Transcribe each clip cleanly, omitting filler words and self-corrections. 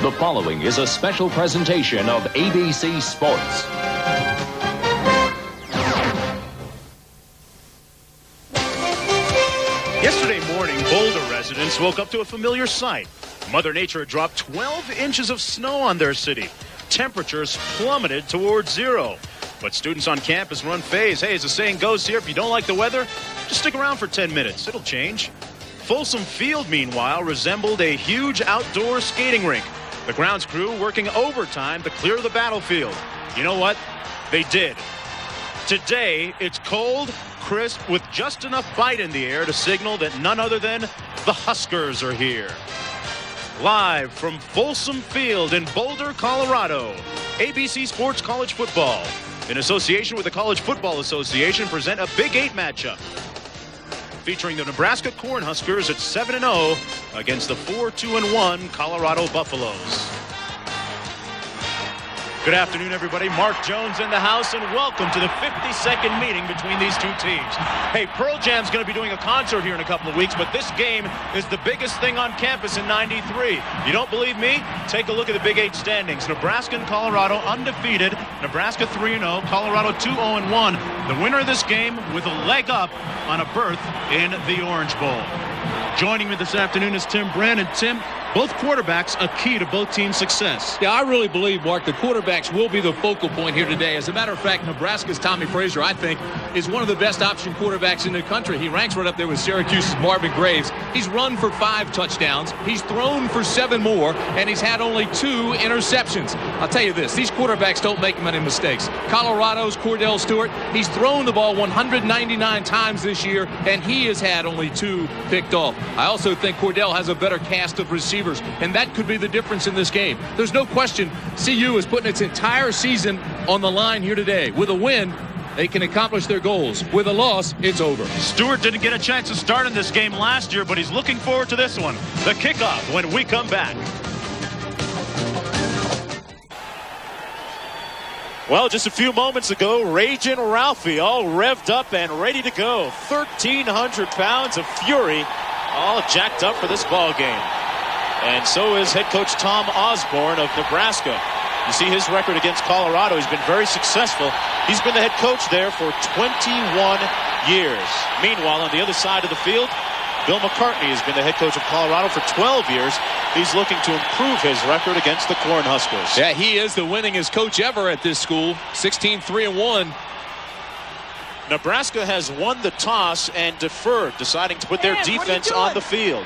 The following is a special presentation of ABC Sports. Yesterday morning, Boulder residents woke up to a familiar sight. Mother Nature had dropped 12 inches of snow on their city. Temperatures plummeted towards zero. But students on campus run phase. Hey, as the saying goes here, if you don't like the weather, just stick around for 10 minutes. It'll change. Folsom Field, meanwhile, resembled a huge outdoor skating rink. The grounds crew working overtime to clear the battlefield. You know what? They did. Today, it's cold, crisp, with just enough bite in the air to signal that none other than the Huskers are here. Live from Folsom Field in Boulder, Colorado, ABC Sports College Football, in association with the College Football Association, present a Big 8 matchup featuring the Nebraska Cornhuskers at 7-0 against the 4-2-1 Colorado Buffaloes. Good afternoon, everybody. Mark Jones in the house, and welcome to the 52nd meeting between these two teams. Hey, Pearl Jam's going to be doing a concert here in a couple of weeks, but this game is the biggest thing on campus in '93. You don't believe me? Take a look at the Big 8 standings. Nebraska and Colorado undefeated. Nebraska 3-0, Colorado 2-0-1. The winner of this game with a leg up on a berth in the Orange Bowl. Joining me this afternoon is Tim Brand. And Tim, both quarterbacks a key to both teams' success. Yeah, I really believe, Mark, the quarterbacks will be the focal point here today. As a matter of fact, Nebraska's Tommy Frazier, I think, is one of the best option quarterbacks in the country. He ranks right up there with Syracuse's Marvin Graves. He's run for 5 touchdowns. He's thrown for 7 more, and he's had only 2 interceptions. I'll tell you this, these quarterbacks don't make many mistakes. Colorado's Cordell Stewart, he's thrown the ball 199 times this year, and he has had only 2 picked off. I also think Cordell has a better cast of receivers, and that could be the difference in this game. There's no question CU is putting its entire season on the line here today. With a win, they can accomplish their goals. With a loss, it's over. Stewart didn't get a chance to start in this game last year, but he's looking forward to this one. The kickoff when we come back. Well, just a few moments ago, Ragin' Ralphie all revved up and ready to go. 1,300 pounds of fury, all jacked up for this ball game. And so is head coach Tom Osborne of Nebraska. You see his record against Colorado. He's been very successful. He's been the head coach there for 21 years. Meanwhile, on the other side of the field, Bill McCartney has been the head coach of Colorado for 12 years. He's looking to improve his record against the Cornhuskers. Yeah, he is the winningest coach ever at this school. 16-3-1. Nebraska has won the toss and deferred, deciding to put their defense on the field.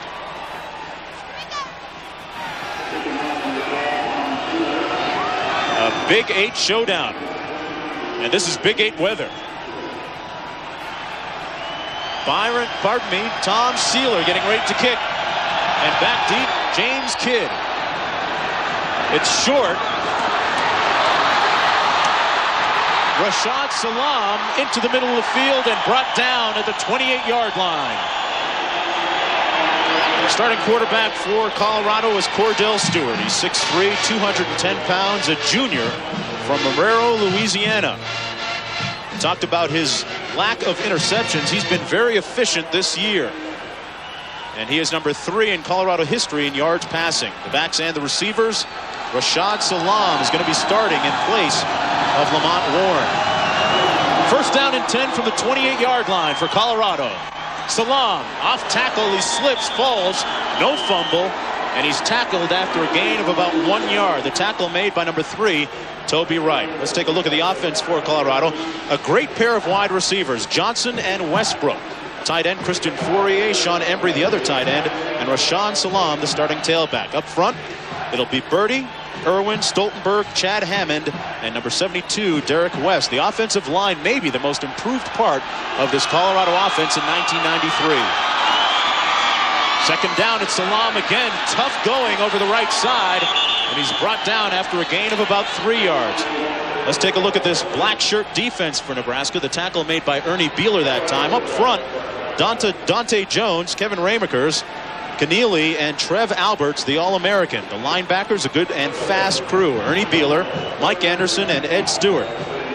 A Big 8 showdown. And this is Big 8 weather. Tom Sealer getting ready to kick. And back deep, James Kidd. It's short. Rashad Salam into the middle of the field and brought down at the 28-yard line. Starting quarterback for Colorado is Cordell Stewart. He's 6'3", 210 pounds, a junior from Marrero, Louisiana. Talked about his lack of interceptions. He's been very efficient this year. And he is number 3 in Colorado history in yards passing. The backs and the receivers. Rashad Salam is going to be starting in place of Lamont Warren. First down and 10 from the 28-yard line for Colorado. Salam off tackle, he slips, falls, no fumble, and he's tackled after a gain of about 1 yard. The tackle made by number 3, Toby Wright. Let's take a look at the offense for Colorado. A great pair of wide receivers, Johnson and Westbrook. Tight end Christian Fourier, Sean Embry, the other tight end, and Rashaan Salam, the starting tailback. Up front, it'll be Birdie, Irwin, Stoltenberg, Chad Hammond, and number 72, Derek West. The offensive line may be the most improved part of this Colorado offense in 1993. Second down, it's Salam again. Tough going over the right side, and he's brought down after a gain of about 3 yards. Let's take a look at this black shirt defense for Nebraska. The tackle made by Ernie Beeler that time. Up front, Dante Jones, Kevin Ramakers, Keneally, and Trev Alberts, the All-American. The linebackers, a good and fast crew. Ernie Beeler, Mike Anderson, and Ed Stewart.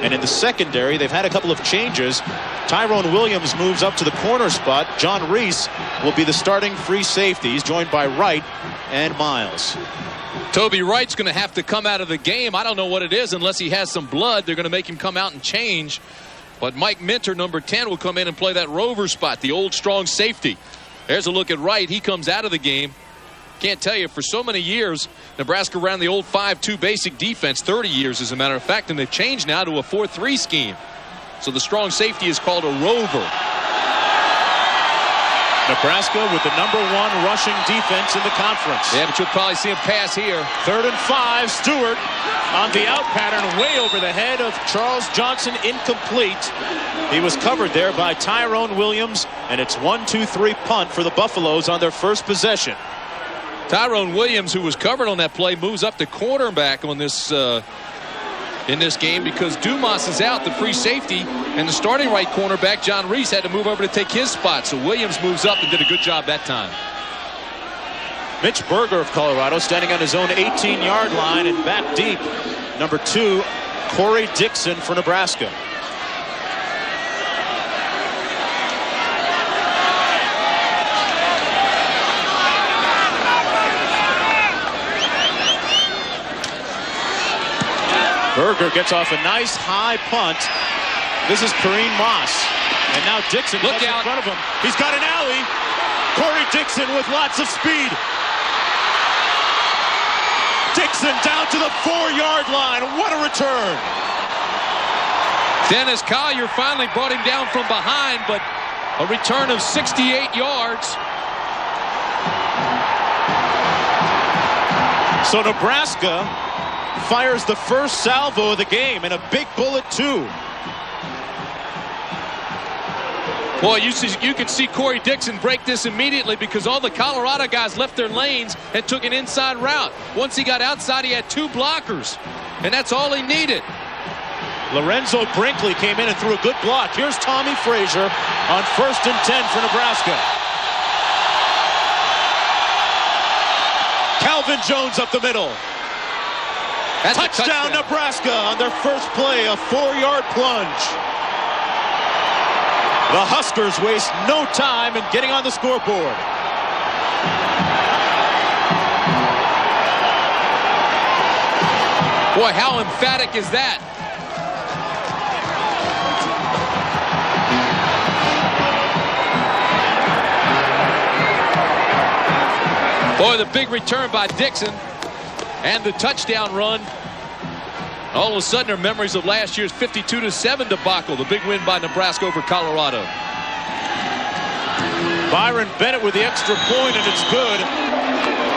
And in the secondary, they've had a couple of changes. Tyrone Williams moves up to the corner spot. John Reese will be the starting free safety. He's joined by Wright and Miles. Toby Wright's going to have to come out of the game. I don't know what it is unless he has some blood. They're going to make him come out and change. But Mike Minter, number 10, will come in and play that rover spot, the old strong safety. There's a look at Wright. He comes out of the game. Can't tell you, for so many years, Nebraska ran the old 5-2 basic defense, 30 years as a matter of fact, and they've changed now to a 4-3 scheme. So the strong safety is called a rover. Nebraska with the #1 rushing defense in the conference. Yeah, but you'll probably see him pass here. 3rd and 5. Stewart on the out pattern, way over the head of Charles Johnson, incomplete. He was covered there by Tyrone Williams, and it's 1-2-3 punt for the Buffaloes on their first possession. Tyrone Williams, who was covered on that play, moves up to cornerback on this in this game because Dumas is out, the free safety, and the starting right cornerback, John Reese, had to move over to take his spot. So Williams moves up and did a good job that time. Mitch Berger of Colorado standing on his own 18-yard line and back deep. Number 2, Corey Dixon for Nebraska. Berger gets off a nice high punt. This is Kareem Moss. And now Dixon Look in out. front of him. He's got an alley. Corey Dixon with lots of speed. Dixon down to the 4-yard line. What a return. Dennis Collier finally brought him down from behind, but a return of 68 yards. So Nebraska fires the first salvo of the game, and a big bullet too. Boy, you can see Corey Dixon break this immediately because all the Colorado guys left their lanes and took an inside route. Once he got outside, he had 2 blockers, and that's all he needed. Lorenzo Brinkley came in and threw a good block. Here's Tommy Frazier on 1st and 10 for Nebraska. Calvin Jones up the middle. That's a Touchdown Nebraska on their first play, a 4-yard plunge. The Huskers waste no time in getting on the scoreboard. Boy, how emphatic is that? Boy, the big return by Dixon and the touchdown run. All of a sudden, our memories of last year's 52-7 debacle, the big win by Nebraska over Colorado. Byron Bennett with the extra point, and it's good.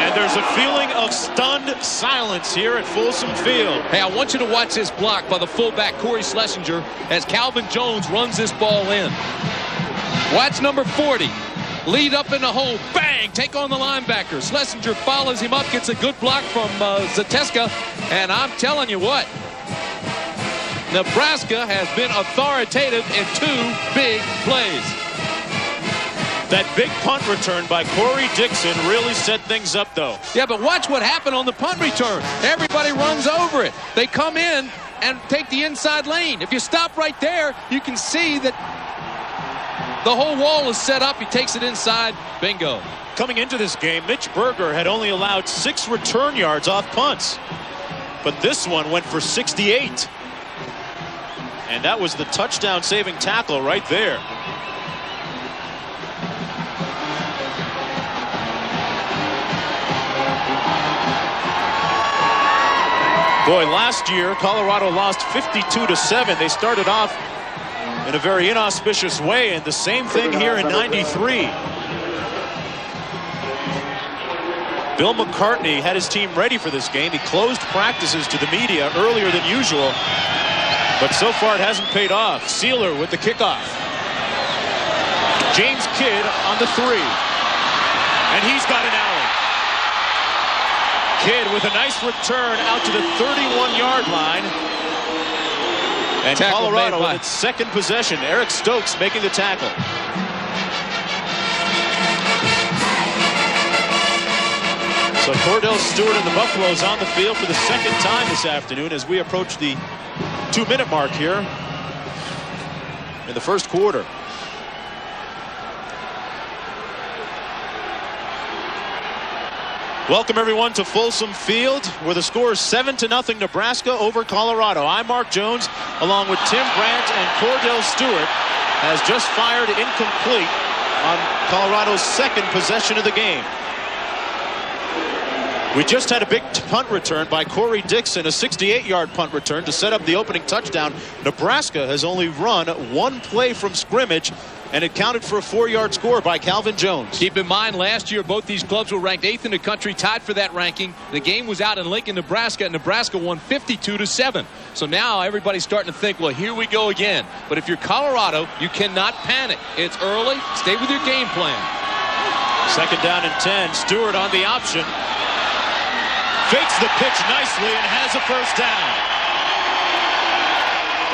And there's a feeling of stunned silence here at Folsom Field. Hey, I want you to watch this block by the fullback, Corey Schlesinger, as Calvin Jones runs this ball in. Watch number 40. Lead up in the hole. Bang! Take on the linebacker. Schlesinger follows him up, gets a good block from Zateska. And I'm telling you what, Nebraska has been authoritative in 2 big plays. That big punt return by Corey Dixon really set things up, though. Yeah, but watch what happened on the punt return. Everybody runs over it. They come in and take the inside lane. If you stop right there, you can see that the whole wall is set up. He takes it inside. Bingo. Coming into this game, Mitch Berger had only allowed 6 return yards off punts. But this one went for 68. And that was the touchdown-saving tackle right there. Boy, last year, Colorado lost 52-7. They started off in a very inauspicious way, and the same thing here in '93. Bill McCartney had his team ready for this game. He closed practices to the media earlier than usual, but so far it hasn't paid off. Sealer with the kickoff. James Kidd on the 3, and he's got an alley. Kidd with a nice return out to the 31-yard line. And Tackle Colorado made by with its second possession. Eric Stokes making the tackle. So Cordell Stewart and the Buffaloes on the field for the second time this afternoon as we approach the 2-minute mark here in the first quarter. Welcome everyone to Folsom Field, where the score is 7-0 Nebraska over Colorado. I'm Mark Jones, along with Tim Brandt, and Cordell Stewart has just fired incomplete on Colorado's second possession of the game. We just had a big punt return by Corey Dixon, a 68-yard punt return to set up the opening touchdown. Nebraska has only run one play from scrimmage, and it counted for a 4-yard score by Calvin Jones. Keep in mind, last year both these clubs were ranked 8th in the country, tied for that ranking. The game was out in Lincoln, Nebraska, and Nebraska won 52-7. So now everybody's starting to think, well, here we go again. But if you're Colorado, you cannot panic. It's early. Stay with your game plan. Second down and 10. Stewart on the option. Fakes the pitch nicely and has a first down.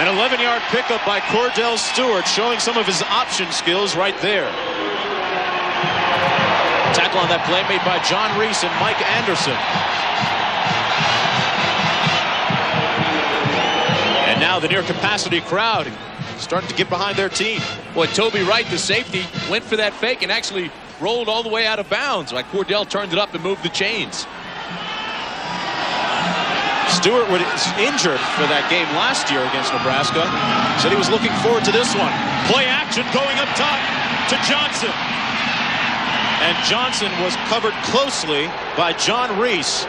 An 11-yard pickup by Cordell Stewart, showing some of his option skills right there. Tackle on that play made by John Reese and Mike Anderson. And now the near capacity crowd starting to get behind their team. Boy, Toby Wright, the safety, went for that fake and actually rolled all the way out of bounds. Like Cordell turned it up and moved the chains. Stewart was injured for that game last year against Nebraska. Said he was looking forward to this one. Play action going up top to Johnson. And Johnson was covered closely by John Reese.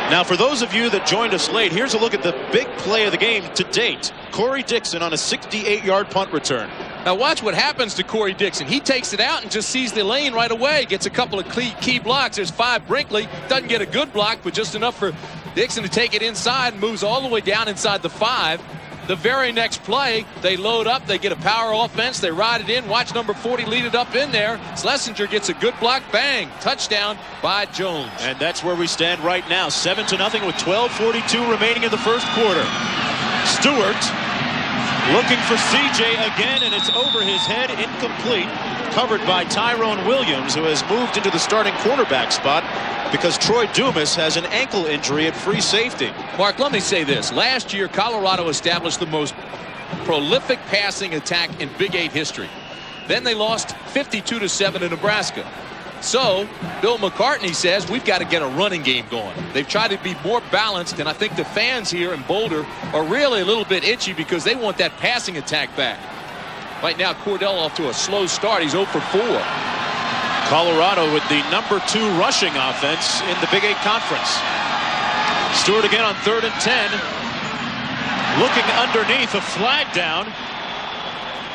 Now, for those of you that joined us late, here's a look at the big play of the game to date. Corey Dixon on a 68-yard punt return. Now watch what happens to Corey Dixon. He takes it out and just sees the lane right away. Gets a couple of key blocks. There's 5 Brinkley. Doesn't get a good block, but just enough for Dixon to take it inside and moves all the way down inside the 5. The very next play, they load up. They get a power offense. They ride it in. Watch number 40 lead it up in there. Schlesinger gets a good block. Bang. Touchdown by Jones. And that's where we stand right now. 7-0 with 12:42 remaining in the first quarter. Stewart looking for CJ again, and it's over his head, incomplete. Covered by Tyrone Williams, who has moved into the starting quarterback spot because Troy Dumas has an ankle injury at free safety. Mark, let me say this. Last year, Colorado established the most prolific passing attack in Big 8 history. Then they lost 52-7 to Nebraska. So, Bill McCartney says we've got to get a running game going. They've tried to be more balanced, and I think the fans here in Boulder are really a little bit itchy because they want that passing attack back. Right now, Cordell off to a slow start. He's 0 for 4. Colorado with the number 2 rushing offense in the Big 8 Conference. Stewart again on 3rd and 10. Looking underneath, a flag down.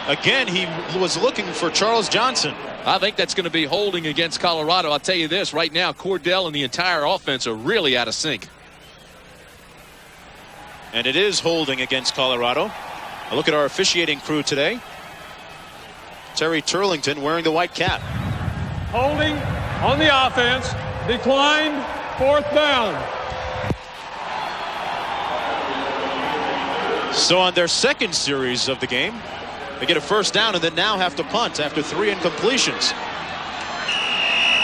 Again, he was looking for Charles Johnson. I think that's going to be holding against Colorado. I'll tell you this, right now, Cordell and the entire offense are really out of sync. And it is holding against Colorado. A look at our officiating crew today. Terry Turlington wearing the white cap. Holding on the offense, declined, 4th down. So on their second series of the game, they get a first down and then now have to punt after 3 incompletions.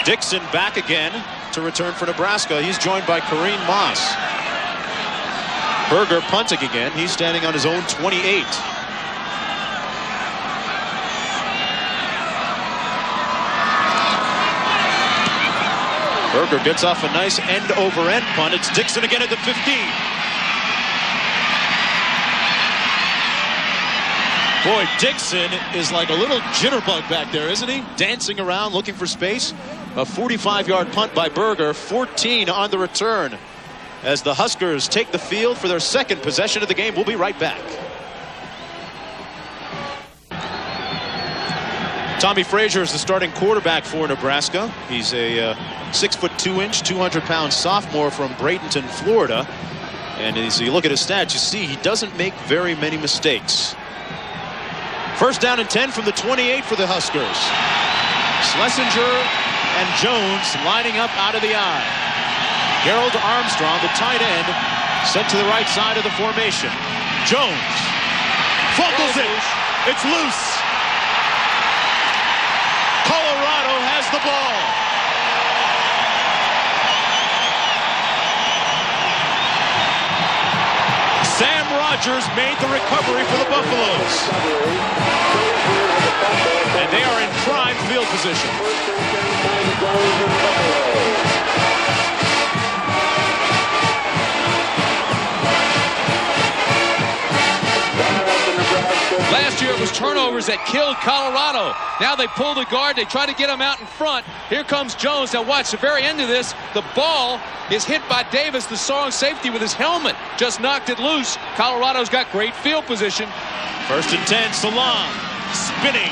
Dixon back again to return for Nebraska. He's joined by Kareem Moss. Berger punting again. He's standing on his own 28. Berger gets off a nice end-over-end punt. It's Dixon again at the 15. Boy, Dixon is like a little jitterbug back there, isn't he? Dancing around, looking for space. A 45-yard punt by Berger, 14 on the return. As the Huskers take the field for their second possession of the game. We'll be right back. Tommy Frazier is the starting quarterback for Nebraska. He's a 6'2", 200-pound sophomore from Bradenton, Florida. And as you look at his stats, you see he doesn't make very many mistakes. First down and 10 from the 28 for the Huskers. Schlesinger and Jones lining up out of the eye. Gerald Armstrong, the tight end, sent to the right side of the formation. Jones fumbles it. It's loose. Colorado has the ball. Rodgers made the recovery for the Buffaloes. And they are in prime field position. Last year it was turnovers that killed Colorado. Now they pull the guard. They try to get him out in front. Here comes Jones. Now watch the very end of this. The ball is hit by Davis, the strong safety, with his helmet. Just knocked it loose. Colorado's got great field position. 1st and 10. Salam spinning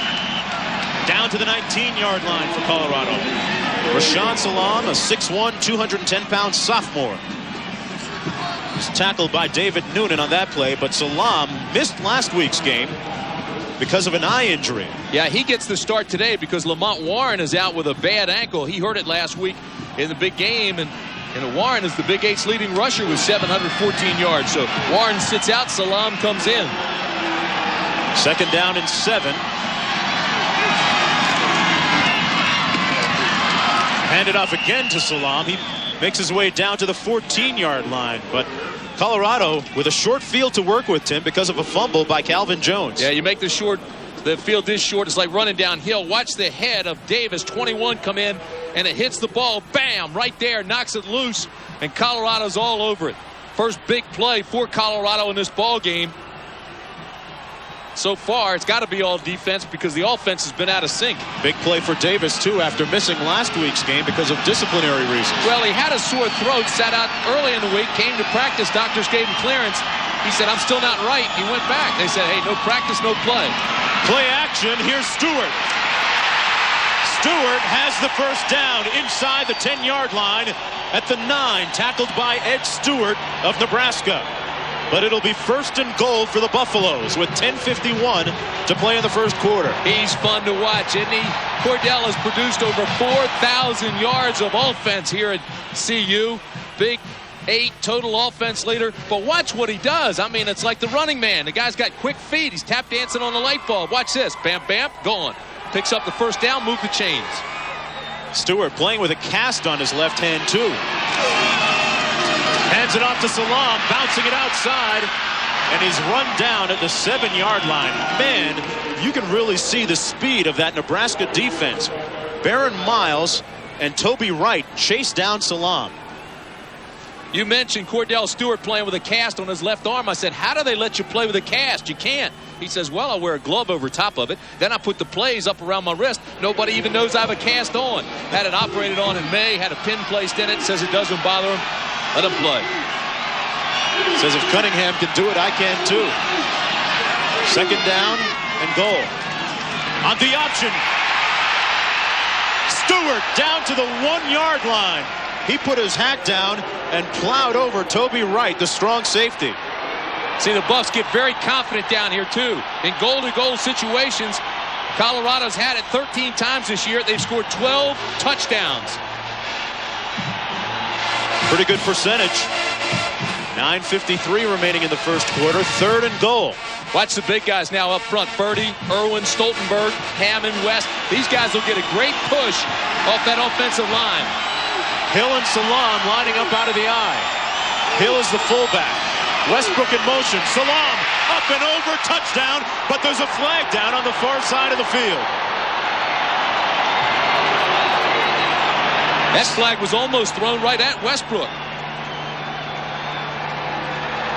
down to the 19-yard line for Colorado. Rashaan Salam, a 6'1", 210-pound sophomore. Was tackled by David Noonan on that play, but Salam missed last week's game because of an eye injury. Yeah, he gets the start today because Lamont Warren is out with a bad ankle. He hurt it last week in the big game, and Warren is the Big Eight's leading rusher with 714 yards. So Warren sits out, Salam comes in. 2nd down and 7. Handed off again to Salam. He makes his way down to the 14-yard line, but Colorado with a short field to work with, Tim, because of a fumble by Calvin Jones. Yeah, you make the field this short. It's like running downhill. Watch the head of Davis, 21, come in, and it hits the ball, bam, right there, knocks it loose, and Colorado's all over it. First big play for Colorado in this ball game. So far, it's got to be all defense because the offense has been out of sync. Big play for Davis, too, after missing last week's game because of disciplinary reasons. Well, he had a sore throat, sat out early in the week, came to practice. Doctors gave him clearance. He said, I'm still not right. He went back. They said, hey, no practice, no play. Play action. Here's Stewart. Stewart has the first down inside the 10-yard line at the 9, tackled by Ed Stewart of Nebraska. But it'll be 1st and goal for the Buffaloes with 10:51 to play in the first quarter. He's fun to watch, isn't he? Cordell has produced over 4,000 yards of offense here at CU. Big 8 total offense leader. But watch what he does. I mean, it's like the running man. The guy's got quick feet. He's tap dancing on the light bulb. Watch this. Bam, bam, gone. Picks up the first down, move the chains. Stewart playing with a cast on his left hand, too. Hands it off to Salam, bouncing it outside, and he's run down at the 7-yard line. Man, you can really see the speed of that Nebraska defense. Baron Miles and Toby Wright chase down Salam. You mentioned Cordell Stewart playing with a cast on his left arm. I said, how do they let you play with a cast? You can't. He says, well, I'll wear a glove over top of it. Then I put the plays up around my wrist. Nobody even knows I have a cast on. Had it operated on in May, had a pin placed in it. Says it doesn't bother him. Let him play. Says if Cunningham can do it, I can too. 2nd down and goal. On the option. Stewart down to the 1-yard line. He put his hat down and plowed over Toby Wright, the strong safety. See, the Buffs get very confident down here too. In goal-to-goal situations, Colorado's had it 13 times this year. They've scored 12 touchdowns. Pretty good percentage. 9:53 remaining in the first quarter. 3rd and goal. Watch the big guys now up front. Birdie, Irwin, Stoltenberg, Hammond, West. These guys will get a great push off that offensive line. Hill and Salam lining up out of the eye. Hill is the fullback. Westbrook in motion. Salam up and over, touchdown, but there's a flag down on the far side of the field. That flag was almost thrown right at Westbrook.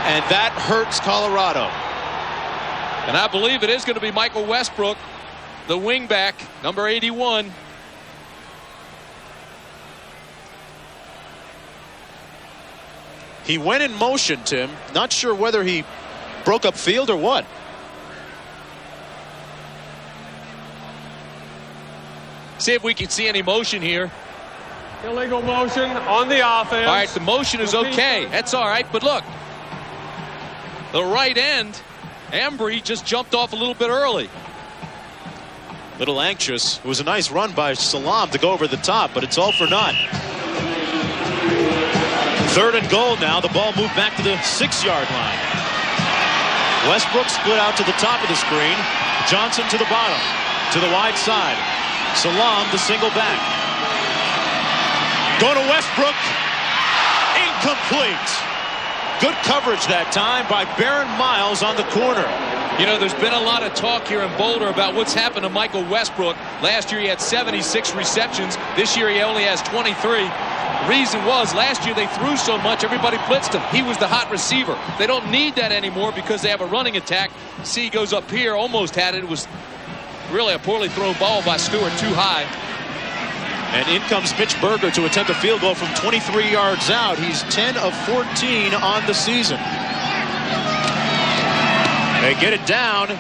And that hurts Colorado. And I believe it is going to be Michael Westbrook, the wingback, number 81. He went in motion, Tim. Not sure whether he broke up field or what. See if we can see any motion here. Illegal motion on the offense. All right, the motion is okay. That's all right, but look. The right end, Embry just jumped off a little bit early. Little anxious. It was a nice run by Salam to go over the top, but it's all for naught. 3rd and goal now. The ball moved back to the 6-yard line. Westbrook split out to the top of the screen. Johnson to the bottom, to the wide side. Salam the single back. Go to Westbrook. Incomplete. good coverage that time by Baron Miles on the corner. You know, there's been a lot of talk here in Boulder about what's happened to Michael Westbrook. Last year he had 76 receptions. This year he only has 23. Reason was last year they threw so much everybody blitzed him. He was the hot receiver. They don't need that anymore because they have a running attack. See, goes up here, almost had it. It was really a poorly thrown ball by Stewart, too high. And in comes Mitch Berger to attempt a field goal from 23 yards out. He's 10 of 14 on the season. They get it down,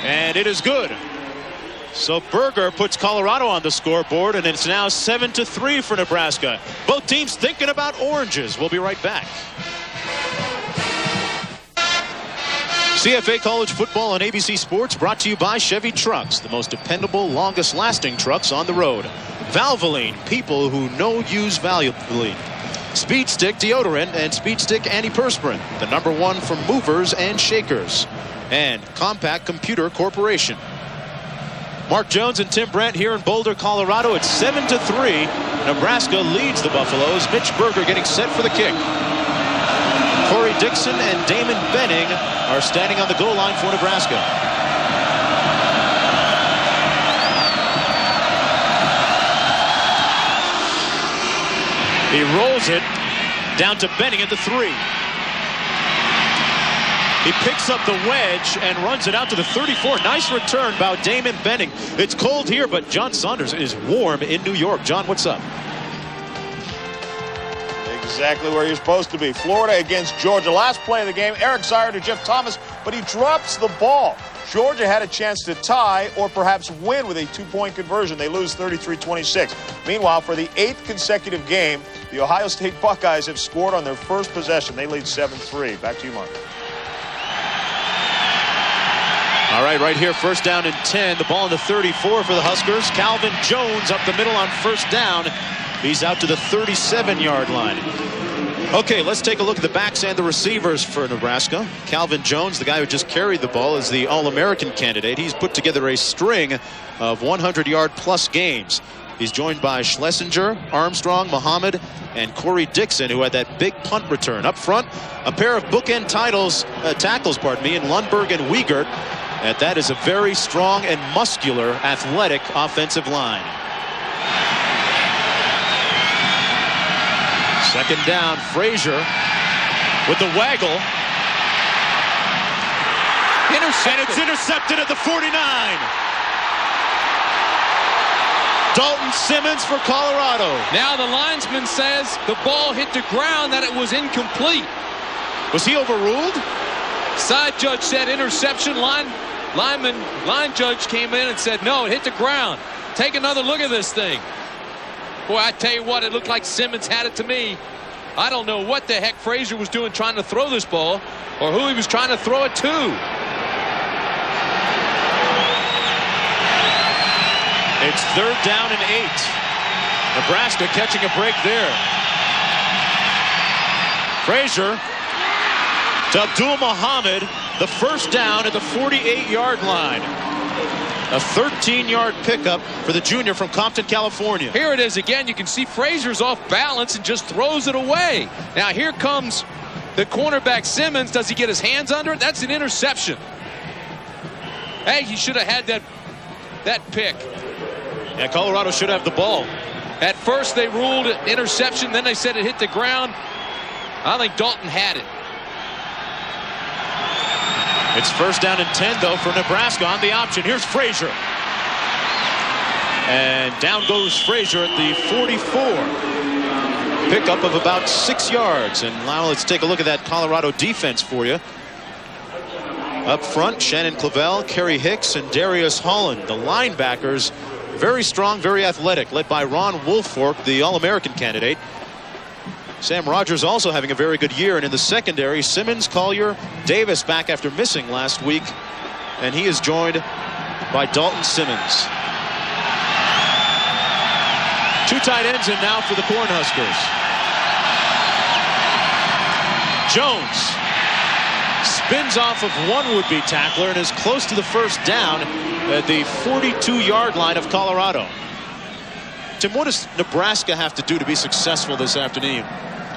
and it is good. So Berger puts Colorado on the scoreboard, and it's now 7-3 for Nebraska. Both teams thinking about oranges. We'll be right back. CFA College Football on ABC Sports, brought to you by Chevy Trucks, the most dependable, longest-lasting trucks on the road. Valvoline, people who know use Valvoline. Speed Stick deodorant and Speed Stick antiperspirant, the #1 for movers and shakers. And Compact Computer Corporation. Mark Jones and Tim Brandt here in Boulder, Colorado. It's 7-3. Nebraska leads the Buffaloes. Mitch Berger getting set for the kick. Corey Dixon and Damon Benning are standing on the goal line for Nebraska. He rolls it down to Benning at the 3. He picks up the wedge and runs it out to the 34. Nice return by Damon Benning. It's cold here, but John Saunders is warm in New York. John, what's up? Exactly where you're supposed to be. Florida against Georgia. Last play of the game, Eric Zier to Jeff Thomas, but he drops the ball. Georgia had a chance to tie or perhaps win with a 2-point conversion. They lose 33-26. Meanwhile, for the 8th consecutive game, the Ohio State Buckeyes have scored on their first possession. They lead 7-3. Back to you, Mark. All right here, first down and 10. The ball in the 34 for the Huskers. Calvin Jones up the middle on first down. He's out to the 37-yard line. Okay, let's take a look at the backs and the receivers for Nebraska. Calvin Jones, the guy who just carried the ball, is the All-American candidate. He's put together a string of 100-yard-plus games. He's joined by Schlesinger, Armstrong, Muhammad, and Corey Dixon, who had that big punt return. Up front, a pair of bookend tackles, in Lundberg and Wiegert. And that is a very strong and muscular, athletic offensive line. Second down, Frazier with the waggle. And it's intercepted at the 49. Dalton Simmons for Colorado. Now the linesman says the ball hit the ground, that it was incomplete. Was he overruled? Side judge said interception. Line judge came in and said no, it hit the ground. Take another look at this thing. Boy, I tell you what, it looked like Simmons had it to me. I don't know what the heck Frazier was doing trying to throw this ball or who he was trying to throw it to. It's 3rd down and 8. Nebraska catching a break there. Frazier to Abdul Muhammad, the first down at the 48-yard line. A 13-yard pickup for the junior from Compton, California. Here it is again. You can see Frazier's off balance and just throws it away. Now here comes the cornerback Simmons. Does he get his hands under it? That's an interception. Hey, he should have had that pick. Yeah, Colorado should have the ball. At first they ruled it interception, then they said it hit the ground. I think Dalton had it. It's first down and 10, though, for Nebraska on the option. Here's Frazier. And down goes Frazier at the 44. Pickup of about 6 yards. And now let's take a look at that Colorado defense for you. Up front, Shannon Clavel, Kerry Hicks, and Darius Holland. The linebackers, very strong, very athletic, led by Ron Wolfork, the All-American candidate. Sam Rogers also having a very good year. And in the secondary, Simmons, Collier, Davis back after missing last week. And he is joined by Dalton Simmons. 2 tight ends in now for the Cornhuskers. Jones spins off of one would-be tackler and is close to the first down at the 42-yard line of Colorado. Tim, what does Nebraska have to do to be successful this afternoon?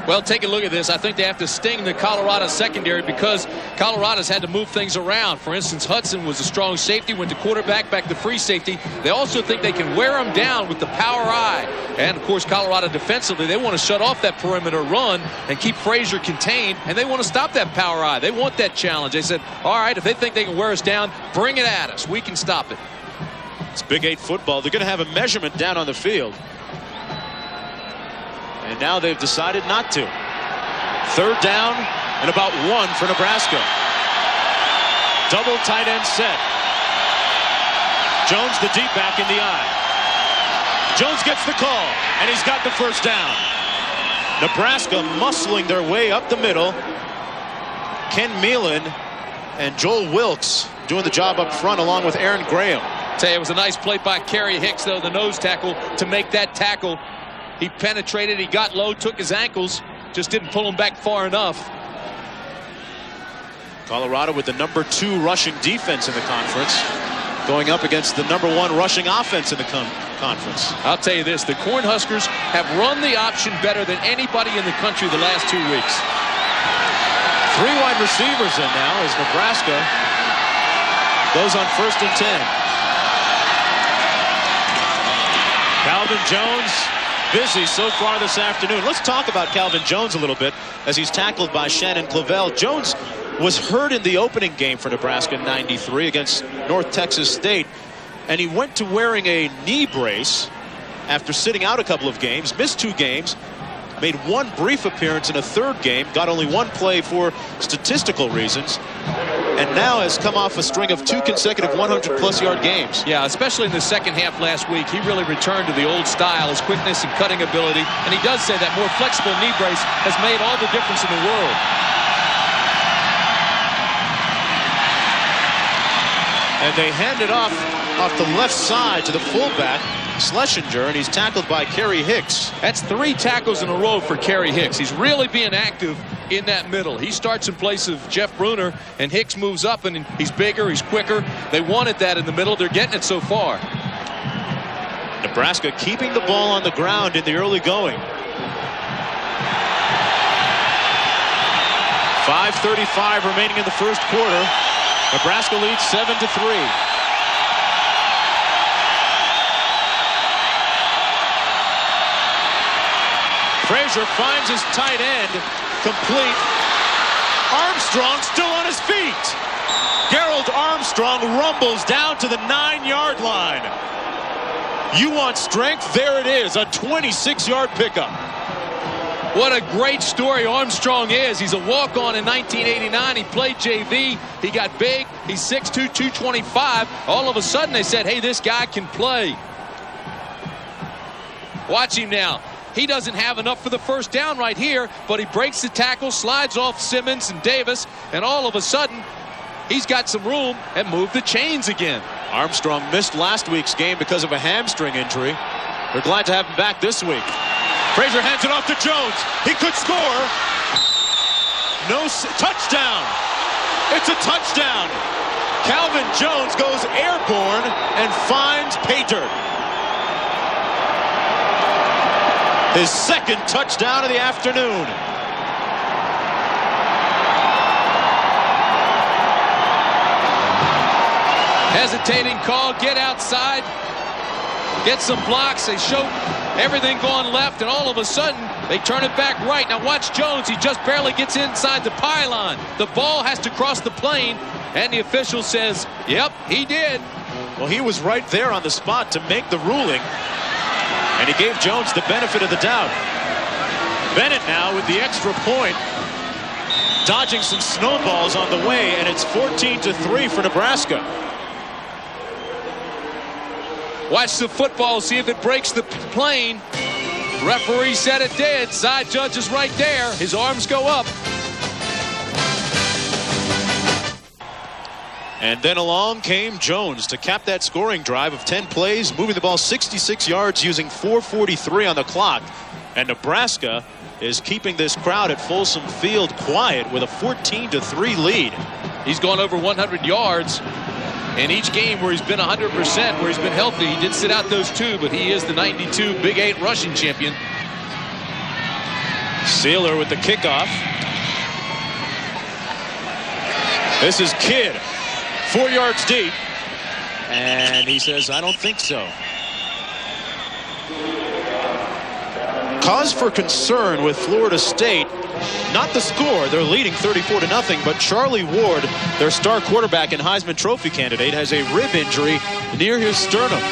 Well, take a look at this. I think they have to sting the Colorado secondary because Colorado's had to move things around. For instance, Hudson was a strong safety, went to quarterback, back to free safety. They also think they can wear him down with the power eye. And, of course, Colorado defensively, they want to shut off that perimeter run and keep Frazier contained, and they want to stop that power eye. They want that challenge. They said, all right, if they think they can wear us down, bring it at us. We can stop it. It's Big 8 football. They're going to have a measurement down on the field. And now they've decided not to. 3rd down and about 1 for Nebraska. Double tight end set. Jones the deep back in the eye. Jones gets the call, and he's got the first down. Nebraska muscling their way up the middle. Ken Meelan and Joel Wilkes doing the job up front along with Aaron Graham. Tell you, it was a nice play by Kerry Hicks, though, the nose tackle, to make that tackle. He penetrated, he got low, took his ankles, just didn't pull him back far enough. Colorado with the number 2 rushing defense in the conference, going up against the number 1 rushing offense in the conference. I'll tell you this, the Cornhuskers have run the option better than anybody in the country the last 2 weeks. 3 wide receivers in now as Nebraska goes on 1st and 10. Calvin Jones busy so far this afternoon. Let's talk about Calvin Jones a little bit as he's tackled by Shannon Clavell. Jones was hurt in the opening game for Nebraska in '93 against North Texas State, and he went to wearing a knee brace after sitting out a couple of games, missed 2 games, made 1 brief appearance in a 3rd game, got only 1 play for statistical reasons, and now has come off a string of 2 consecutive 100-plus yard games. Yeah, especially in the second half last week, he really returned to the old style, his quickness and cutting ability, and he does say that more flexible knee brace has made all the difference in the world. And they hand it off the left side to the fullback, Schlesinger, and he's tackled by Kerry Hicks. That's 3 tackles in a row for Kerry Hicks. He's really being active in that middle. He starts in place of Jeff Bruner, and Hicks moves up, and he's bigger, he's quicker. They wanted that in the middle. They're getting it so far. Nebraska keeping the ball on the ground in the early going. 5:35 remaining in the first quarter. Nebraska leads 7-3. Frazier finds his tight end complete. Armstrong still on his feet. Gerald Armstrong rumbles down to the 9-yard line. You want strength? There it is, a 26-yard pickup. What a great story Armstrong is. He's a walk-on in 1989. He played JV. He got big. He's 6'2", 225. All of a sudden they said, hey, this guy can play. Watch him now. He doesn't have enough for the first down right here, but he breaks the tackle, slides off Simmons and Davis, and all of a sudden, he's got some room and moved the chains again. Armstrong missed last week's game because of a hamstring injury. They're glad to have him back this week. Frazier hands it off to Jones. He could score. No touchdown. It's a touchdown. Calvin Jones goes airborne and finds Pater. His 2nd touchdown of the afternoon. Hesitating call, get outside, get some blocks. They show everything going left, and all of a sudden, they turn it back right. Now watch Jones. He just barely gets inside the pylon. The ball has to cross the plane, and the official says, yep, he did. Well, he was right there on the spot to make the ruling, and he gave Jones the benefit of the doubt. Bennett now with the extra point, dodging some snowballs on the way, and it's 14-3 for Nebraska. Watch the football, see if it breaks the plane. Referee said it did. Side judge is right there. His arms go up. And then along came Jones to cap that scoring drive of 10 plays, moving the ball 66 yards using 4:43 on the clock. And Nebraska is keeping this crowd at Folsom Field quiet with a 14-3 lead. He's gone over 100 yards in each game where he's been 100%, where he's been healthy. He did sit out those 2, but he is the 92 Big 8 rushing champion. Sealer with the kickoff. This is Kidd, 4 yards deep. And he says, I don't think so. Cause for concern with Florida State. Not the score. They're leading 34-0. But Charlie Ward, their star quarterback and Heisman Trophy candidate, has a rib injury near his sternum.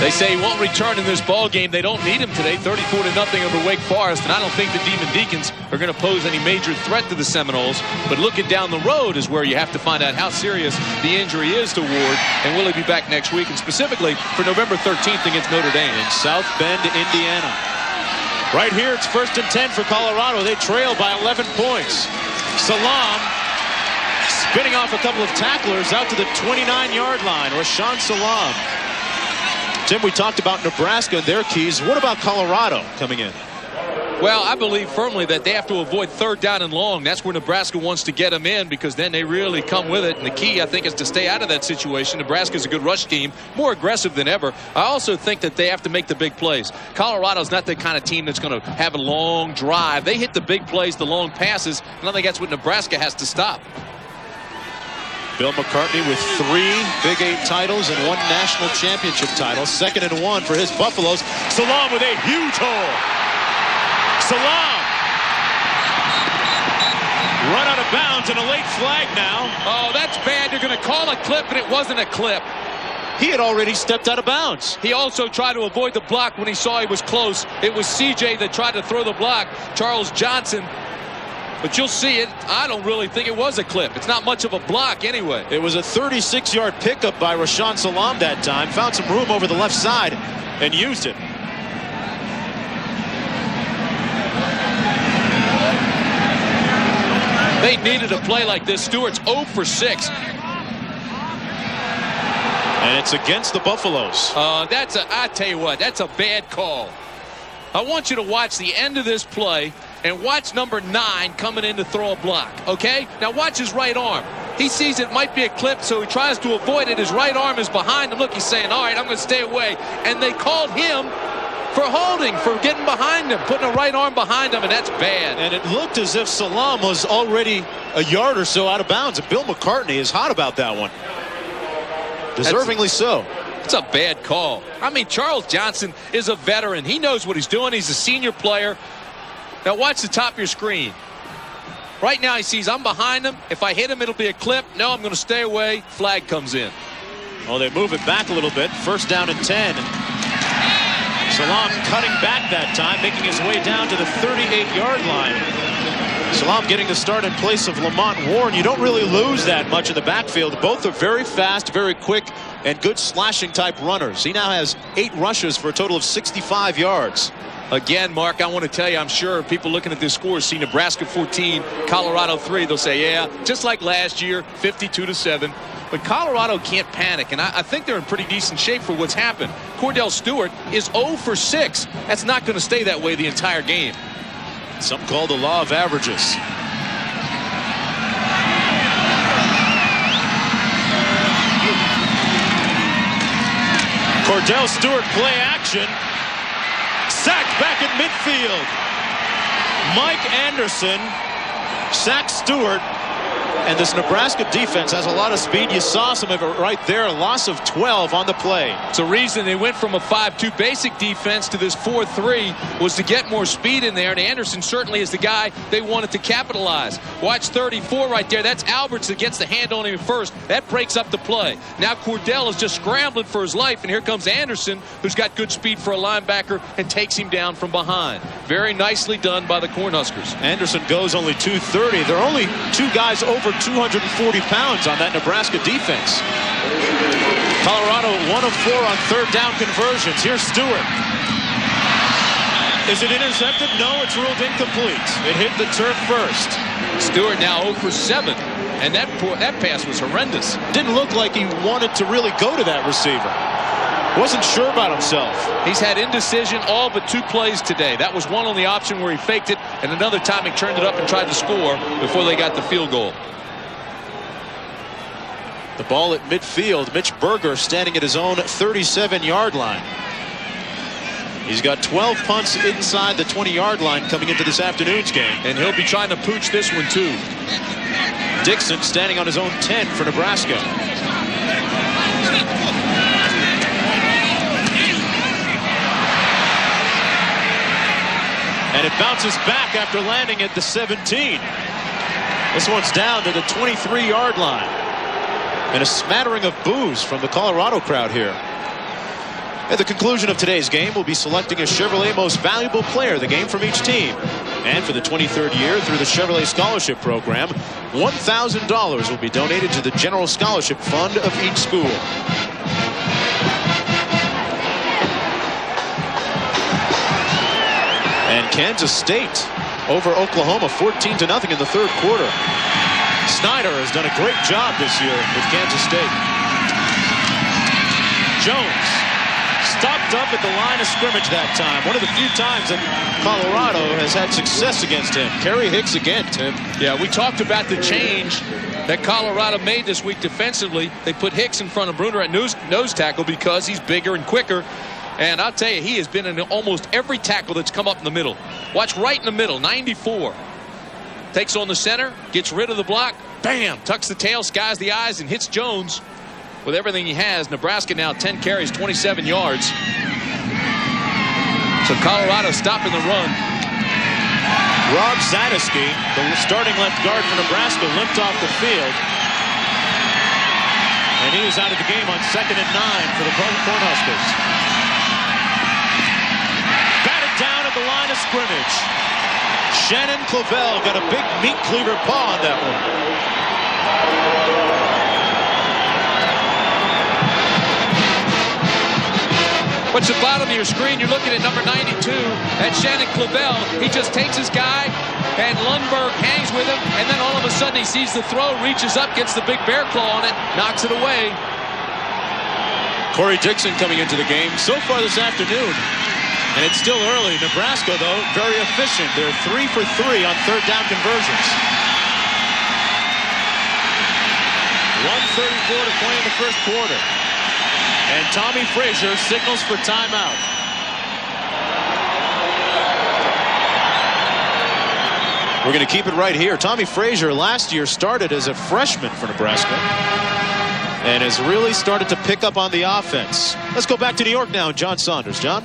They say he won't return in this ball game. They don't need him today. 34-0 over Wake Forest. And I don't think the Demon Deacons are going to pose any major threat to the Seminoles. But looking down the road is where you have to find out how serious the injury is to Ward. And will he be back next week? And specifically for November 13th against Notre Dame. In South Bend, Indiana. Right here, it's 1st and 10 for Colorado. They trail by 11 points. Salam spinning off a couple of tacklers out to the 29-yard line. Rashaan Salam. Tim, we talked about Nebraska and their keys. What about Colorado coming in? Well, I believe firmly that they have to avoid 3rd down and long. That's where Nebraska wants to get them in, because then they really come with it. And the key, I think, is to stay out of that situation. Nebraska's a good rush team, more aggressive than ever. I also think that they have to make the big plays. Colorado's not the kind of team that's going to have a long drive. They hit the big plays, the long passes, and I think that's what Nebraska has to stop. Bill McCartney with 3 Big 8 titles and 1 national championship title. 2nd and 1 for his Buffaloes. Salam with a huge hole. Salam run out of bounds and a late flag now. Oh, that's bad. You're going to call a clip, and it wasn't a clip. He had already stepped out of bounds. He also tried to avoid the block when he saw he was close. It was CJ that tried to throw the block, Charles Johnson. But you'll see it. I don't really think it was a clip. It's not much of a block anyway. It was a 36-yard pickup by Rashaan Salam that time. Found some room over the left side and used it. They needed a play like this. Stewart's 0 for 6. And it's against the Buffaloes. I tell you what, that's a bad call. I want you to watch the end of this play and watch number 9 coming in to throw a block, okay? Now watch his right arm. He sees it might be a clip, so he tries to avoid it. His right arm is behind him. Look, he's saying, all right, I'm going to stay away. And they called him for holding, for getting behind him, putting a right arm behind him, and that's bad. And it looked as if Salam was already a yard or so out of bounds. And Bill McCartney is hot about that one. Deservingly so. It's a bad call. I mean, Charles Johnson is a veteran. He knows what he's doing. He's a senior player. Now watch the top of your screen. Right now he sees I'm behind him. If I hit him, it'll be a clip. No, I'm going to stay away. Flag comes in. Well, they move it back a little bit. 1st down and 10. Salam cutting back that time, making his way down to the 38-yard line. Salam getting the start in place of Lamont Warren. You don't really lose that much in the backfield. Both are very fast, very quick, and good slashing type runners. He now has 8 rushes for a total of 65 yards. Again, Mark, I want to tell you, I'm sure people looking at this score see Nebraska 14, Colorado 3. They'll say, yeah, just like last year, 52-7. But Colorado can't panic, and I think they're in pretty decent shape for what's happened. Cordell Stewart is 0 for 6. That's not going to stay that way the entire game. Some call the law of averages. Cordell Stewart play action. Sacked back at midfield. Mike Anderson sacks Stewart. And this Nebraska defense has a lot of speed. You saw some of it right there. A loss of 12 on the play. It's a reason they went from a 5-2 basic defense to this 4-3 was to get more speed in there. And Anderson certainly is the guy they wanted to capitalize. Watch 34 right there. That's Alberts that gets the hand on him first. That breaks up the play. Now Cordell is just scrambling for his life. And here comes Anderson, who's got good speed for a linebacker, and takes him down from behind. Very nicely done by the Cornhuskers. Anderson goes only 230. There are only 2 guys over 240 pounds on that Nebraska defense. Colorado 1 of 4 on 3rd down conversions. Here's Stewart. Is it intercepted? No, it's ruled incomplete. It hit the turf first. Stewart now 0 for 7. And that pass was horrendous. Didn't look like he wanted to really go to that receiver. Wasn't sure about himself. He's had indecision all but 2 plays today. That was one on the option where he faked it, and another time he turned it up and tried to score before they got the field goal. The ball at midfield. Mitch Berger standing at his own 37-yard line. He's got 12 punts inside the 20-yard line coming into this afternoon's game. And he'll be trying to pooch this one, too. Dixon standing on his own 10 for Nebraska. And it bounces back after landing at the 17. This one's down to the 23-yard line. And a smattering of boos from the Colorado crowd here. At the conclusion of today's game, we'll be selecting a Chevrolet Most Valuable Player of the game from each team. And for the 23rd year through the Chevrolet Scholarship Program, $1,000 will be donated to the General Scholarship Fund of each school. And Kansas State over Oklahoma 14-0 in the third quarter. Snyder has done a great job this year with Kansas State. Jones stopped up at the line of scrimmage that time. One of the few times that Colorado has had success against him. Kerry Hicks again, Tim. Yeah, we talked about the change that Colorado made this week defensively. They put Hicks in front of Bruner at nose tackle because he's bigger and quicker. And I'll tell you, he has been in almost every tackle that's come up in the middle. Watch right in the middle, 94. Takes on the center, gets rid of the block, bam, tucks the tail, skies the eyes, and hits Jones with everything he has. Nebraska now 10 carries, 27 yards. So Colorado stopping the run. Rob Zadisky, the starting left guard for Nebraska, limped off the field. And he is out of the game on 2nd and 9 for the Cornhuskers. Down at the line of scrimmage. Shannon Clavell got a big meat cleaver paw on that one. What's the bottom of your screen? You're looking at number 92 at Shannon Clavell. He just takes his guy, and Lundberg hangs with him, and then all of a sudden he sees the throw, reaches up, gets the big bear claw on it, knocks it away. Corey Dixon coming into the game so far this afternoon. And it's still early. Nebraska, though, very efficient. They're 3 for 3 on third down conversions. 1:34 to play in the first quarter. And Tommy Frazier signals for timeout. We're going to keep it right here. Tommy Frazier last year started as a freshman for Nebraska and has really started to pick up on the offense. Let's go back to New York now. John Saunders. John?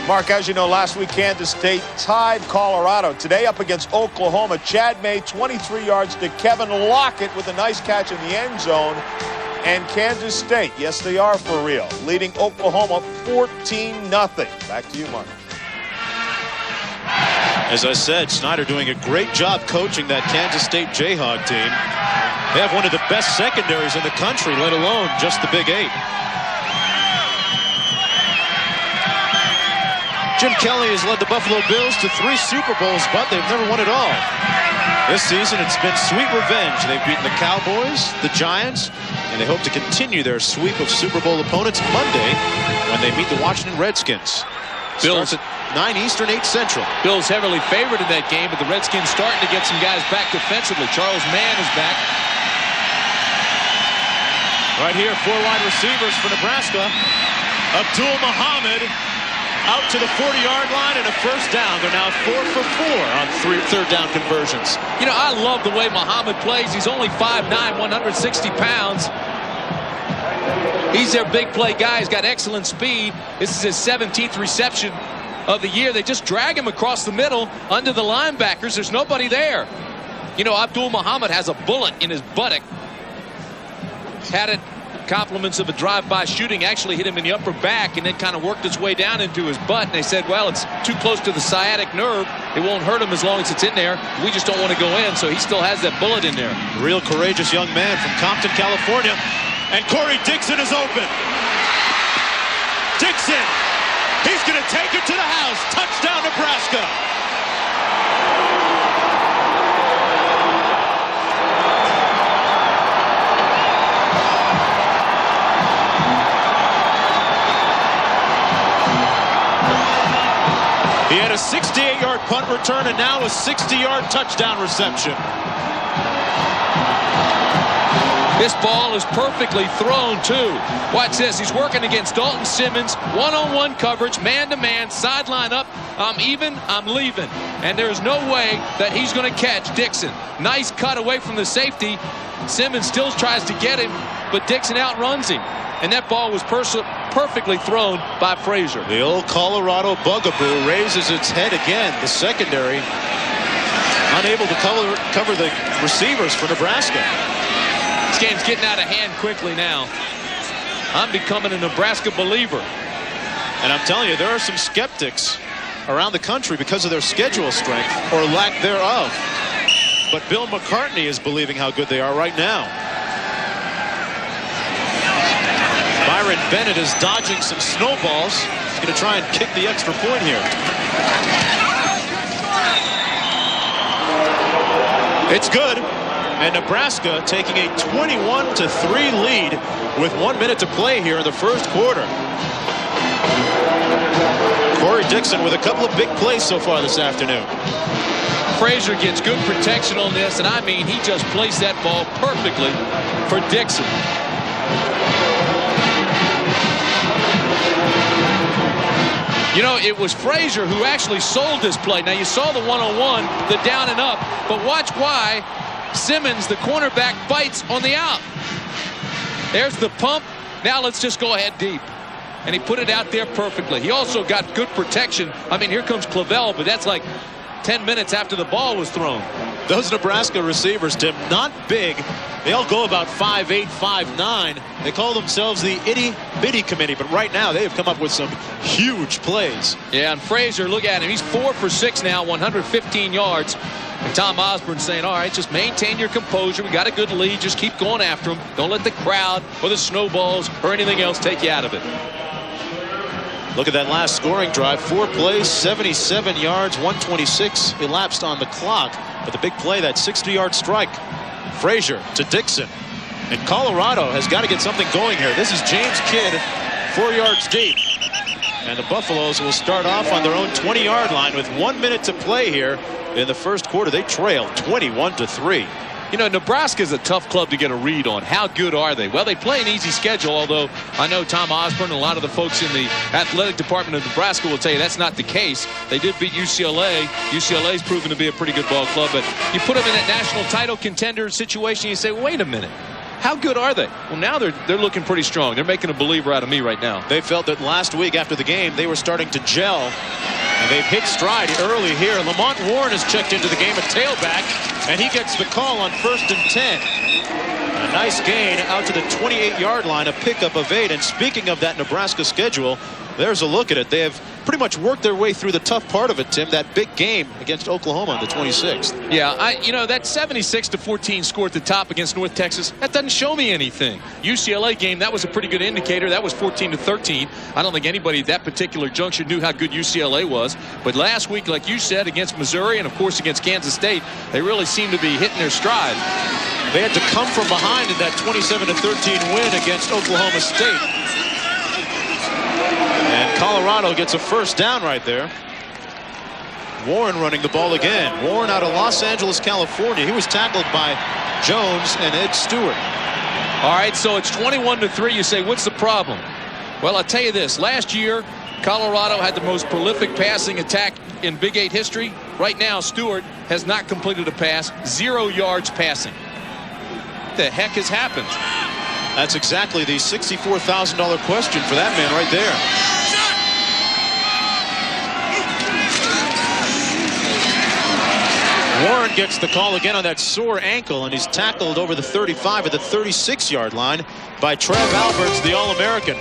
Mark, as you know, last week Kansas State tied Colorado. Today up against Oklahoma, Chad May 23 yards to Kevin Lockett with a nice catch in the end zone. And Kansas State, yes, they are for real, leading Oklahoma 14-0. Back to you, Mark. As I said, Snyder doing a great job coaching that Kansas State Jayhawk team. They have one of the best secondaries in the country, let alone just the Big Eight. Jim Kelly has led the Buffalo Bills to 3 Super Bowls, but they've never won it all. This season, it's been sweet revenge. They've beaten the Cowboys, the Giants, and they hope to continue their sweep of Super Bowl opponents Monday when they meet the Washington Redskins. Bills at 9 Eastern, 8 Central. Bills heavily favored in that game, but the Redskins starting to get some guys back defensively. Charles Mann is back. Right here, 4 wide receivers for Nebraska. Abdul Muhammad out to the 40-yard line and a first down. They're now 4 for 4 on third down conversions. You know, I love the way Muhammad plays. He's only 5'9", 160 pounds. He's their big play guy. He's got excellent speed. This is his 17th reception of the year. They just drag him across the middle under the linebackers. There's nobody there. You know, Abdul Muhammad has a bullet in his buttock. Had it. Compliments of a drive-by shooting, actually hit him in the upper back and then kind of worked its way down into his butt. And they said, well, it's too close to the sciatic nerve. It won't hurt him as long as it's in there. We just don't want to go in, so he still has that bullet in there. Real courageous young man from Compton, California. And Corey Dixon is open. Dixon, he's going to take it to the house. Touchdown, Nebraska. He had a 68-yard punt return and now a 60-yard touchdown reception. This ball is perfectly thrown, too. Watch this. He's working against Dalton Simmons. One-on-one coverage, man-to-man, sideline up. I'm even, I'm leaving. And there's no way that he's going to catch Dixon. Nice cut away from the safety. Simmons still tries to get him, but Dixon outruns him. And that ball was perfectly thrown by Frazier. The old Colorado bugaboo raises its head again. The secondary unable to cover the receivers for Nebraska. This game's getting out of hand quickly now. I'm becoming a Nebraska believer. And I'm telling you, there are some skeptics around the country because of their schedule strength or lack thereof. But Bill McCartney is believing how good they are right now. Byron Bennett is dodging some snowballs. He's going to try and kick the extra point here. It's good. And Nebraska taking a 21-3 lead with 1 minute to play here in the first quarter. Corey Dixon with a couple of big plays so far this afternoon. Frazier gets good protection on this, and I mean, he just placed that ball perfectly for Dixon. You know, it was Frazier who actually sold this play. Now, you saw the one-on-one, the down and up, but watch why Simmons, the cornerback, fights on the out. There's the pump. Now let's just go ahead deep. And he put it out there perfectly. He also got good protection. I mean, here comes Clavel, but that's like 10 minutes after the ball was thrown. Those Nebraska receivers, Tim, not big. They all go about 5'8", 5'9". They call themselves the itty-bitty committee, but right now they have come up with some huge plays. Yeah, and Frazier, look at him. He's 4 for 6 now, 115 yards. And Tom Osborne saying, all right, just maintain your composure. We got a good lead. Just keep going after him. Don't let the crowd or the snowballs or anything else take you out of it. Look at that last scoring drive. 4 plays, 77 yards, 126 elapsed on the clock. But the big play, that 60-yard strike. Frazier to Dixon. And Colorado has got to get something going here. This is James Kidd, 4 yards deep. And the Buffaloes will start off on their own 20-yard line with 1 minute to play here in the first quarter. They trail 21-3. You know, Nebraska is a tough club to get a read on. How good are they? Well, they play an easy schedule, although I know Tom Osborne and a lot of the folks in the athletic department of Nebraska will tell you that's not the case. They did beat UCLA. UCLA's proven to be a pretty good ball club, but you put them in that national title contender situation, you say, wait a minute. How good are they? Well, now they're looking pretty strong. They're making a believer out of me right now. They felt that last week after the game, they were starting to gel, and they've hit stride early here. Lamont Warren has checked into the game, a tailback, and he gets the call on 1st and 10. A nice gain out to the 28-yard line, a pickup of 8. And speaking of that Nebraska schedule, there's a look at it. They have pretty much worked their way through the tough part of it, Tim, that big game against Oklahoma on the 26th. Yeah, you know, that 76-14 score at the top against North Texas, that doesn't show me anything. UCLA game, that was a pretty good indicator. That was 14-13. I don't think anybody at that particular juncture knew how good UCLA was. But last week, like you said, against Missouri and, of course, against Kansas State, they really seem to be hitting their stride. They had to come from behind in that 27-13 win against Oklahoma State. And Colorado gets a first down right there. Warren running the ball again. Warren out of Los Angeles, California. He was tackled by Jones and Ed Stewart. All right, so it's 21-3. You say, what's the problem? Well, I'll tell you this. Last year, Colorado had the most prolific passing attack in Big 8 history. Right now, Stewart has not completed a pass. 0 yards passing. What the heck has happened? That's exactly the $64,000 question for that man right there. Warren gets the call again on that sore ankle, and he's tackled over the 35 at the 36-yard line by Trev Alberts, the All-American.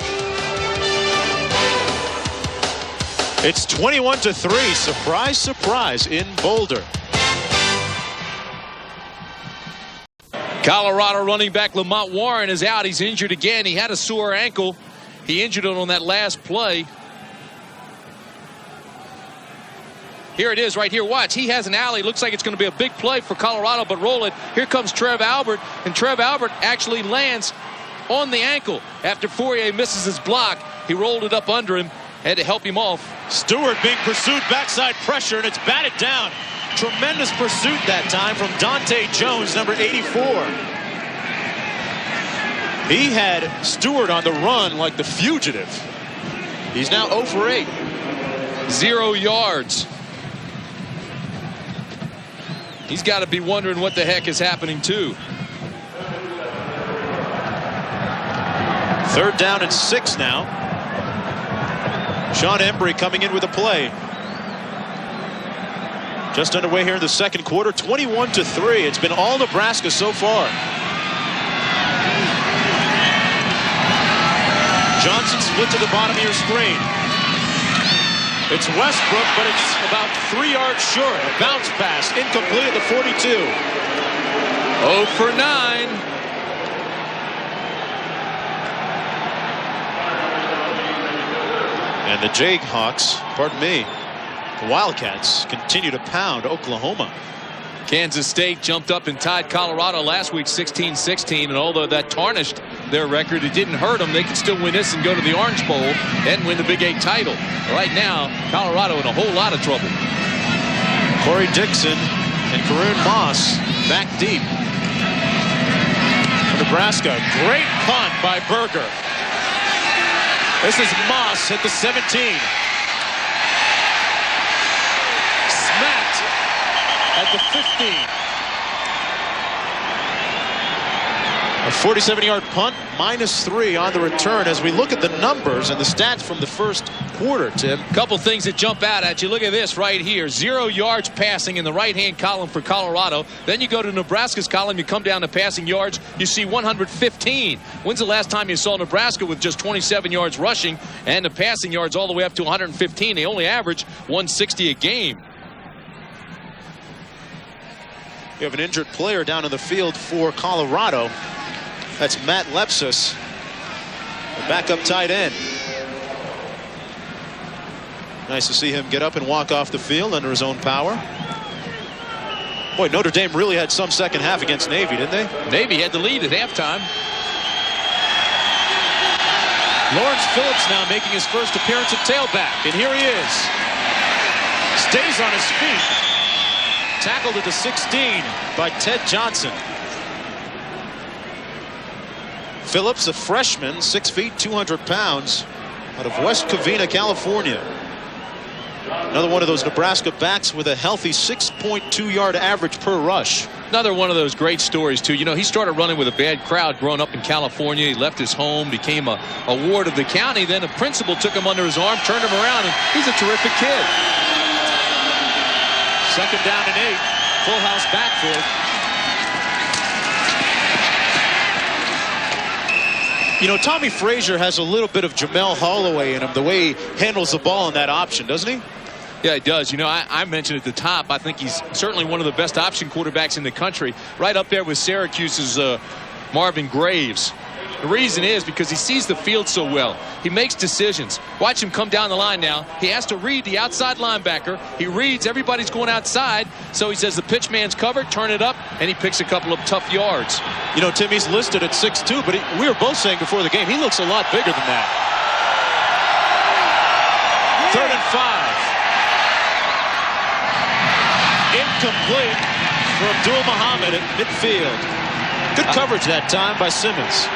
It's 21-3. Surprise, surprise in Boulder. Colorado running back Lamont Warren is out. He's injured again. He had a sore ankle. He injured it on that last play. Here it is right here. Watch. He has an alley. Looks like it's going to be a big play for Colorado, but roll it. Here comes Trev Albert, and Trev Albert actually lands on the ankle. After Fourier misses his block, he rolled it up under him, had to help him off. Stewart being pursued, backside pressure, and it's batted down. Tremendous pursuit that time from Dante Jones, number 84. He had Stewart on the run like the fugitive. He's now 0 for 8. 0 yards. He's got to be wondering what the heck is happening too. 3rd down and 6 now. Sean Embry coming in with a play. Just underway here in the 2nd quarter, 21-3. It's been all Nebraska so far. Johnson split to the bottom of your screen. It's Westbrook, but it's about 3 yards short. A bounce pass, incomplete at the 42. 0 for 9. And the Jayhawks, pardon me, the Wildcats continue to pound Oklahoma. Kansas State jumped up and tied Colorado last week 16-16, and although that tarnished their record, it didn't hurt them. They could still win this and go to the Orange Bowl and win the Big 8 title. Right now, Colorado in a whole lot of trouble. Corey Dixon and Karoon Moss back deep. For Nebraska, great punt by Berger. This is Moss at the 17. Smacked at the 15. A 47-yard punt, -3 on the return as we look at the numbers and the stats from the 1st quarter, Tim. Couple things that jump out at you. Look at this right here. 0 yards passing in the right-hand column for Colorado. Then you go to Nebraska's column. You come down to passing yards. You see 115. When's the last time you saw Nebraska with just 27 yards rushing and the passing yards all the way up to 115? They only average 160 a game. You have an injured player down in the field for Colorado. That's Matt Lepsis, the backup tight end. Nice to see him get up and walk off the field under his own power. Boy, Notre Dame really had some second half against Navy, didn't they? Navy had the lead at halftime. Lawrence Phillips now making his first appearance at tailback, and here he is. Stays on his feet. Tackled at the 16 by Ted Johnson. Phillips, a freshman, 6 feet, 200 pounds, out of West Covina, California. Another one of those Nebraska backs with a healthy 6.2-yard average per rush. Another one of those great stories, too. You know, he started running with a bad crowd growing up in California. He left his home, became a ward of the county. Then a principal took him under his arm, turned him around, and he's a terrific kid. 2nd down and 8. Full house backfield. You know, Tommy Frazier has a little bit of Jamel Holloway in him, the way he handles the ball in that option, doesn't he? Yeah, he does. You know, I mentioned at the top, I think he's certainly one of the best option quarterbacks in the country. Right up there with Syracuse's Marvin Graves. The reason is because he sees the field so well. He makes decisions. Watch him come down the line now. He has to read the outside linebacker. He reads everybody's going outside. So he says the pitch man's covered, turn it up, and he picks a couple of tough yards. You know, Tim, he's listed at 6'2", but we were both saying before the game, he looks a lot bigger than that. 3rd and 5. Incomplete for Abdul Muhammad at midfield. Good coverage that time by Simmons.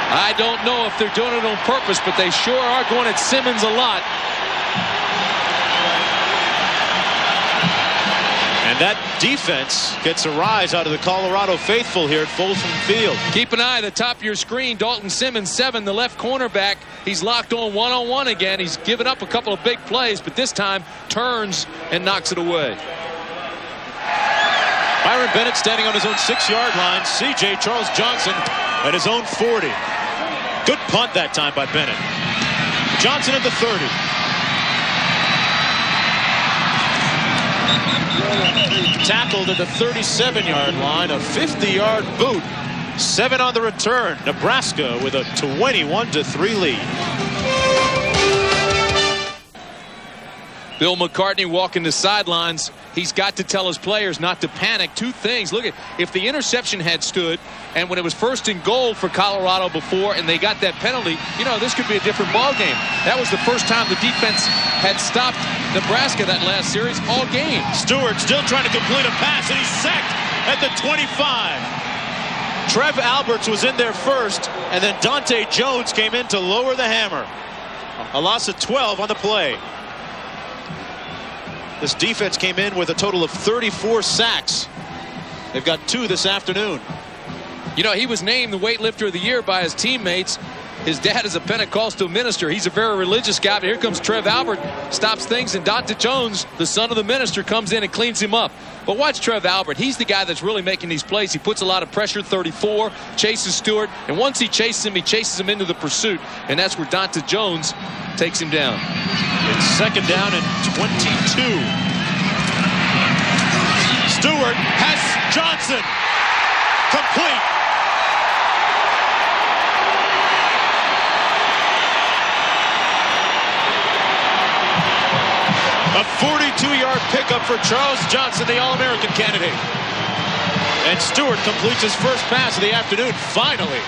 I don't know if they're doing it on purpose, but they sure are going at Simmons a lot. And that defense gets a rise out of the Colorado faithful here at Folsom Field. Keep an eye at the top of your screen. Dalton Simmons, 7, the left cornerback. He's locked on one-on-one again. He's given up a couple of big plays, but this time turns and knocks it away. Byron Bennett standing on his own 6-yard line. C.J. Charles Johnson at his own 40. Good punt that time by Bennett. Johnson at the 30. Tackled at the 37-yard line. A 50-yard boot. 7 on the return. Nebraska with a 21-3 lead. Bill McCartney walking the sidelines. He's got to tell his players not to panic. 2 things. Look at, if the interception had stood, and when it was 1st and goal for Colorado before, and they got that penalty, you know, this could be a different ball game. That was the first time the defense had stopped Nebraska that last series all game. Stewart still trying to complete a pass, and he's sacked at the 25. Trev Alberts was in there first, and then Dante Jones came in to lower the hammer. A loss of 12 on the play. This defense came in with a total of 34 sacks. They've got 2 this afternoon. You know, he was named the weightlifter of the year by his teammates. His dad is a Pentecostal minister. He's a very religious guy. But here comes Trev Albert, stops things, and Dante Jones, the son of the minister, comes in and cleans him up. But watch Trev Albert. He's the guy that's really making these plays. He puts a lot of pressure, 34, chases Stewart, and once he chases him, he chases him into the pursuit, and that's where Dante Jones takes him down. It's second down and 22. Stewart has Johnson. Complete. A 42-yard pickup for Charles Johnson, the All-American candidate. And Stewart completes his first pass of the afternoon, finally.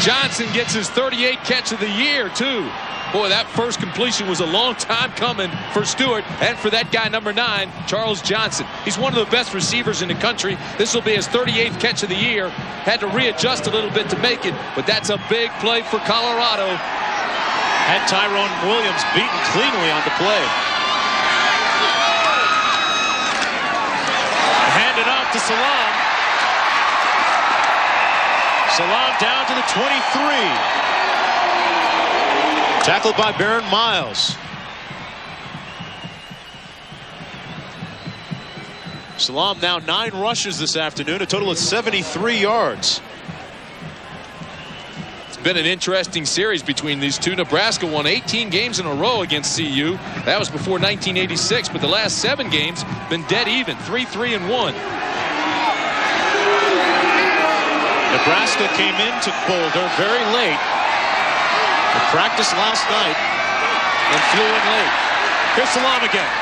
Johnson gets his 38th catch of the year, too. Boy, that first completion was a long time coming for Stewart and for that guy, number 9, Charles Johnson. He's one of the best receivers in the country. This will be his 38th catch of the year. Had to readjust a little bit to make it, but that's a big play for Colorado. Had Tyrone Williams beaten cleanly on the play. Handed off to Salam. Salam down to the 23. Tackled by Baron Miles. Salam now 9 rushes this afternoon, a total of 73 yards. It's been an interesting series between these two. Nebraska won 18 games in a row against CU. That was before 1986, but the last 7 games been dead even, 3-3-1. Nebraska came into Boulder very late. They practiced last night and flew in late. Here's Salam again.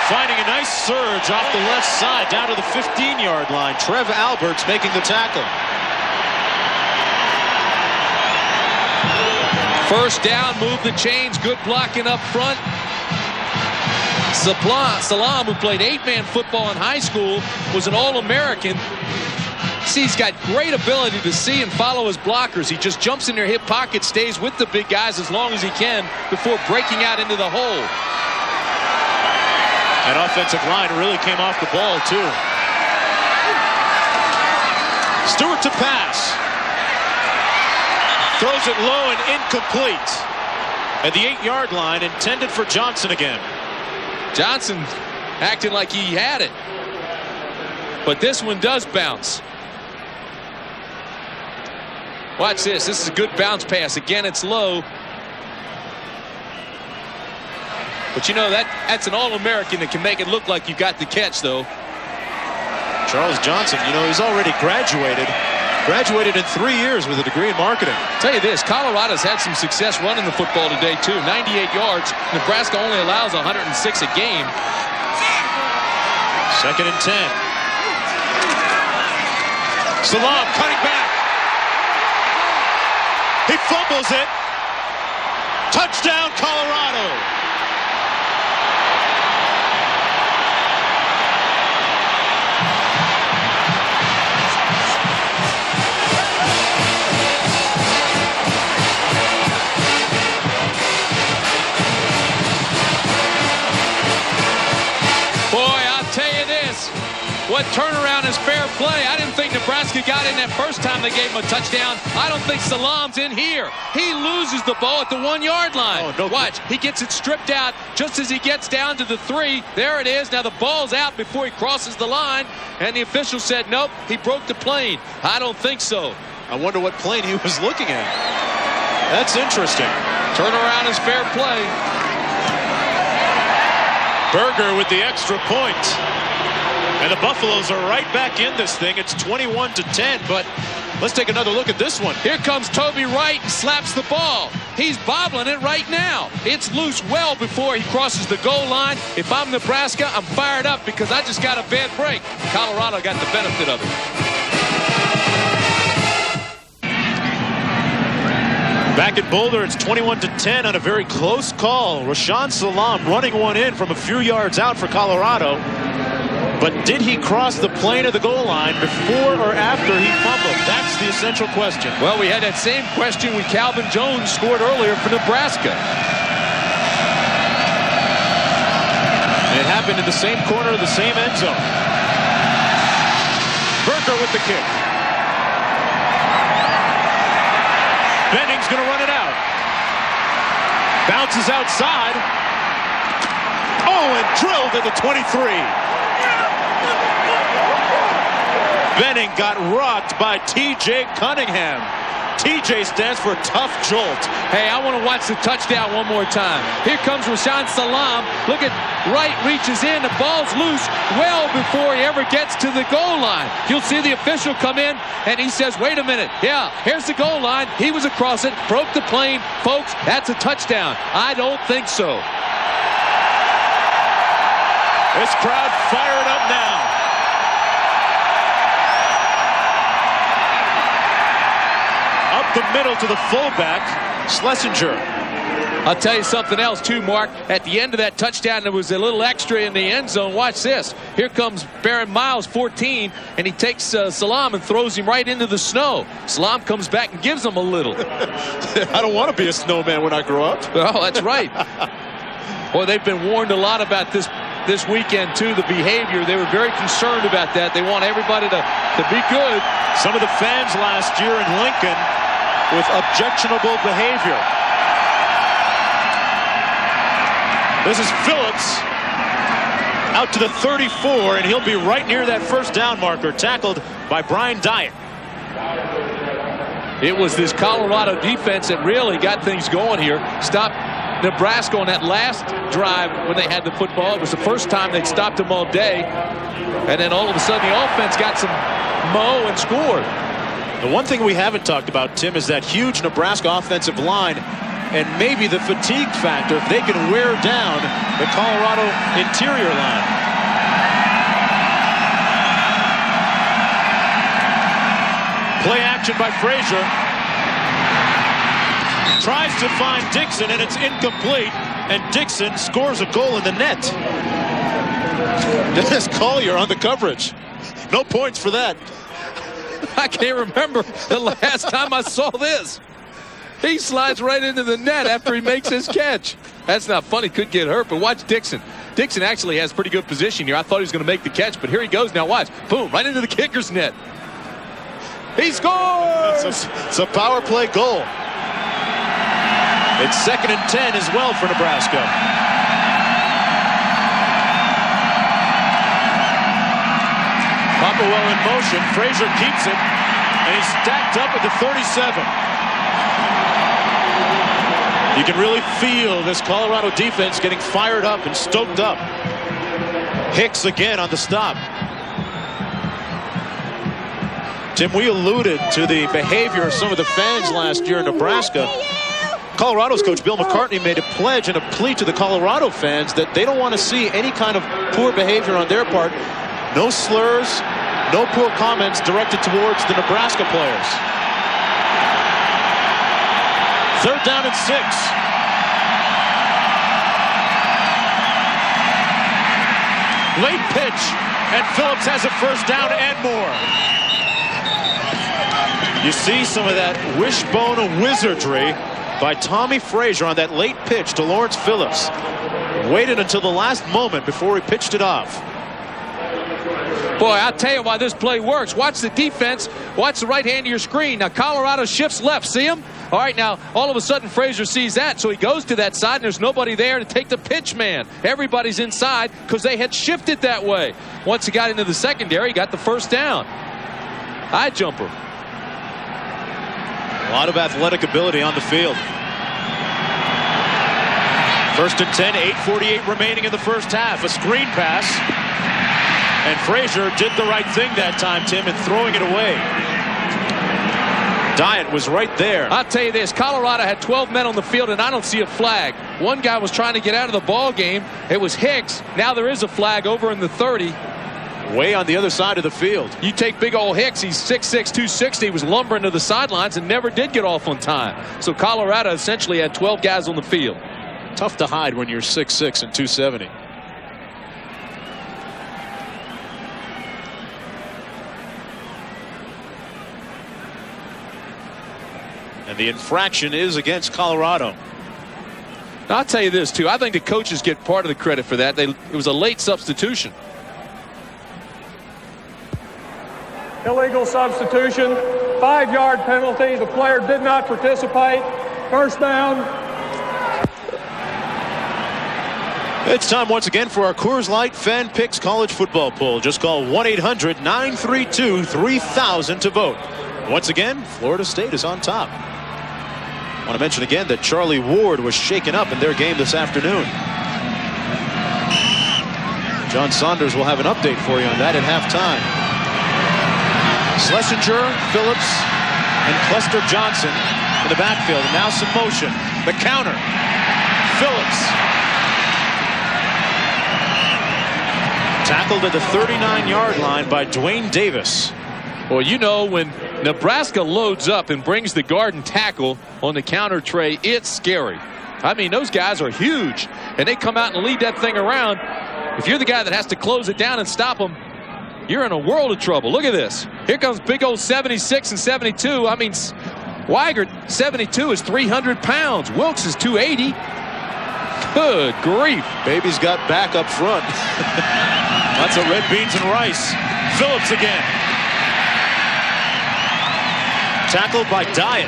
Finding a nice surge off the left side down to the 15-yard line. Trev Alberts making the tackle. First down, move the chains, good blocking up front. Salam, who played 8-man football in high school, was an All-American. See, he's got great ability to see and follow his blockers. He just jumps in their hip pocket, stays with the big guys as long as he can before breaking out into the hole. That offensive line really came off the ball, too. Stewart to pass. Throws it low and incomplete. At the 8-yard line, intended for Johnson again. Johnson acting like he had it. But this one does bounce. Watch this. This is a good bounce pass. Again, it's low. But you know, that's an All-American that can make it look like you got the catch, though. Charles Johnson, you know, he's already graduated. Graduated in 3 years with a degree in marketing. Tell you this, Colorado's had some success running the football today, too. 98 yards. Nebraska only allows 106 a game. Second and 10. Salam cutting back. He fumbles it. Touchdown, Colorado. What turnaround is fair play? I didn't think Nebraska got in that first time they gave him a touchdown. I don't think Salam's in here. He loses the ball at the 1-yard line. Oh, no. Watch, he gets it stripped out just as he gets down to the 3. There it is. Now the ball's out before he crosses the line, and the official said, nope, he broke the plane. I don't think so. I wonder what plane he was looking at. That's interesting. Turnaround is fair play. Berger with the extra point. And the Buffaloes are right back in this thing. It's 21-10, but let's take another look at this one. Here comes Toby Wright and slaps the ball. He's bobbling it right now. It's loose well before he crosses the goal line. If I'm Nebraska, I'm fired up because I just got a bad break. Colorado got the benefit of it. Back at Boulder, it's 21-10 on a very close call. Rashaan Salam running one in from a few yards out for Colorado. But did he cross the plane of the goal line before or after he fumbled? That's the essential question. Well, we had that same question when Calvin Jones scored earlier for Nebraska. It happened in the same corner of the same end zone. Berger with the kick. Benning's going to run it out. Bounces outside. Oh, and drilled at the 23. Benning got rocked by T.J. Cunningham. T.J. stands for tough jolt. Hey, I want to watch the touchdown one more time. Here comes Rashaan Salam. Look at Wright reaches in. The ball's loose well before he ever gets to the goal line. You'll see the official come in, and he says, wait a minute. Yeah, here's the goal line. He was across it, broke the plane. Folks, that's a touchdown. I don't think so. This crowd fired up now. Up the middle to the fullback, Schlesinger. I'll tell you something else too, Mark. At the end of that touchdown, there was a little extra in the end zone. Watch this. Here comes Baron Miles, 14, and he takes Salam and throws him right into the snow. Salam comes back and gives him a little. I don't want to be a snowman when I grow up. Oh, that's right. Boy, they've been warned a lot about this weekend, too, the behavior. They were very concerned about that. They want everybody to be good. Some of the fans last year in Lincoln with objectionable behavior. This is Phillips out to the 34, and he'll be right near that first down marker, tackled by Brian Dyatt. It was this Colorado defense that really got things going here. Stopped Nebraska on that last drive when they had the football. It was the first time they'd stopped them all day. And then all of a sudden the offense got some mo and scored. The one thing we haven't talked about, Tim, is that huge Nebraska offensive line and maybe the fatigue factor if they can wear down the Colorado interior line. Play action by Frazier. Tries to find Dixon, and it's incomplete, and Dixon scores a goal in the net. Dennis Collier on the coverage. No points for that. I can't remember the last time I saw this. He slides right into the net after he makes his catch. That's not funny. Could get hurt, but watch Dixon. Dixon actually has pretty good position here. I thought he was going to make the catch, but here he goes. Now watch. Boom, right into the kicker's net. He scores! It's a power play goal. It's 2nd and 10 as well for Nebraska. Popplewell in motion. Frazier keeps it, and he's stacked up at the 37. You can really feel this Colorado defense getting fired up and stoked up. Hicks again on the stop. Tim, we alluded to the behavior of some of the fans last year in Nebraska. Colorado's coach Bill McCartney made a pledge and a plea to the Colorado fans that they don't want to see any kind of poor behavior on their part. No slurs, no poor comments directed towards the Nebraska players. 3rd down and 6. Late pitch, and Phillips has a first down and more. You see some of that wishbone wizardry by Tommy Frazier on that late pitch to Lawrence Phillips. Waited until the last moment before he pitched it off. Boy, I'll tell you why this play works. Watch the defense. Watch the right hand of your screen. Now, Colorado shifts left. See him? All right, now, all of a sudden, Frazier sees that, so he goes to that side, and there's nobody there to take the pitch man. Everybody's inside because they had shifted that way. Once he got into the secondary, he got the first down. High jumper. A lot of athletic ability on the field. 1st and 10, 8:48 remaining in the first half. A screen pass. And Frazier did the right thing that time, Tim, in throwing it away. Dyatt was right there. I'll tell you this, Colorado had 12 men on the field, and I don't see a flag. One guy was trying to get out of the ball game. It was Hicks. Now there is a flag over in the 30. Way on the other side of the field. You take big old Hicks, he's 6'6", 260. He was lumbering to the sidelines and never did get off on time. So Colorado essentially had 12 guys on the field. Tough to hide when you're 6'6" and 270. The infraction is against Colorado. I'll tell you this, too. I think the coaches get part of the credit for that. It was a late substitution. Illegal substitution. 5-yard penalty. The player did not participate. First down. It's time once again for our Coors Light Fan Picks College Football Poll. Just call 1-800-932-3000 to vote. Once again, Florida State is on top. I want to mention again that Charlie Ward was shaken up in their game this afternoon. John Saunders will have an update for you on that at halftime. Schlesinger, Phillips, and Clester Johnson in the backfield. And now some motion. The counter. Phillips. Tackled at the 39-yard line by Dwayne Davis. Well, you know, when Nebraska loads up and brings the guard and tackle on the counter tray, it's scary. I mean, those guys are huge, and they come out and lead that thing around. If you're the guy that has to close it down and stop them, you're in a world of trouble. Look at this. Here comes big old 76 and 72. I mean, Weigert, 72, is 300 pounds. Wilkes is 280. Good grief. Baby's got back up front. Lots of red beans and rice. Phillips again. Tackled by Dyatt.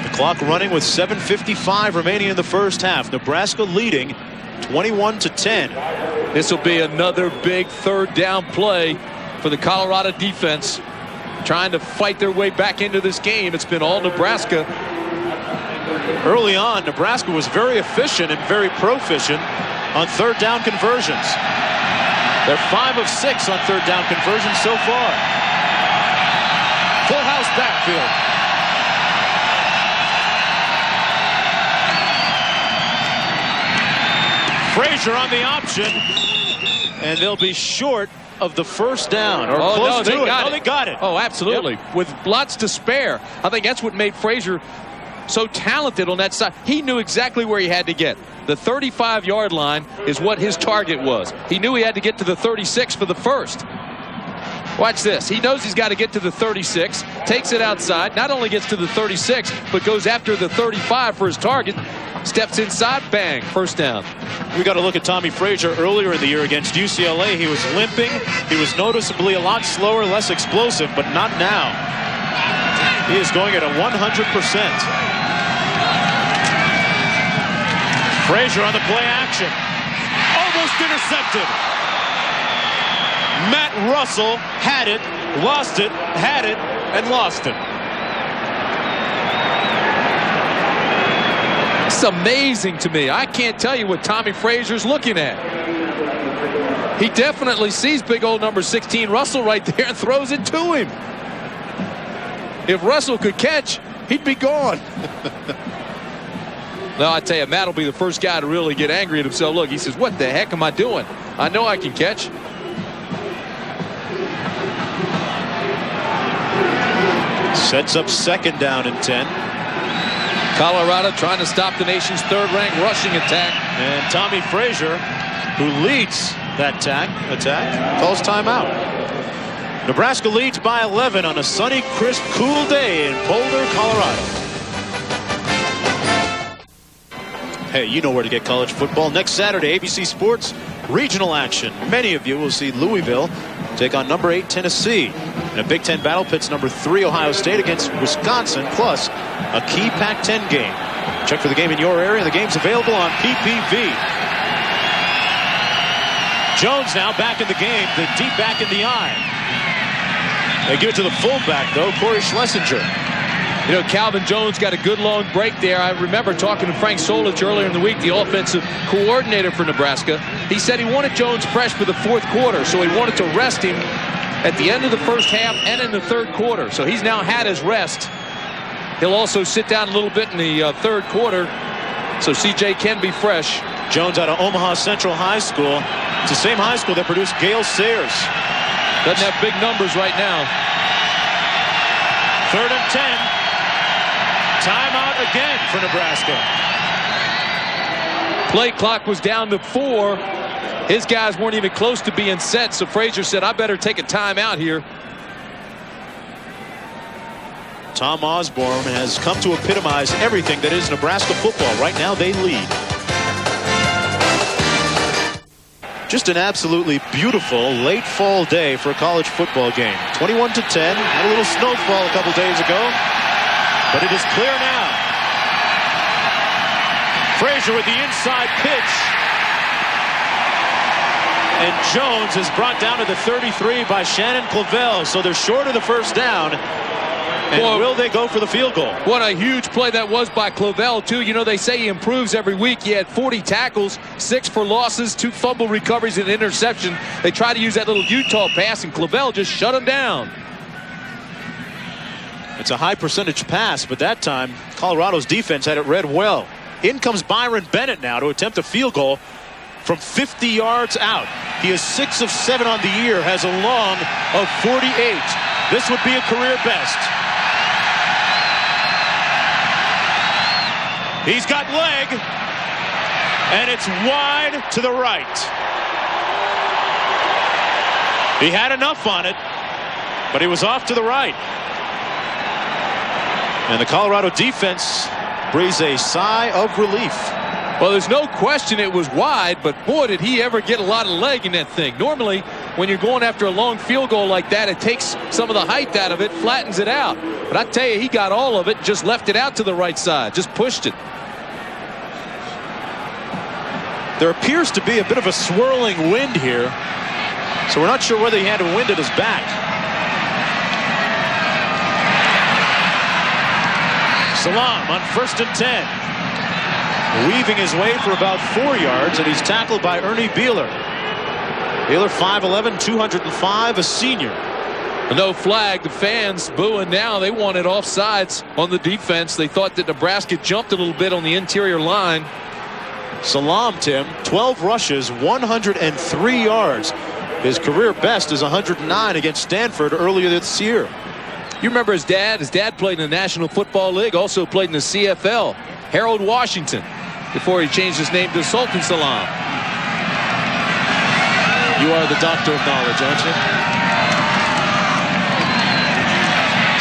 The clock running with 7:55 remaining in the first half. Nebraska leading 21-10. This will be another big third down play for the Colorado defense, trying to fight their way back into this game. It's been all Nebraska. Early on, Nebraska was very efficient and very proficient on third down conversions. They're 5 of 6 on third down conversions so far. Full house backfield. Frazier on the option, and they'll be short of the first down, or close to it. No, they got it. Oh, absolutely. Yep. With lots to spare. I think that's what made Frazier so talented on that side. He knew exactly where he had to get. The 35-yard line is what his target was. He knew he had to get to the 36 for the first. Watch this. He knows he's got to get to the 36, takes it outside, not only gets to the 36, but goes after the 35 for his target, steps inside, bang, first down. We got to look at Tommy Frazier earlier in the year against UCLA. He was limping. He was noticeably a lot slower, less explosive, but not now. He is going at a 100%. Frazier on the play action. Almost intercepted. Matt Russell had it, lost it, had it, and lost it. It's amazing to me. I can't tell you what Tommy Frazier's looking at. He definitely sees big old number 16 Russell right there and throws it to him. If Russell could catch, he'd be gone. No, I tell you, Matt will be the first guy to really get angry at himself. Look, he says, what the heck am I doing? I know I can catch. Sets up second down and 10. Colorado trying to stop the nation's third-ranked rushing attack. And Tommy Frazier, who leads that attack, calls timeout. Nebraska leads by 11 on a sunny, crisp, cool day in Boulder, Colorado. Hey, you know where to get college football. Next Saturday, ABC Sports regional action. Many of you will see Louisville take on number 8 Tennessee. In a Big Ten battle, pits number 3 Ohio State against Wisconsin, plus a key Pac-10 game. Check for the game in your area. The game's available on PPV. Jones now back in the game, the deep back in the eye. They give it to the fullback, though, Corey Schlesinger. You know, Calvin Jones got a good long break there. I remember talking to Frank Solich earlier in the week, the offensive coordinator for Nebraska. He said he wanted Jones fresh for the fourth quarter, so he wanted to rest him at the end of the first half and in the third quarter. So he's now had his rest. He'll also sit down a little bit in the third quarter, so CJ can be fresh. Jones out of Omaha Central High School. It's the same high school that produced Gale Sayers. Doesn't have big numbers right now. 3rd and 10. Timeout again for Nebraska. Play clock was down to 4. His guys weren't even close to being set, so Frazier said, I better take a timeout here. Tom Osborne has come to epitomize everything that is Nebraska football. Right now they lead. Just an absolutely beautiful late fall day for a college football game. 21-10. Had a little snowfall a couple days ago, but it is clear now. Frazier with the inside pitch. And Jones is brought down to the 33 by Shannon Clavell. So they're short of the first down. And will they go for the field goal? What a huge play that was by Clavell, too. You know, they say he improves every week. He had 40 tackles, 6 for losses, 2 fumble recoveries, and an interception. They tried to use that little Utah pass, and Clavell just shut him down. It's a high percentage pass, but that time Colorado's defense had it read well. In comes Byron Bennett now to attempt a field goal from 50 yards out. He is 6 of 7 on the year, has a long of 48. This would be a career best. He's got leg, and it's wide to the right. He had enough on it, but he was off to the right. And the Colorado defense breathes a sigh of relief. Well, there's no question it was wide, but boy, did he ever get a lot of leg in that thing. Normally, when you're going after a long field goal like that, it takes some of the height out of it, flattens it out. But I tell you, he got all of it, just left it out to the right side, just pushed it. There appears to be a bit of a swirling wind here, so we're not sure whether he had a wind at his back. Salam on 1st and 10. Weaving his way for about 4 yards, and he's tackled by Ernie Beeler. Beeler 5'11", 205, a senior. No flag. The fans booing now. They wanted offsides on the defense. They thought that Nebraska jumped a little bit on the interior line. Salam, Tim, 12 rushes, 103 yards. His career best is 109 against Stanford earlier this year. You remember his dad? His dad played in the National Football League, also played in the CFL. Harold Washington, before he changed his name to Sultan Salam. You are the doctor of knowledge, aren't you?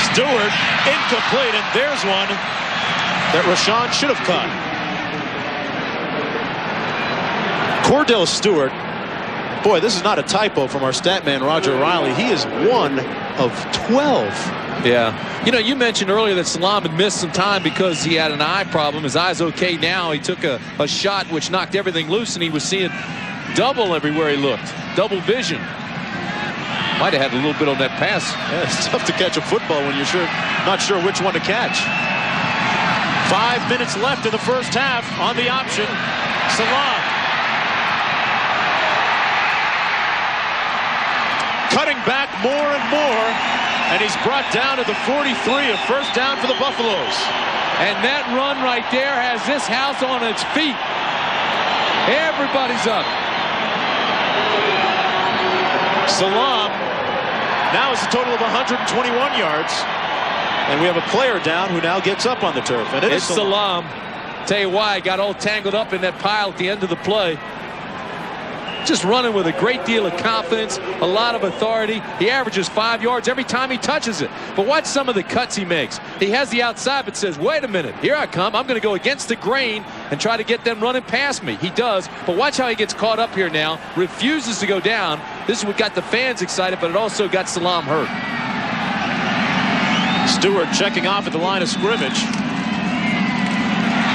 Stewart, incomplete, and there's one that Rashawn should have caught. Cordell Stewart, boy, this is not a typo from our stat man Roger Riley. He is 1 of 12. Yeah. You know, you mentioned earlier that Salam had missed some time because he had an eye problem. His eye's okay now. He took a shot which knocked everything loose, and he was seeing double everywhere he looked. Double vision. Might have had a little bit on that pass. Yeah, it's tough to catch a football when you're not sure which one to catch. 5 minutes left in the first half on the option. Salam. Cutting back more and more, and he's brought down to the 43, a first down for the Buffaloes. And that run right there has this house on its feet. Everybody's up. Salam now is a total of 121 yards, and we have a player down who now gets up on the turf. And it's Salam. Tell you why, got all tangled up in that pile at the end of the play. Just running with a great deal of confidence, a lot of authority. He averages 5 yards every time he touches it. But watch some of the cuts he makes. He has the outside but says, wait a minute, here I come. I'm going to go against the grain and try to get them running past me. He does, but watch how he gets caught up here now. Refuses to go down. This is what got the fans excited, but it also got Salam hurt. Stewart checking off at the line of scrimmage.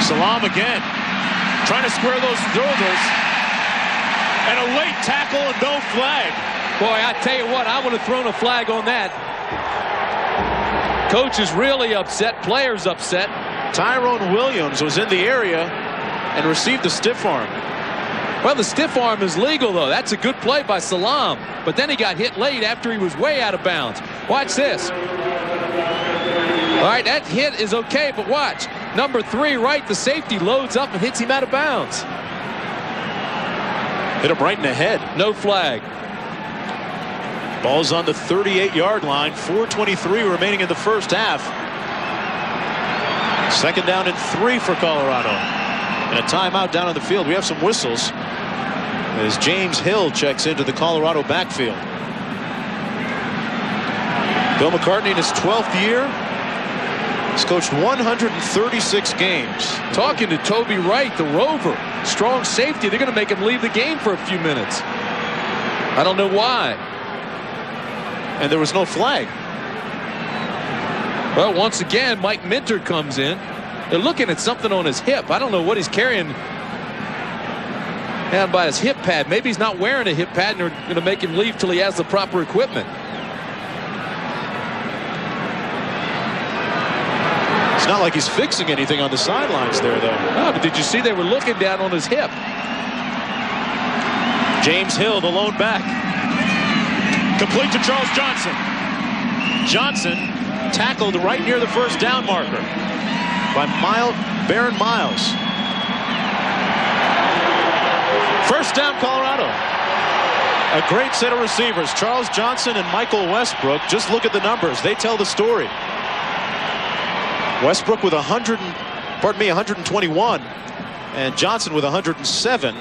Salam again, trying to square those shoulders. And a late tackle and no flag. Boy, I tell you what, I would have thrown a flag on that. Coach is really upset. Players upset. Tyrone Williams was in the area and received a stiff arm. Well, the stiff arm is legal, though. That's a good play by Salam. But then he got hit late after he was way out of bounds. Watch this. All right, that hit is okay, but watch. Number 3, right, the safety loads up and hits him out of bounds. Hit him right in the head. No flag. Ball's on the 38-yard line. 4:23 remaining in the first half. Second down and 3 for Colorado. And a timeout down on the field. We have some whistles as James Hill checks into the Colorado backfield. Bill McCartney in his 12th year. He's coached 136 games. Talking to Toby Wright, the Rover, strong safety. They're going to make him leave the game for a few minutes. I don't know why. And there was no flag. Well, once again, Mike Minter comes in. They're looking at something on his hip. I don't know what he's carrying down by his hip pad. Maybe he's not wearing a hip pad and they're going to make him leave till he has the proper equipment. It's not like he's fixing anything on the sidelines there, though. Oh, but did you see they were looking down on his hip? James Hill, the lone back. Complete to Charles Johnson. Johnson tackled right near the first down marker by Baron Miles. First down, Colorado. A great set of receivers, Charles Johnson and Michael Westbrook. Just look at the numbers. They tell the story. Westbrook with 121, and Johnson with 107.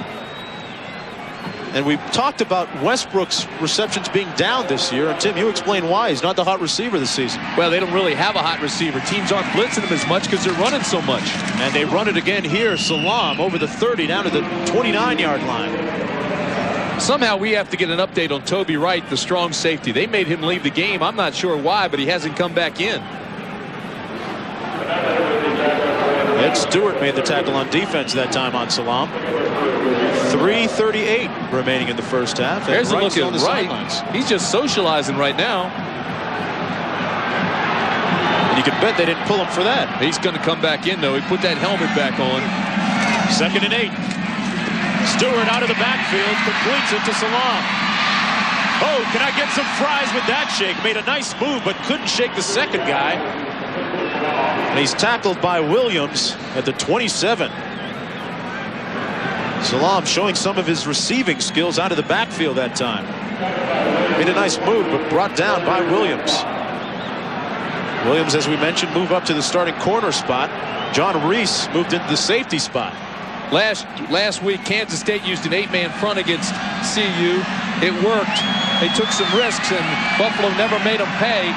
And we've talked about Westbrook's receptions being down this year. And Tim, you explain why. He's not the hot receiver this season. Well, they don't really have a hot receiver. Teams aren't blitzing him as much because they're running so much. And they run it again here. Salam over the 30 down to the 29-yard line. Somehow we have to get an update on Toby Wright, the strong safety. They made him leave the game. I'm not sure why, but he hasn't come back in. Ed Stewart made the tackle on defense that time on Salam. 3:38 remaining in the first half. There's a look at Wright. He's just socializing right now. And you can bet they didn't pull him for that. He's going to come back in, though. He put that helmet back on. 2nd and 8. Stewart out of the backfield, completes it to Salam. Oh, can I get some fries with that shake? Made a nice move, but couldn't shake the second guy. And he's tackled by Williams at the 27. Salam showing some of his receiving skills out of the backfield that time. Made a nice move, but brought down by Williams. Williams, as we mentioned, moved up to the starting corner spot. John Reese moved into the safety spot. Last week, Kansas State used an 8-man front against CU. It worked. They took some risks, and Buffalo never made them pay.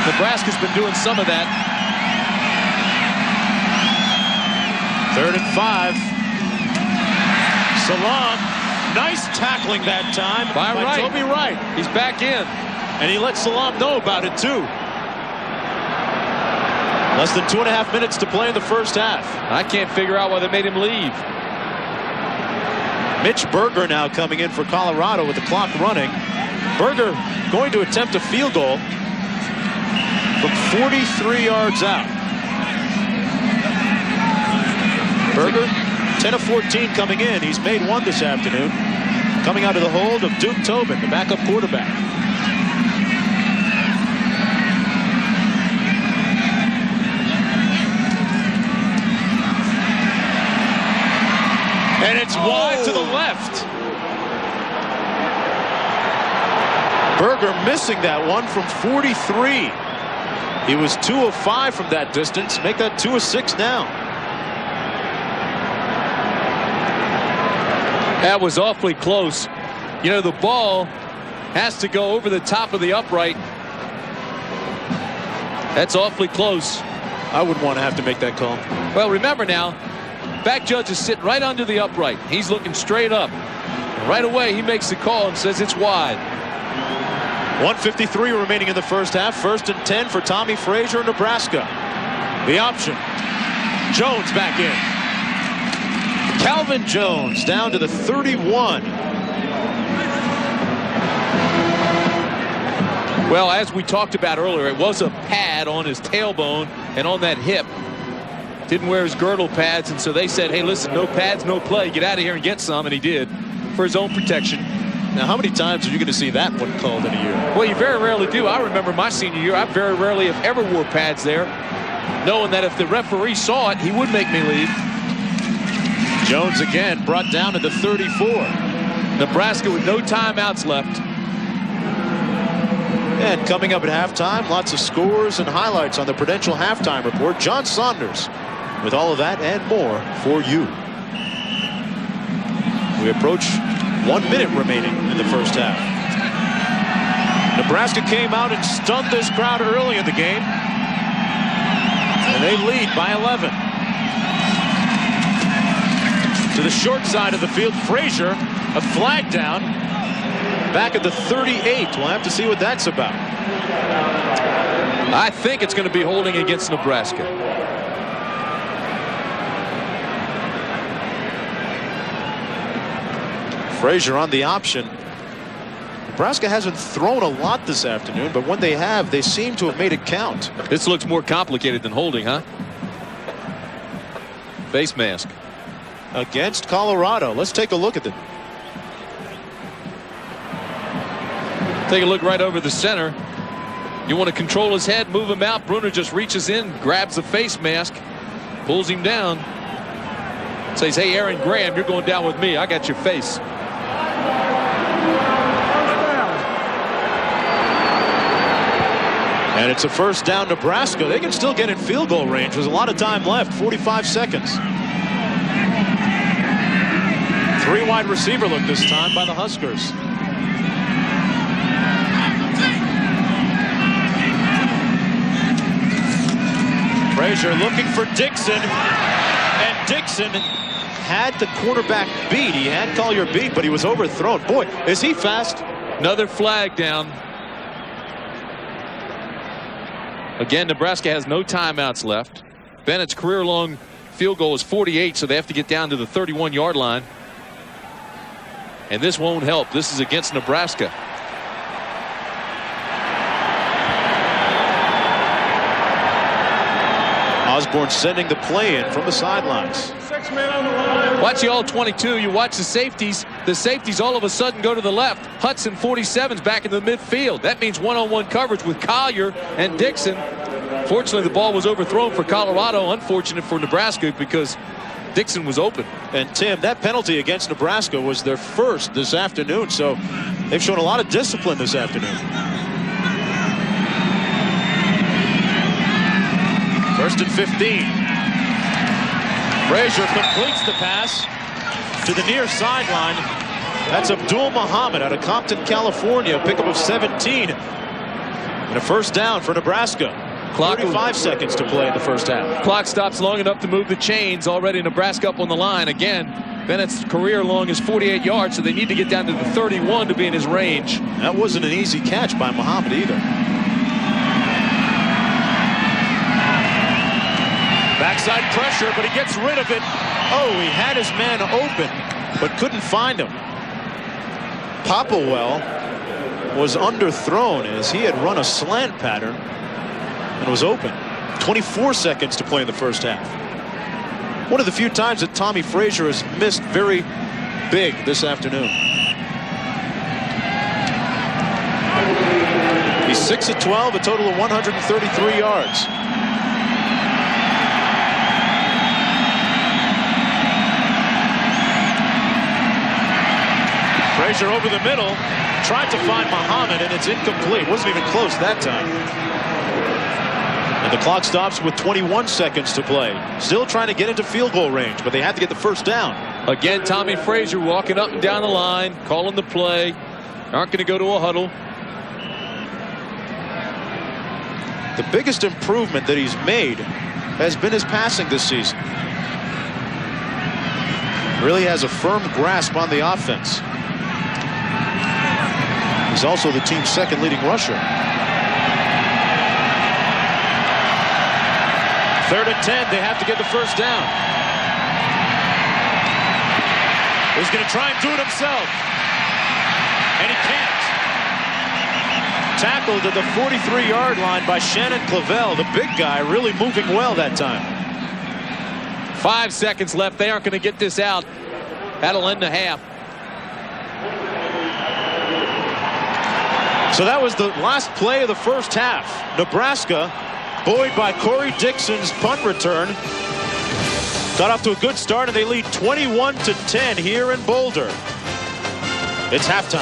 Nebraska's been doing some of that. 3rd and 5. Salam, nice tackling that time by Toby Wright. He's back in. And he let Salam know about it, too. Less than 2.5 minutes to play in the first half. I can't figure out why they made him leave. Mitch Berger now coming in for Colorado with the clock running. Berger going to attempt a field goal from 43 yards out. Berger, 10 of 14 coming in. He's made one this afternoon. Coming out of the hold of Duke Tobin, the backup quarterback. And it's wide to the left. Berger missing that one from 43. He was 2 of 5 from that distance. Make that 2 of 6 now. That was awfully close. You know, the ball has to go over the top of the upright. That's awfully close. I wouldn't want to have to make that call. Well, remember now, back judge is sitting right under the upright. He's looking straight up. And right away, he makes the call and says it's wide. 1:53 remaining in the first half. 1st and 10 for Tommy Frazier, Nebraska. The option. Jones back in. Calvin Jones down to the 31. Well, as we talked about earlier, it was a pad on his tailbone and on that hip. Didn't wear his girdle pads, and so they said, hey, listen, no pads, no play. Get out of here and get some, and he did for his own protection. Now, how many times are you going to see that one called in a year? Well, you very rarely do. I remember my senior year, I very rarely, if ever, wore pads there, knowing that if the referee saw it, he would make me leave. Jones again brought down to the 34. Nebraska with no timeouts left. And coming up at halftime, lots of scores and highlights on the Prudential Halftime Report. John Saunders with all of that and more for you. We approach 1 minute remaining in the first half. Nebraska came out and stunned this crowd early in the game. And they lead by 11. To the short side of the field, Frazier, a flag down. Back at the 38. We'll have to see what that's about. I think it's going to be holding against Nebraska. Frazier on the option. Nebraska hasn't thrown a lot this afternoon, but when they have, they seem to have made it count. This looks more complicated than holding, huh? Face mask. Against Colorado. Let's take a look at it. Take a look right over the center. You want to control his head, move him out. Bruner just reaches in, grabs the face mask, pulls him down. Says, hey, Aaron Graham, you're going down with me. I got your face. And it's a first down, Nebraska. They can still get in field goal range. There's a lot of time left, 45 seconds. 3 wide receiver look this time by the Huskers. Frazier looking for Dixon. And Dixon had the quarterback beat. He had Collier beat, but he was overthrown. Boy, is he fast. Another flag down. Again, Nebraska has no timeouts left. Bennett's career-long field goal is 48, so they have to get down to the 31-yard line. And this won't help. This is against Nebraska. Osborne sending the play in from the sidelines. 6 men on the line. Watch the all-22. You watch the safeties. The safeties all of a sudden go to the left. Hudson, 47's back in the midfield. That means one-on-one coverage with Collier and Dixon. Fortunately, the ball was overthrown for Colorado. Unfortunate for Nebraska because Dixon was open. And Tim, that penalty against Nebraska was their first this afternoon, so they've shown a lot of discipline this afternoon. First and 15. Frazier completes the pass to the near sideline. That's Abdul Muhammad out of Compton, California. Pickup of 17. And a first down for Nebraska. 35 seconds to play in the first half. Clock stops long enough to move the chains. Already Nebraska up on the line. Again, Bennett's career long is 48 yards, so they need to get down to the 31 to be in his range. That wasn't an easy catch by Muhammad either. Backside pressure, but he gets rid of it. Oh, he had his man open, but couldn't find him. Popplewell was underthrown as he had run a slant pattern and was open. 24 seconds to play in the first half. One of the few times that Tommy Frazier has missed very big this afternoon. He's 6 of 12, a total of 133 yards. Frazier over the middle, tried to find Muhammad, and it's incomplete. Wasn't even close that time. And the clock stops with 21 seconds to play. Still trying to get into field goal range, but they have to get the first down. Again, Tommy Frazier walking up and down the line, calling the play. Aren't going to go to a huddle. The biggest improvement that he's made has been his passing this season. Really has a firm grasp on the offense. He's also the team's second leading rusher. 3rd and 10. They have to get the first down. He's going to try and do it himself. And he can't. Tackled at the 43-yard line by Shannon Clavel. The big guy really moving well that time. 5 seconds left. They aren't going to get this out. That'll end the half. So that was the last play of the first half. Nebraska, buoyed by Corey Dixon's punt return, got off to a good start, and they lead 21-10 here in Boulder. It's halftime.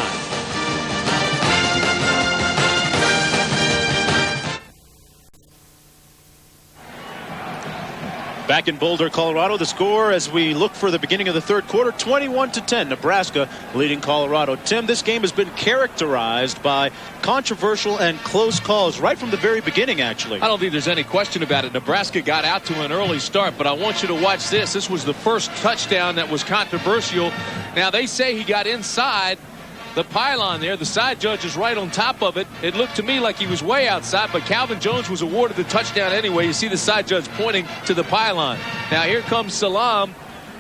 Back in Boulder, Colorado, the score as we look for the beginning of the third quarter, 21-10, Nebraska leading Colorado. Tim, this game has been characterized by controversial and close calls right from the very beginning, actually. I don't think there's any question about it. Nebraska got out to an early start, but I want you to watch this. This was the first touchdown that was controversial. Now, they say he got inside the pylon there. The side judge is right on top of it. It looked to me like he was way outside, but Calvin Jones was awarded the touchdown anyway. You see the side judge pointing to the pylon. Now here comes Salam,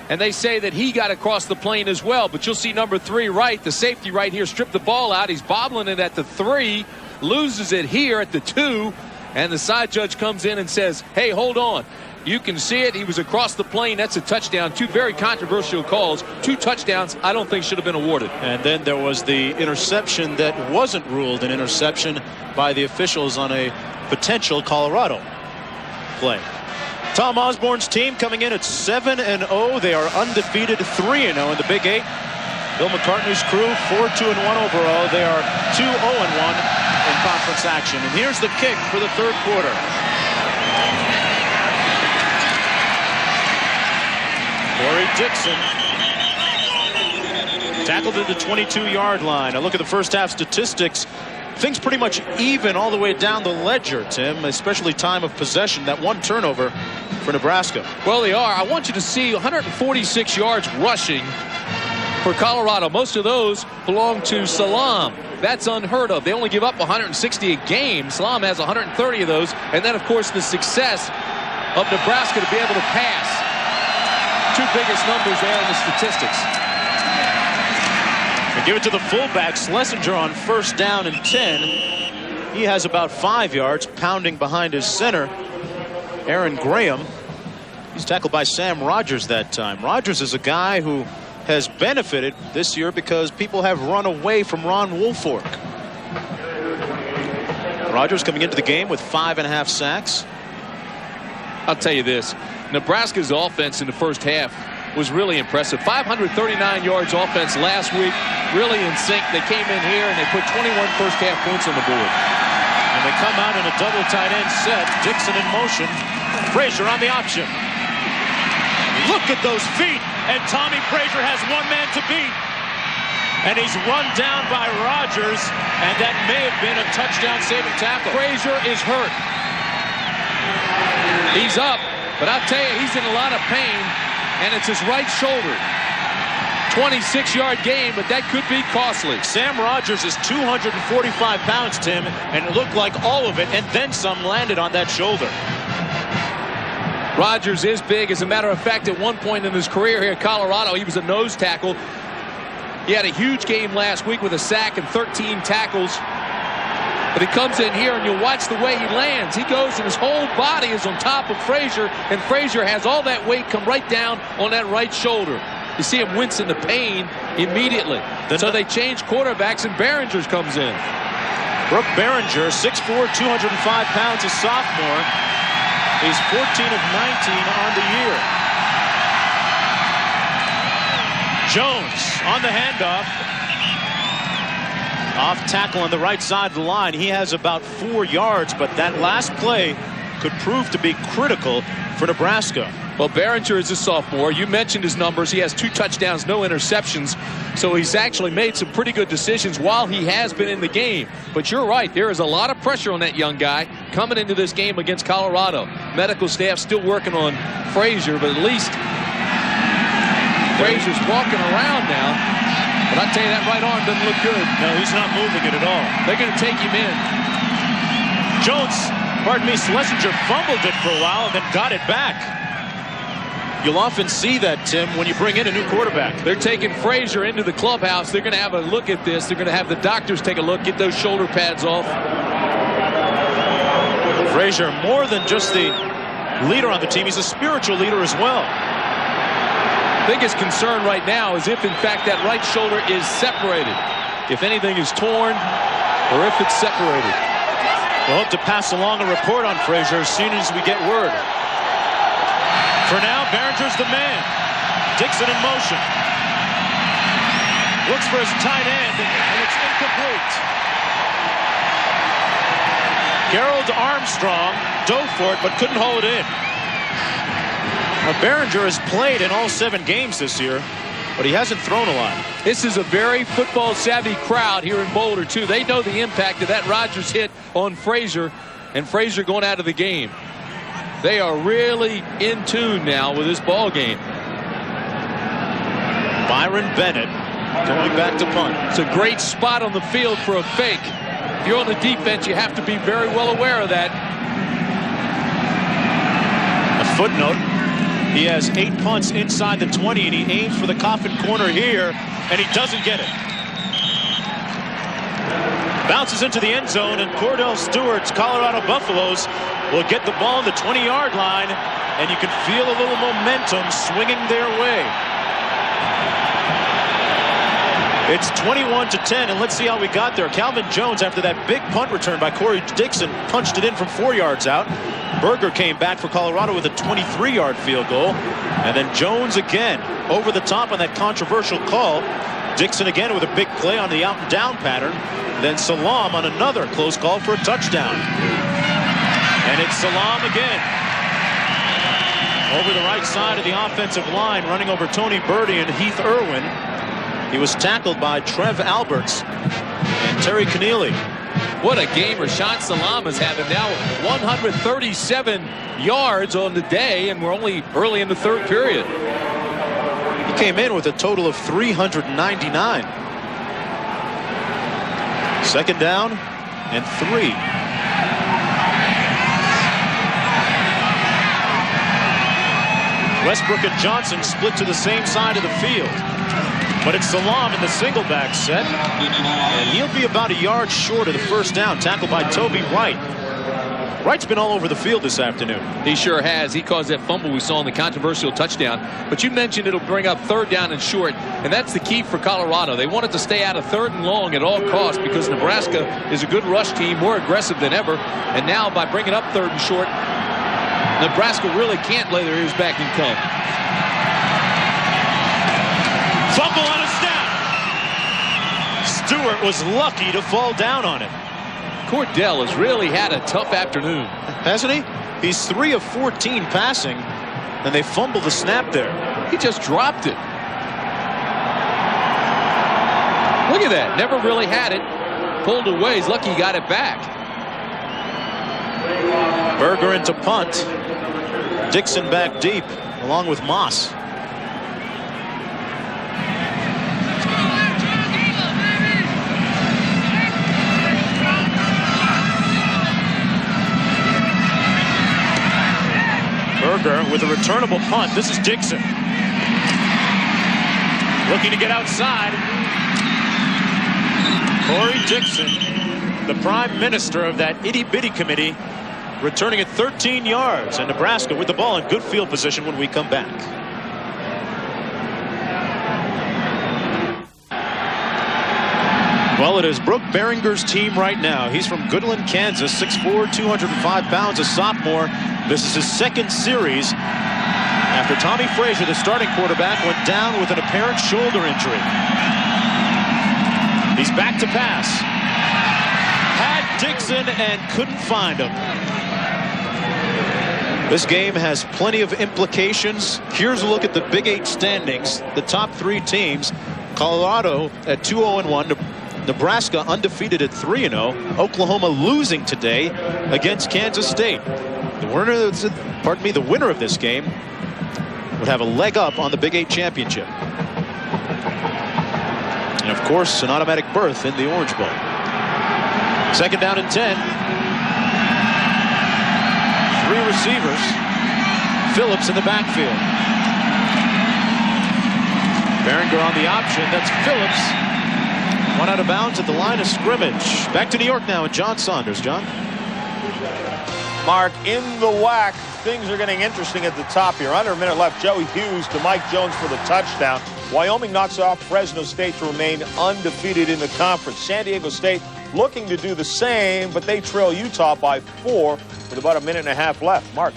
and they say that he got across the plane as well, but you'll see number 3 right, the safety right here, stripped the ball out. He's bobbling it at the 3, loses it here at the 2, and the side judge comes in and says, hey, hold on. You can see it. He was across the plane. That's a touchdown. 2 very controversial calls. 2 touchdowns I don't think should have been awarded. And then there was the interception that wasn't ruled an interception by the officials on a potential Colorado play. Tom Osborne's team coming in at 7-0. They are undefeated, 3-0 in the Big 8. Bill McCartney's crew 4-2-1 overall. They are 2-0-1 in conference action. And here's the kick for the third quarter. Corey Dixon tackled at the 22-yard line. Now look at the first half statistics. Things pretty much even all the way down the ledger, Tim, especially time of possession. That 1 turnover for Nebraska. Well, they are. I want you to see 146 yards rushing for Colorado. Most of those belong to Salam. That's unheard of. They only give up 160 a game. Salam has 130 of those. And then, of course, the success of Nebraska to be able to pass. 2 biggest numbers there in the statistics. They give it to the fullback, Schlesinger, on first down and 10. He has about 5 yards, pounding behind his center, Aaron Graham. He's tackled by Sam Rogers that time. Rogers is a guy who has benefited this year because people have run away from Ron Woolfolk. Rogers coming into the game with 5.5 sacks. I'll tell you this. Nebraska's offense in the first half was really impressive. 539 yards offense last week, really in sync. They came in here and they put 21 first half points on the board. And they come out in a double tight end set. Dixon in motion. Frazier on the option. Look at those feet. And Tommy Frazier has 1 man to beat. And he's run down by Rogers. And that may have been a touchdown saving tackle. Frazier is hurt. He's up. But I'll tell you, he's in a lot of pain, and it's his right shoulder. 26-yard game, but that could be costly. Sam Rogers is 245 pounds, Tim, and it looked like all of it, and then some landed on that shoulder. Rogers is big. As a matter of fact, at one point in his career here at Colorado, he was a nose tackle. He had a huge game last week with a sack and 13 tackles. But he comes in here, and you'll watch the way he lands. He goes, and his whole body is on top of Frazier, and Frazier has all that weight come right down on that right shoulder. You see him wince in the pain immediately. So they change quarterbacks, and Behringer comes in. Brooke Behringer, 6'4", 205 pounds, a sophomore. He's 14 of 19 on the year. Jones on the handoff. Off tackle on the right side of the line. He has about 4 yards, but that last play could prove to be critical for Nebraska. Well, Behringer is a sophomore. You mentioned his numbers. He has 2 touchdowns, no interceptions. So he's actually made some pretty good decisions while he has been in the game. But you're right. There is a lot of pressure on that young guy coming into this game against Colorado. Medical staff still working on Frazier, but at least Frazier's walking around now. But I'll tell you, that right arm doesn't look good. No, he's not moving it at all. They're going to take him in. Schlesinger fumbled it for a while and then got it back. You'll often see that, Tim, when you bring in a new quarterback. They're taking Frazier into the clubhouse. They're going to have a look at this. They're going to have the doctors take a look, get those shoulder pads off. Frazier, more than just the leader on the team, he's a spiritual leader as well. Biggest concern right now is if, in fact, that right shoulder is separated. If anything is torn or if it's separated. We'll hope to pass along a report on Frazier as soon as we get word. For now, Behringer's the man. Dixon in motion. Looks for his tight end, and it's incomplete. Gerald Armstrong dove for it, but couldn't hold it in. Behringer has played in all 7 games this year, but he hasn't thrown a lot. This is a very football-savvy crowd here in Boulder, too. They know the impact of that Rodgers hit on Frazier, and Frazier going out of the game. They are really in tune now with this ball game. Byron Bennett going back to punt. It's a great spot on the field for a fake. If you're on the defense, you have to be very well aware of that. A footnote, he has 8 punts inside the 20, and he aims for the coffin corner here, and he doesn't get it. Bounces into the end zone, and Cordell Stewart's Colorado Buffaloes will get the ball on the 20-yard line, and you can feel a little momentum swinging their way. It's 21-10, and let's see how we got there. Calvin Jones, after that big punt return by Corey Dixon, punched it in from 4 yards out. Berger came back for Colorado with a 23-yard field goal. And then Jones again over the top on that controversial call. Dixon again with a big play on the out and down pattern. Then Salam on another close call for a touchdown. And it's Salam again. Over the right side of the offensive line, running over Tony Birdie and Heath Irwin. He was tackled by Trev Alberts and Terry Keneally. What a game Rashaan Salam is having now. 137 yards on the day, and we're only early in the 3rd period. He came in with a total of 399. 2nd down and 3. Westbrook and Johnson split to the same side of the field. But it's Salam in the single back set, and he'll be about a yard short of the 1st down, tackled by Toby Wright. Wright's been all over the field this afternoon. He sure has. He caused that fumble we saw in the controversial touchdown. But you mentioned it'll bring up 3rd down and short, and that's the key for Colorado. They wanted to stay out of 3rd and long at all costs because Nebraska is a good rush team, more aggressive than ever. And now by bringing up 3rd and short, Nebraska really can't lay their ears back and come. Fumble on a snap. Stewart was lucky to fall down on it. Cordell has really had a tough afternoon. Hasn't he? He's 3 of 14 passing, and they fumbled the snap there. He just dropped it. Look at that. Never really had it. Pulled away. He's lucky he got it back. Berger into punt. Dixon back deep, along with Moss. Berger with a returnable punt. This is Dixon. Looking to get outside. Corey Dixon, the prime minister of that itty-bitty committee, returning at 13 yards. And Nebraska with the ball in good field position when we come back. Well, it is Brooke Behringer's team right now. He's from Goodland, Kansas, 6'4", 205 pounds, a sophomore. This is his 2nd series after Tommy Frazier, the starting quarterback, went down with an apparent shoulder injury. He's back to pass. Had Dixon and couldn't find him. This game has plenty of implications. Here's a look at the Big 8 standings. The top 3 teams. Colorado at 2-0-1. Nebraska undefeated at 3-0. Oklahoma losing today against Kansas State. The winner of this game would have a leg up on the Big 8 championship. And of course, an automatic berth in the Orange Bowl. 2nd down and 10. 3 receivers. Phillips in the backfield. Behringer on the option. That's Phillips. One out of bounds at the line of scrimmage. Back to New York now and John Saunders. John? Mark, in the WAC, things are getting interesting at the top here. Under a minute left, Joey Hughes to Mike Jones for the touchdown. Wyoming knocks off Fresno State to remain undefeated in the conference. San Diego State looking to do the same, but they trail Utah by 4 with about a minute and a half left. Mark.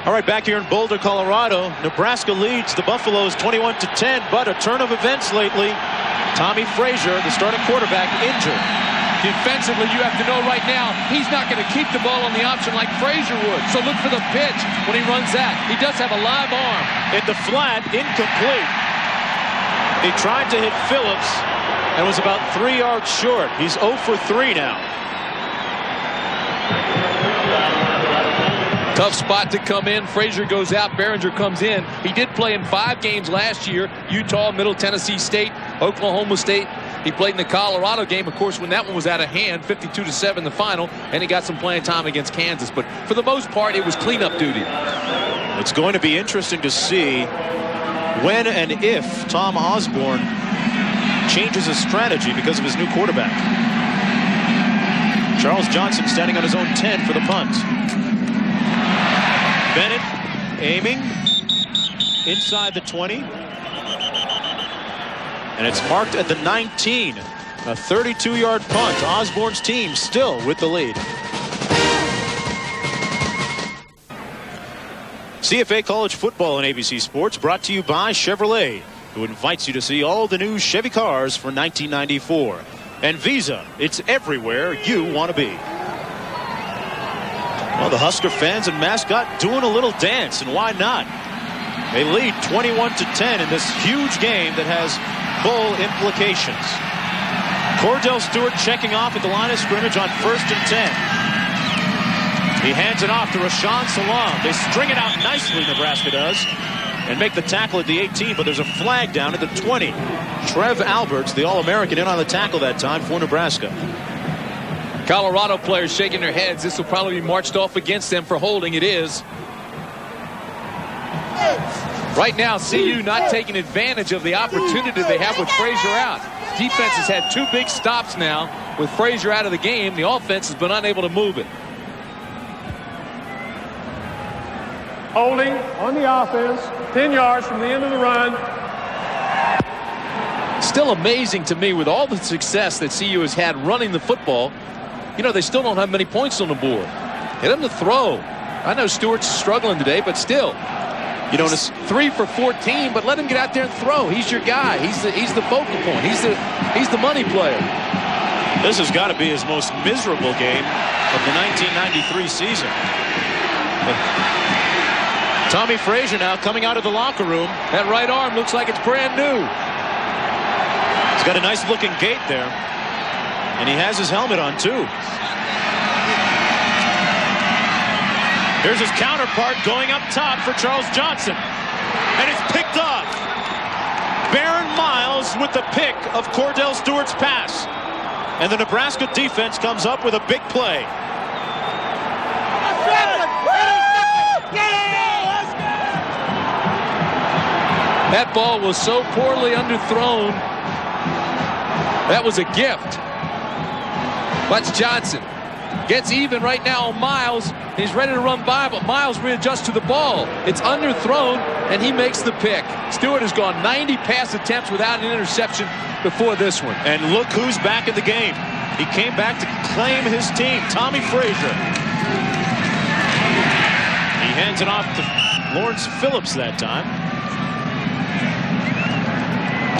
All right, back here in Boulder, Colorado. Nebraska leads the Buffaloes 21-10, but a turn of events lately. Tommy Frazier, the starting quarterback, injured. Defensively, you have to know right now, he's not going to keep the ball on the option like Frazier would. So look for the pitch when he runs that. He does have a live arm. In the flat, incomplete. He tried to hit Phillips and was about 3 yards short. He's 0 for 3 now. Tough spot to come in. Frazier goes out. Behringer comes in. He did play in 5 games last year. Utah, Middle Tennessee State, Oklahoma State. He played in the Colorado game, of course, when that one was out of hand, 52-7 the final, and he got some playing time against Kansas. But for the most part, it was cleanup duty. It's going to be interesting to see when and if Tom Osborne changes his strategy because of his new quarterback. Charles Johnson standing on his own 10 for the punt. Bennett aiming inside the 20. And it's marked at the 19. A 32-yard punt. Osborne's team still with the lead. CFA College Football on ABC Sports, brought to you by Chevrolet, who invites you to see all the new Chevy cars for 1994. And Visa, it's everywhere you want to be. Well, the Husker fans and mascot doing a little dance, and why not? They lead 21-10 in this huge game that has bowl implications. Cordell Stewart checking off at the line of scrimmage on 1st and 10. He hands it off to Rashaan Salam. They string it out nicely, Nebraska does, and make the tackle at the 18, but there's a flag down at the 20. Trev Alberts, the All-American, in on the tackle that time for Nebraska. Colorado players shaking their heads. This will probably be marched off against them for holding. It is. Right now, CU not taking advantage of the opportunity they have with Frazier out. Defense has had 2 big stops now. With Frazier out of the game, the offense has been unable to move it. Holding on the offense, 10 yards from the end of the run. Still amazing to me with all the success that CU has had running the football. You know, they still don't have many points on the board. Get them to throw. I know Stewart's struggling today, but still. You know, it's 3 for 14, but let him get out there and throw. He's your guy. He's the focal point. He's the money player. This has got to be his most miserable game of the 1993 season. Tommy Frazier now coming out of the locker room. That right arm looks like it's brand new. He's got a nice looking gait there. And he has his helmet on too. Here's his counterpart going up top for Charles Johnson. And it's picked off. Baron Miles with the pick of Cordell Stewart's pass. And the Nebraska defense comes up with a big play. That ball was so poorly underthrown. That was a gift. Watch Johnson. Gets even right now on Miles. He's ready to run by, but Miles readjusts to the ball. It's underthrown, and he makes the pick. Stewart has gone 90 pass attempts without an interception before this one. And look who's back in the game. He came back to claim his team, Tommy Frazier. He hands it off to Lawrence Phillips that time.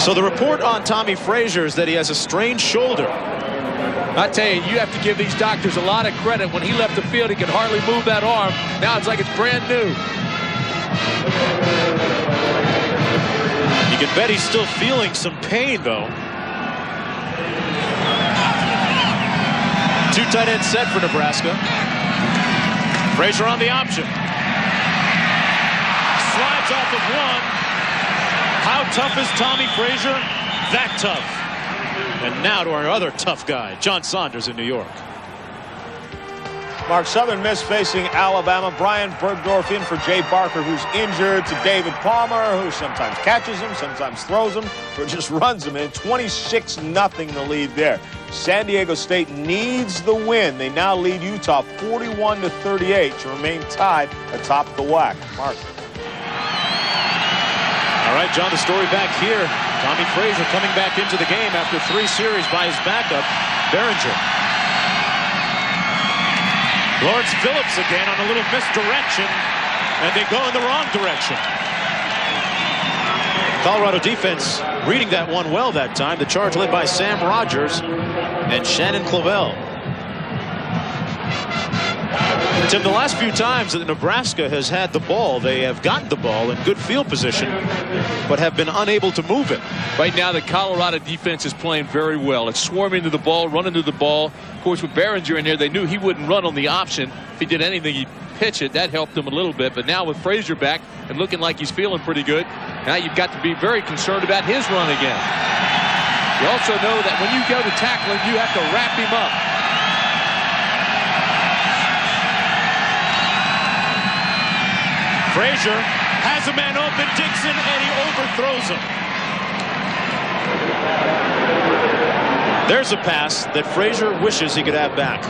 So the report on Tommy Frazier is that he has a strained shoulder. I tell you, you have to give these doctors a lot of credit. When he left the field, he could hardly move that arm. Now it's like it's brand new. You can bet he's still feeling some pain, though. 2 tight end set for Nebraska. Frazier on the option. Slides off of 1. How tough is Tommy Frazier? That tough. And now to our other tough guy, John Saunders in New York. Mark, Southern Miss facing Alabama. Brian Bergdorf in for Jay Barker, who's injured, to David Palmer, who sometimes catches him, sometimes throws him, or just runs him in. 26-0 the lead there. San Diego State needs the win. They now lead Utah 41-38 to remain tied atop the WAC. Mark. All right, John, the story back here. Tommy Frazier coming back into the game after 3 series by his backup, Behringer. Lawrence Phillips again on a little misdirection, and they go in the wrong direction. Colorado defense reading that one well that time. The charge led by Sam Rogers. and Shannon Clavell. Tim, the last few times that Nebraska has had the ball, they have gotten the ball in good field position, but have been unable to move it. Right now, the Colorado defense is playing very well. It's swarming to the ball, running to the ball. Of course, with Behringer in there, they knew he wouldn't run on the option. If he did anything, he'd pitch it. That helped him a little bit. But now with Frazier back and looking like he's feeling pretty good, now you've got to be very concerned about his run again. You also know that when you go to tackling, you have to wrap him up. Frazier has a man open, Dixon, and he overthrows him. There's a pass that Frazier wishes he could have back.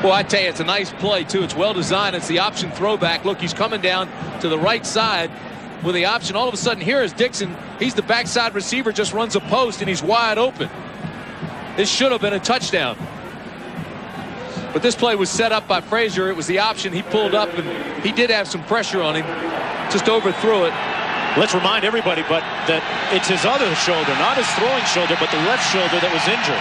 Well, I tell you, it's a nice play, too. It's well designed. It's the option throwback. Look, he's coming down to the right side with the option. All of a sudden, here is Dixon. He's the backside receiver, just runs a post, and he's wide open. This should have been a touchdown. But this play was set up by Frazier. It was the option. He pulled up, and he did have some pressure on him. Just overthrew it. Let's remind everybody, but that it's his other shoulder, not his throwing shoulder, but the left shoulder that was injured.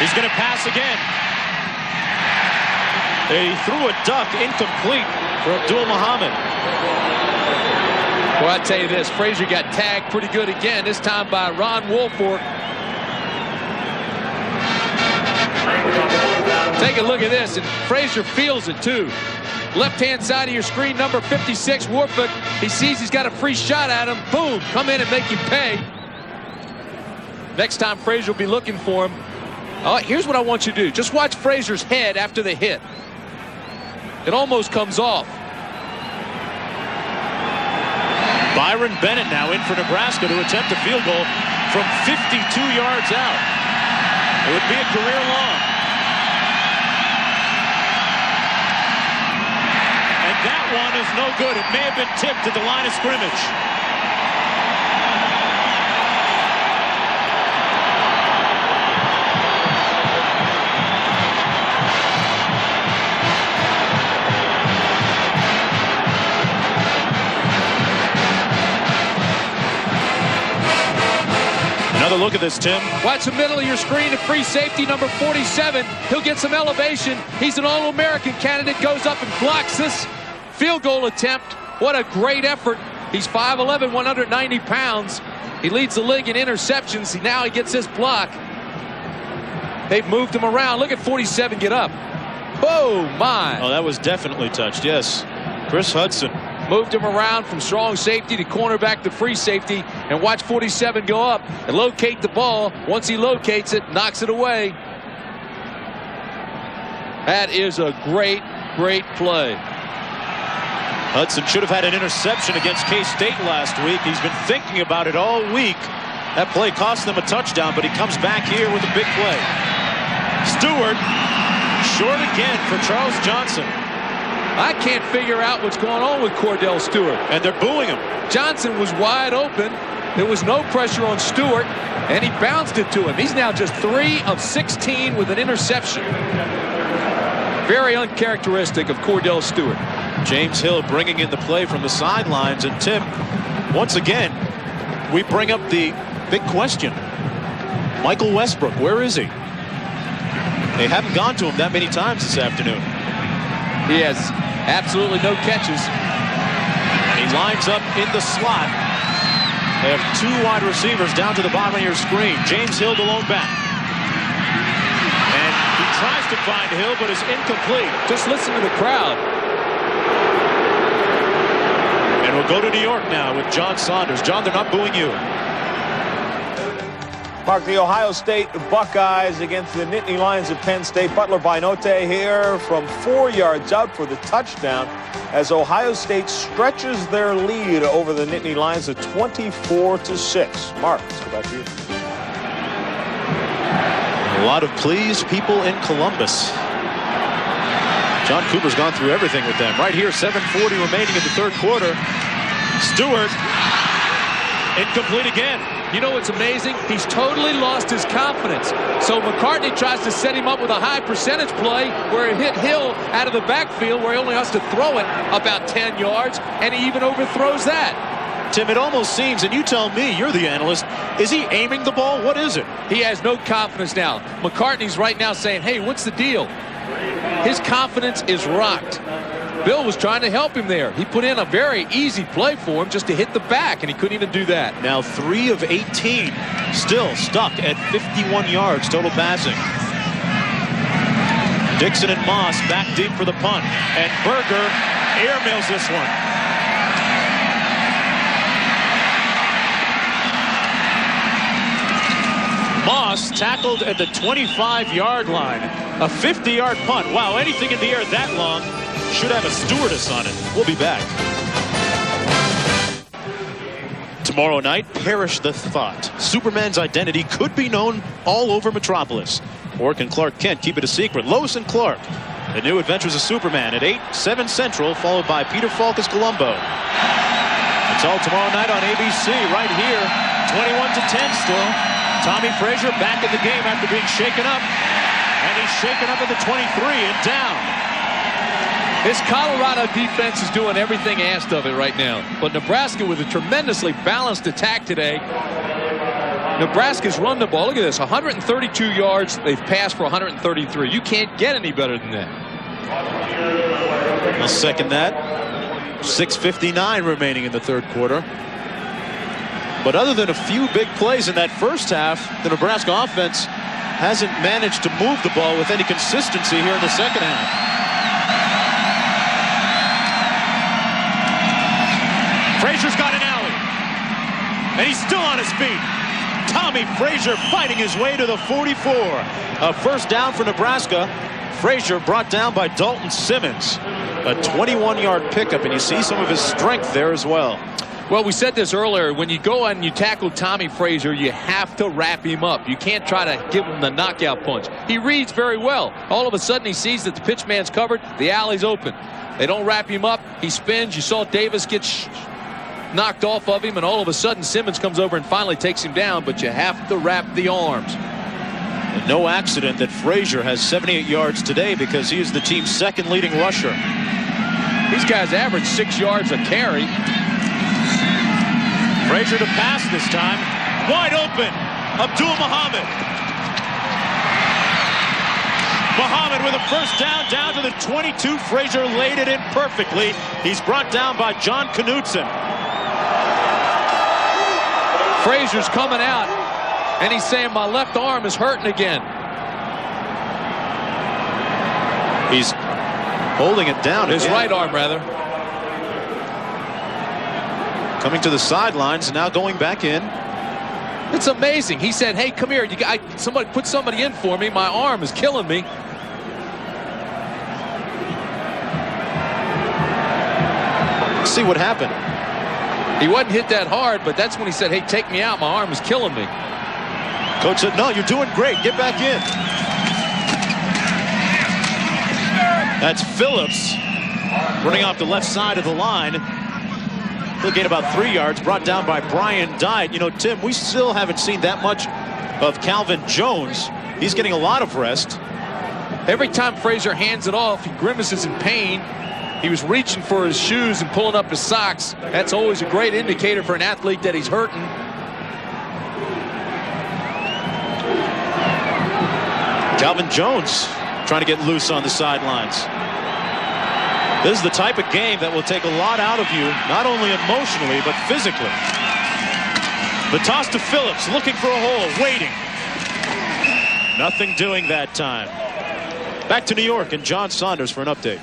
He's going to pass again. He threw a duck incomplete for Abdul Muhammad. Well, I tell you this, Frazier got tagged pretty good again, this time by Ron Woolfolk. Take a look at this, and Frazier feels it too. Left-hand side of your screen, number 56, Woolfolk. He sees he's got a free shot at him. Boom, come in and make him pay. Next time, Frazier will be looking for him. Here's what I want you to do. Just watch Frazier's head after the hit. It almost comes off. Byron Bennett now in for Nebraska to attempt a field goal from 52 yards out. It would be a career long. And that one is no good. It may have been tipped at the line of scrimmage. Another look at this, Tim. Watch the middle of your screen, a free safety, number 47. He'll get some elevation. He's an All-American candidate, goes up and blocks this field goal attempt. What a great effort. He's 5'11", 190 pounds. He leads the league in interceptions. Now he gets this block. They've moved him around. Look at 47 get up. Oh, my. Oh, that was definitely touched, yes. Chris Hudson. Moved him around from strong safety to cornerback to free safety, and watch 47 go up and locate the ball. Once he locates it, knocks it away. That is a great, great play. Hudson should have had an interception against K-State last week. He's been thinking about it all week. That play cost them a touchdown, but he comes back here with a big play. Stewart, short again for Charles Johnson. I can't figure out what's going on with Cordell Stewart. And they're booing him. Johnson was wide open. There was no pressure on Stewart, and he bounced it to him. He's now just 3 of 16 with an interception. Very uncharacteristic of Cordell Stewart. James Hill bringing in the play from the sidelines. And Tim, once again, we bring up the big question. Michael Westbrook, where is he? They haven't gone to him that many times this afternoon. He has absolutely no catches. He lines up in the slot. They have 2 wide receivers down to the bottom of your screen. James Hill, the lone back. And he tries to find Hill, but is incomplete. Just listen to the crowd. And we'll go to New York now with John Saunders. John, they're not booing you. Mark, the Ohio State Buckeyes against the Nittany Lions of Penn State. Butler Binote here from 4 yards out for the touchdown as Ohio State stretches their lead over the Nittany Lions at 24-6. Mark, let's go back to you. A lot of pleased people in Columbus. John Cooper's gone through everything with them. Right here, 7:40 remaining in the third quarter. Stewart, incomplete again. You know what's amazing? He's totally lost his confidence. So McCartney tries to set him up with a high percentage play where he hit Hill out of the backfield where he only has to throw it about 10 yards, and he even overthrows that. Tim, it almost seems, and you tell me, you're the analyst, is he aiming the ball? What is it? He has no confidence now. McCartney's right now saying, hey, what's the deal? His confidence is rocked. Bill was trying to help him there. He put in a very easy play for him just to hit the back, and he couldn't even do that. Now 3 of 18, still stuck at 51 yards total passing. Dixon and Moss back deep for the punt, and Berger airmails this one. Moss tackled at the 25-yard line. A 50-yard punt. Wow, anything in the air that long should have a stewardess on it. We'll be back. Tomorrow night, perish the thought. Superman's identity could be known all over Metropolis. Or can Clark Kent keep it a secret? Lois and Clark, The New Adventures of Superman at 8, 7 Central, followed by Peter Falk as Columbo. It's all tomorrow night on ABC right here. 21-10 still. Tommy Frazier back in the game after being shaken up. And he's shaken up at the 23 and down. This Colorado defense is doing everything asked of it right now. But Nebraska with a tremendously balanced attack today. Nebraska's run the ball. Look at this, 132 yards. They've passed for 133. You can't get any better than that. I'll second that. 6:59 remaining in the third quarter. But other than a few big plays in that first half, the Nebraska offense hasn't managed to move the ball with any consistency here in the second half. Frazier's got an alley. And he's still on his feet. Tommy Frazier fighting his way to the 44. A first down for Nebraska. Frazier brought down by Dalton Simmons. A 21-yard pickup, and you see some of his strength there as well. Well, we said this earlier. When you go and you tackle Tommy Frazier, you have to wrap him up. You can't try to give him the knockout punch. He reads very well. All of a sudden, he sees that the pitch man's covered. The alley's open. They don't wrap him up. He spins. You saw Davis get knocked off of him, and all of a sudden Simmons comes over and finally takes him down, but you have to wrap the arms. And no accident that Frazier has 78 yards today, because he is the team's second leading rusher. These guys average 6 yards a carry. Frazier to pass this time. Wide open. Abdul Muhammad. Muhammad with a first down to the 22. Frazier laid it in perfectly. He's brought down by John Knutson. Frazier's coming out, and he's saying, my left arm is hurting again. He's holding it down. His again. right arm, rather. Coming to the sidelines and now going back in. It's amazing. He said, hey, come here. Somebody put somebody in for me. My arm is killing me. Let's see what happened. He wasn't hit that hard, but that's when he said, hey, take me out. My arm is killing me. Coach said, no, you're doing great. Get back in. That's Phillips running off the left side of the line. He'll gain about 3 yards, brought down by Brian Dye. You know, Tim, we still haven't seen that much of Calvin Jones. He's getting a lot of rest. Every time Frazier hands it off, he grimaces in pain. He was reaching for his shoes and pulling up his socks. That's always a great indicator for an athlete that he's hurting. Calvin Jones trying to get loose on the sidelines. This is the type of game that will take a lot out of you, not only emotionally, but physically. The toss to Phillips, looking for a hole, waiting. Nothing doing that time. Back to New York and John Saunders for an update.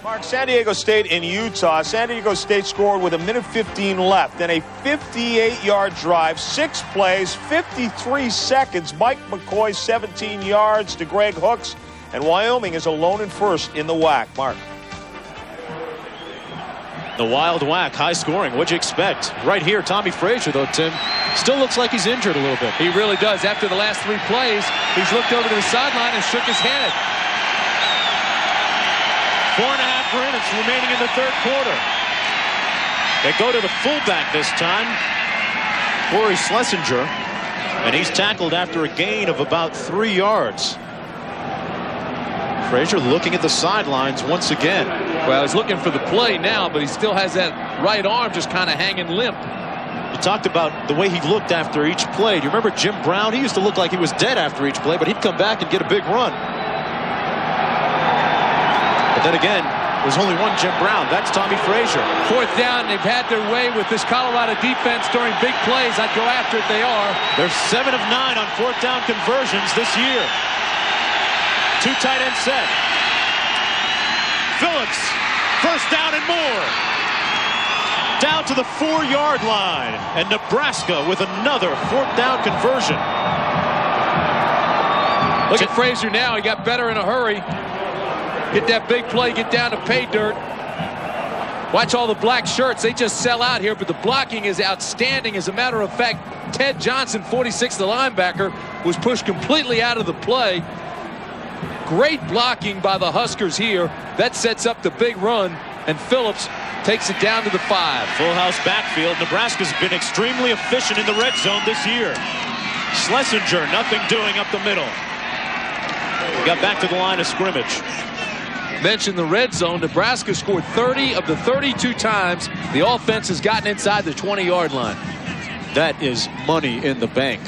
Mark, San Diego State in Utah. San Diego State scored with 1:15 left. Then a 58-yard drive, 6 plays, 53 seconds. Mike McCoy 17 yards to Greg Hooks. And Wyoming is alone in first in the WAC. Mark. The Wild WAC, high scoring. What'd you expect? Right here, Tommy Frazier, though, Tim, still looks like he's injured a little bit. He really does. After the last 3 plays, he's looked over to the sideline and shook his head. 4.5 minutes remaining in the third quarter. They go to the fullback this time, Corey Schlesinger, and he's tackled after a gain of about 3 yards. Frazier looking at the sidelines once again. Well, he's looking for the play now, but he still has that right arm just kind of hanging limp. You talked about the way he looked after each play. Do you remember Jim Brown? He used to look like he was dead after each play, but he'd come back and get a big run. But then again, there's only one Jim Brown. That's Tommy Frazier. 4th down. They've had their way with this Colorado defense during big plays. I'd go after it. They are. They're 7 of 9 on 4th down conversions this year. 2 tight end set. Phillips, 1st down and more. Down to the 4-yard line. And Nebraska with another 4th down conversion. Look at Frazier now. He got better in a hurry. Get that big play, get down to pay dirt. Watch all the black shirts. They just sell out here, but the blocking is outstanding. As a matter of fact, Ted Johnson, 46, the linebacker, was pushed completely out of the play. Great blocking by the Huskers here. That sets up the big run, and Phillips takes it down to the 5. Full house backfield. Nebraska's been extremely efficient in the red zone this year. Schlesinger, nothing doing up the middle. Got back to the line of scrimmage. Mentioned the red zone. Nebraska scored 30 of the 32 times the offense has gotten inside the 20-yard line. That is money in the bank.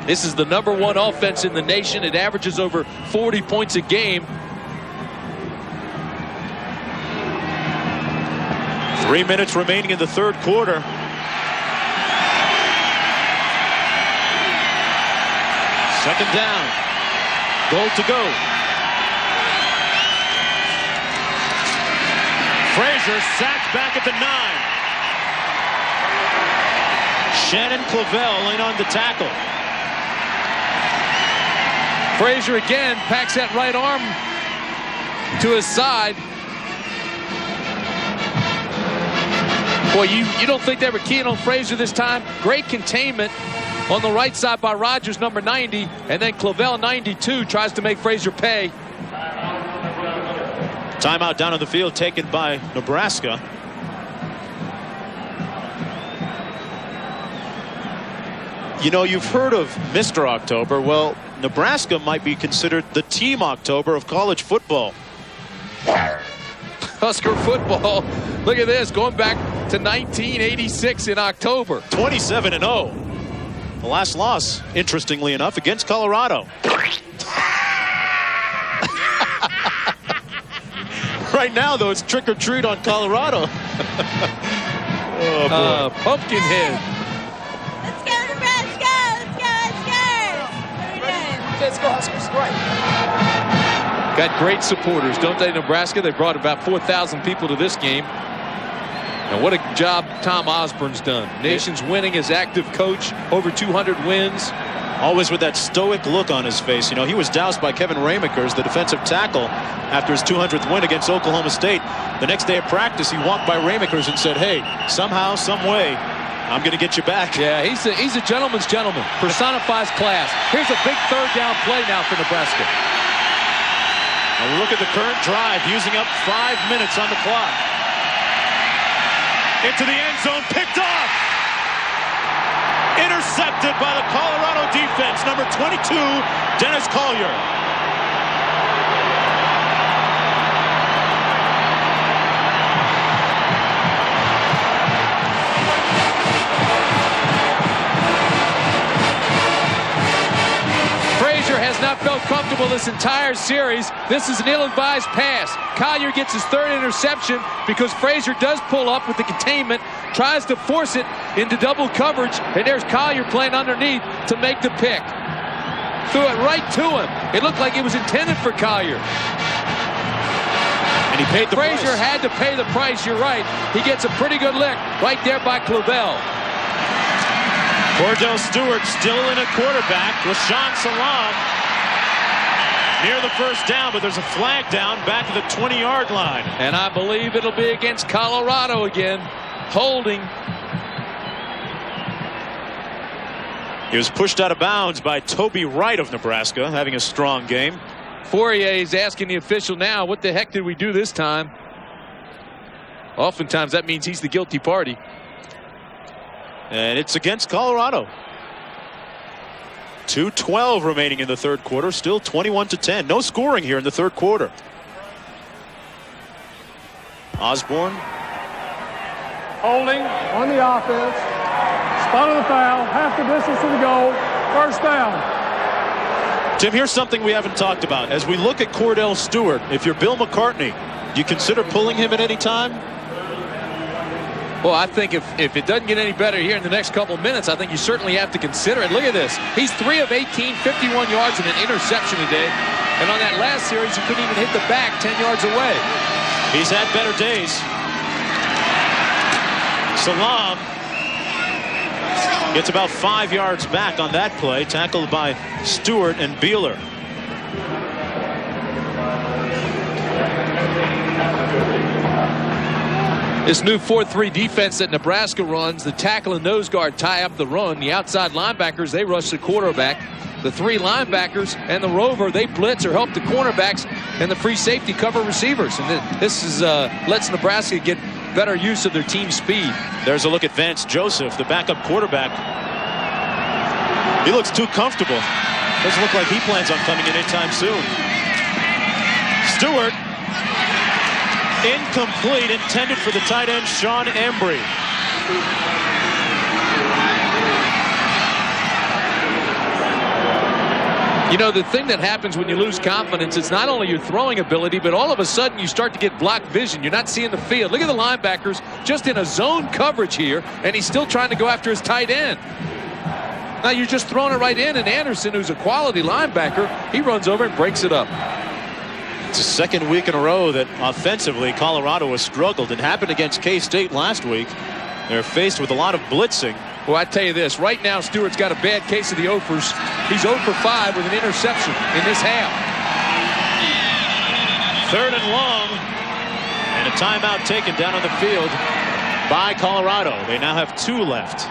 This is the #1 offense in the nation. It averages over 40 points a game. 3 minutes remaining in the 3rd quarter. Second down. Goal to go. Frazier sacked back at the 9. Shannon Clavell in on the tackle. Frazier again packs that right arm to his side. Boy, you don't think they were keying on Frazier this time? Great containment on the right side by Rogers, number 90, and then Clavell, 92, tries to make Frazier pay. Timeout down on the field taken by Nebraska. You know, you've heard of Mr. October. Well, Nebraska might be considered the Team October of college football. Husker football. Look at this, going back to 1986 in October. 27-0. The last loss, interestingly enough, against Colorado. Right now, though, it's trick or treat on Colorado. Oh, boy. Pumpkinhead. Let's go, Nebraska! Let's go, Huskers! Let's go, Huskers. Right. Got great supporters, don't they, Nebraska? They brought about 4,000 people to this game. And what a job Tom Osborne's done. Nation's winning as active coach, over 200 wins. Always with that stoic look on his face. You know, he was doused by Kevin Raymakers, the defensive tackle, after his 200th win against Oklahoma State. The next day of practice, he walked by Raymakers and said, "Hey, somehow, some way, I'm going to get you back." Yeah, he's a gentleman's gentleman. Personifies class. Here's a big 3rd down play now for Nebraska. And look at the current drive, using up 5 minutes on the clock. Into the end zone, picked off. Intercepted by the Colorado defense, number 22, Dennis Collier. Frazier has not felt comfortable this entire series. This is an ill-advised pass. Collier gets his 3rd interception because Frazier does pull up with the containment, tries to force it into double coverage, and there's Collier playing underneath to make the pick. Threw it right to him. It looked like it was intended for Collier. And he paid the price. Frazier had to pay the price, you're right. He gets a pretty good lick right there by Clavell. Cordell Stewart still in at quarterback. Rashawn Salam near the 1st down, but there's a flag down back at the 20-yard line. And I believe it'll be against Colorado again. Holding. He was pushed out of bounds by Toby Wright of Nebraska, having a strong game. Fourier is asking the official now, what the heck did we do this time? Oftentimes that means he's the guilty party. And it's against Colorado. 2:12 remaining in the third quarter. Still 21-10. No scoring here in the third quarter. Osborne. Holding on the offense. Spot of the foul. Half the distance to the goal. First down. Tim, here's something we haven't talked about. As we look at Cordell Stewart, if you're Bill McCartney, do you consider pulling him at any time? Well, I think if it doesn't get any better here in the next couple of minutes, I think you certainly have to consider it. Look at this. He's 3 of 18, 51 yards and an interception today. And on that last series, he couldn't even hit the back 10 yards away. He's had better days. Salam gets about 5 yards back on that play, tackled by Stewart and Beeler. This new 4-3 defense that Nebraska runs, the tackle and nose guard tie up the run. The outside linebackers, they rush the quarterback. The 3 linebackers and the rover, they blitz or help the cornerbacks, and the free safety cover receivers. And this is lets Nebraska get better use of their team speed. There's a look at Vance Joseph, the backup quarterback. He looks too comfortable. Doesn't look like he plans on coming in anytime soon. Stewart. Incomplete, intended for the tight end, Sean Embry. You know, the thing that happens when you lose confidence is not only your throwing ability, but all of a sudden you start to get blocked vision. You're not seeing the field. Look at the linebackers just in a zone coverage here, and he's still trying to go after his tight end. Now you're just throwing it right in, and Anderson, who's a quality linebacker, he runs over and breaks it up. It's the second week in a row that offensively Colorado has struggled. It happened against K-State last week. They're faced with a lot of blitzing. Well, I tell you this, right now Stewart's got a bad case of the Ophers. He's 0 for 5 with an interception in this half. 3rd and long, and a timeout taken down on the field by Colorado. They now have 2 left.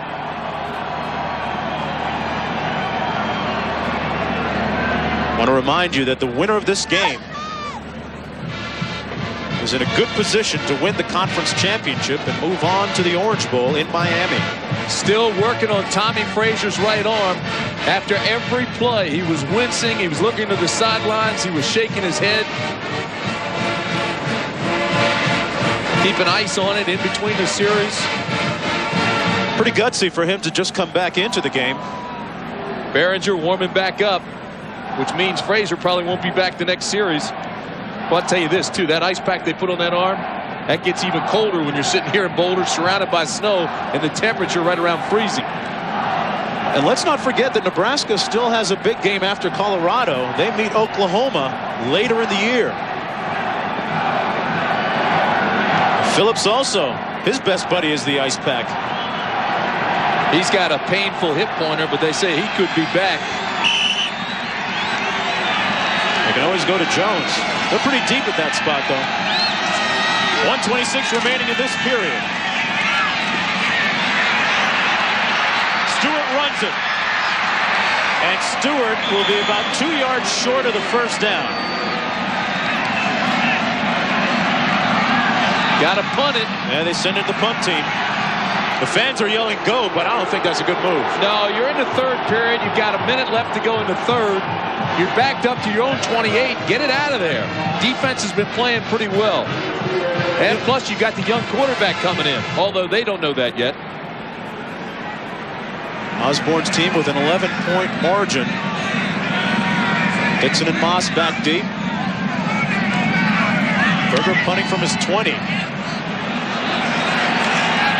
I want to remind you that the winner of this game is in a good position to win the conference championship and move on to the Orange Bowl in Miami. Still working on Tommy Frazier's right arm. After every play, he was wincing. He was looking to the sidelines. He was shaking his head. Keeping ice on it in between the series. Pretty gutsy for him to just come back into the game. Behringer warming back up, which means Frazier probably won't be back the next series. Well, I'll tell you this, too. That ice pack they put on that arm, that gets even colder when you're sitting here in Boulder surrounded by snow and the temperature right around freezing. And let's not forget that Nebraska still has a big game after Colorado. They meet Oklahoma later in the year. Phillips also, his best buddy is the ice pack. He's got a painful hip pointer, but they say he could be back. They can always go to Jones. They're pretty deep at that spot, though. 1:26 remaining in this period. Stewart runs it. And Stewart will be about 2 yards short of the first down. Got to punt it. Yeah, they send it to the punt team. The fans are yelling go, but I don't think that's a good move. No, you're in the third period. You've got a minute left to go in the third. You're backed up to your own 28. Get it out of there. Defense has been playing pretty well. And plus, you got the young quarterback coming in, although they don't know that yet. Osborne's team with an 11-point margin. Dixon and Moss back deep. Berger punting from his 20.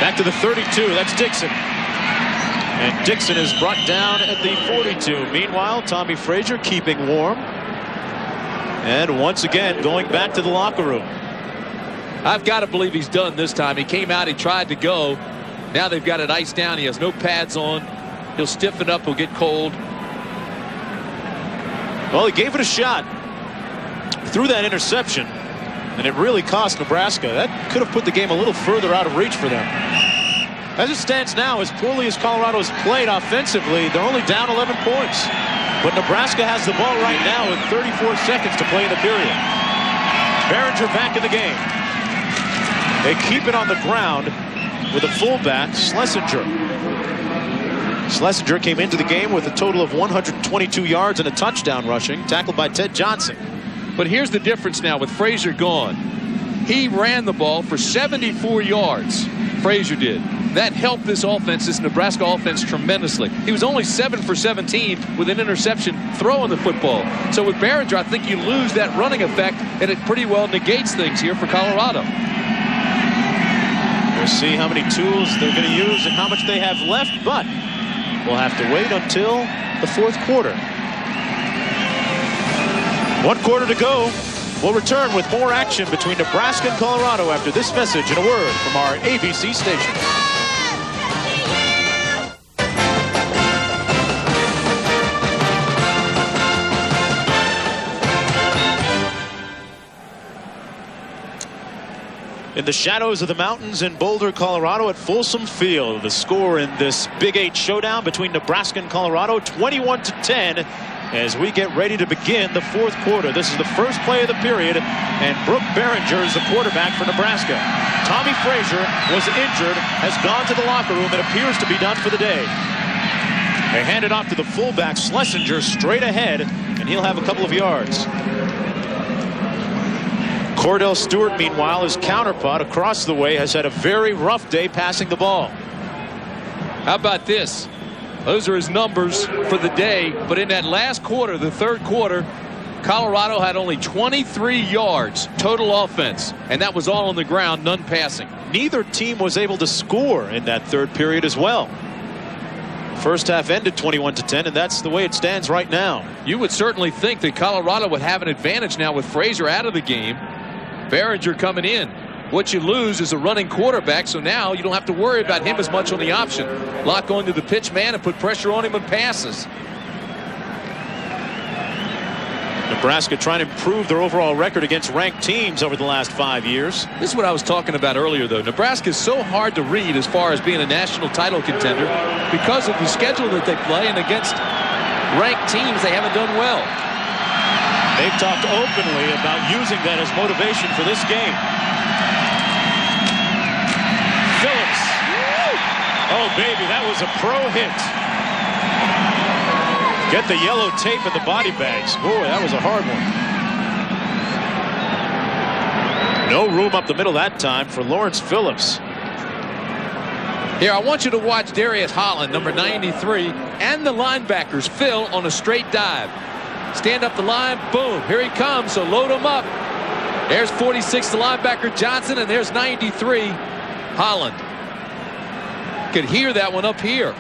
Back to the 32. That's Dixon. And Dixon is brought down at the 42. Meanwhile, Tommy Frazier keeping warm. And once again, going back to the locker room. I've got to believe he's done this time. He came out, he tried to go. Now they've got it iced down. He has no pads on. He'll stiffen up, he'll get cold. Well, he gave it a shot. Threw that interception. And it really cost Nebraska. That could have put the game a little further out of reach for them. As it stands now, as poorly as Colorado has played offensively, they're only down 11 points. But Nebraska has the ball right now with 34 seconds to play in the period. Behringer back in the game. They keep it on the ground with a fullback, Schlesinger. Schlesinger came into the game with a total of 122 yards and a touchdown rushing, tackled by Ted Johnson. But here's the difference now with Frazier gone. He ran the ball for 74 yards. Frazier did. That helped this offense, this Nebraska offense, tremendously. He was only 7 for 17 with an interception throwing the football. So with Behringer, I think you lose that running effect, and it pretty well negates things here for Colorado. We'll see how many tools they're going to use and how much they have left, but we'll have to wait until the fourth quarter. 1 quarter to go. We'll return with more action between Nebraska and Colorado after this message and a word from our ABC station. In the shadows of the mountains in Boulder, Colorado at Folsom Field, the score in this Big 8 showdown between Nebraska and Colorado, 21-10. As we get ready to begin the fourth quarter. This is the first play of the period, and Brooke Behringer is the quarterback for Nebraska. Tommy Frazier was injured, has gone to the locker room, and appears to be done for the day. They hand it off to the fullback, Schlesinger, straight ahead, and he'll have a couple of yards. Cordell Stewart, meanwhile, his counterpart across the way, has had a very rough day passing the ball. How about this? Those are his numbers for the day, but in that last quarter, the third quarter, Colorado had only 23 yards total offense, and that was all on the ground, none passing. Neither team was able to score in that third period as well. First half ended 21-10, and that's the way it stands right now. You would certainly think that Colorado would have an advantage now with Frazier out of the game, Behringer coming in. What you lose is a running quarterback, so now you don't have to worry about him as much on the option. Lock onto the pitch man and put pressure on him and passes. Nebraska trying to improve their overall record against ranked teams over the last 5 years. This is what I was talking about earlier, though. Nebraska is so hard to read as far as being a national title contender because of the schedule that they play, and against ranked teams they haven't done well. They've talked openly about using that as motivation for this game. Phillips. Oh, baby, that was a pro hit. Get the yellow tape and the body bags. Boy, that was a hard one. No room up the middle that time for Lawrence Phillips. Here, I want you to watch Darius Holland, number 93, and the linebackers, Phil, on a straight dive. Stand up the line, boom, here he comes, so load him up. There's 46, the linebacker Johnson, and there's 93, Holland. Could hear that one up here.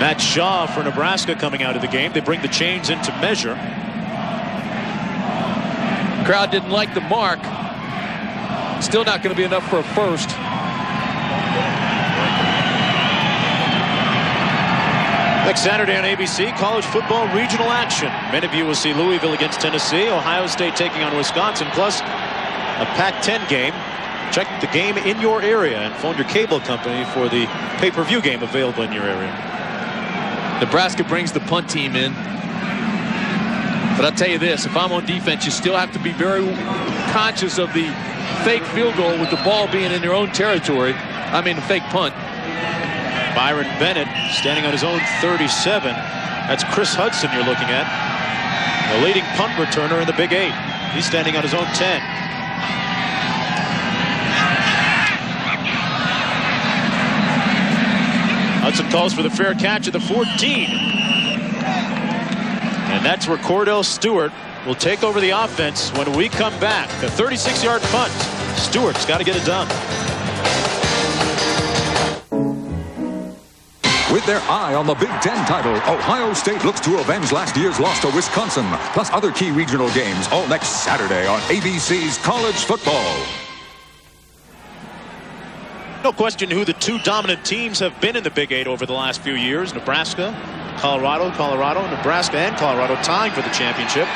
Matt Shaw for Nebraska coming out of the game. They bring the chains into measure. Crowd didn't like the mark. Still not going to be enough for a first. Next Saturday on ABC, college football regional action. Many of you will see Louisville against Tennessee, Ohio State taking on Wisconsin, plus a Pac-10 game. Check the game in your area and phone your cable company for the pay-per-view game available in your area. Nebraska brings the punt team in. But I'll tell you this, if I'm on defense, you still have to be very conscious of the fake field goal with the ball being in their own territory. I mean, the fake punt. Byron Bennett standing on his own 37. That's Chris Hudson you're looking at. The leading punt returner in the Big 8. He's standing on his own 10. Hudson calls for the fair catch at the 14. And that's where Cordell Stewart will take over the offense when we come back. The 36-yard punt. Stewart's got to get it done. With their eye on the Big Ten title, Ohio State looks to avenge last year's loss to Wisconsin, plus other key regional games, all next Saturday on ABC's College Football. No question who the two dominant teams have been in the Big 8 over the last few years. Nebraska, Colorado, Nebraska and Colorado tying for the championship.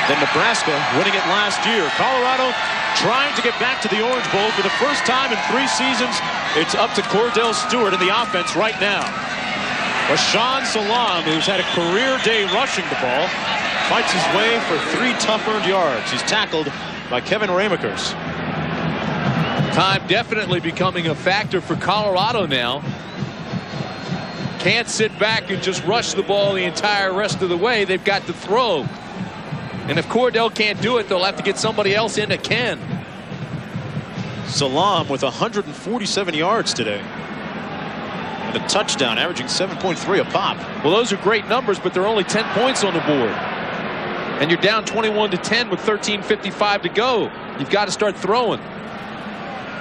Then Nebraska winning it last year. Colorado trying to get back to the Orange Bowl for the first time in 3 seasons. It's up to Cordell Stewart in the offense right now. Rashaan Salaam, who's had a career day rushing the ball, fights his way for 3 tough earned yards. He's tackled by Kevin Ramakers. Time definitely becoming a factor for Colorado now. can't sit back and just rush the ball the entire rest of the way. They've got to throw. And if Cordell can't do it, they'll have to get somebody else in that can. Salam with 147 yards today. And a touchdown, averaging 7.3 a pop. Well, those are great numbers, but they're only 10 points on the board. And you're down 21-10 with 13:55 to go. You've got to start throwing.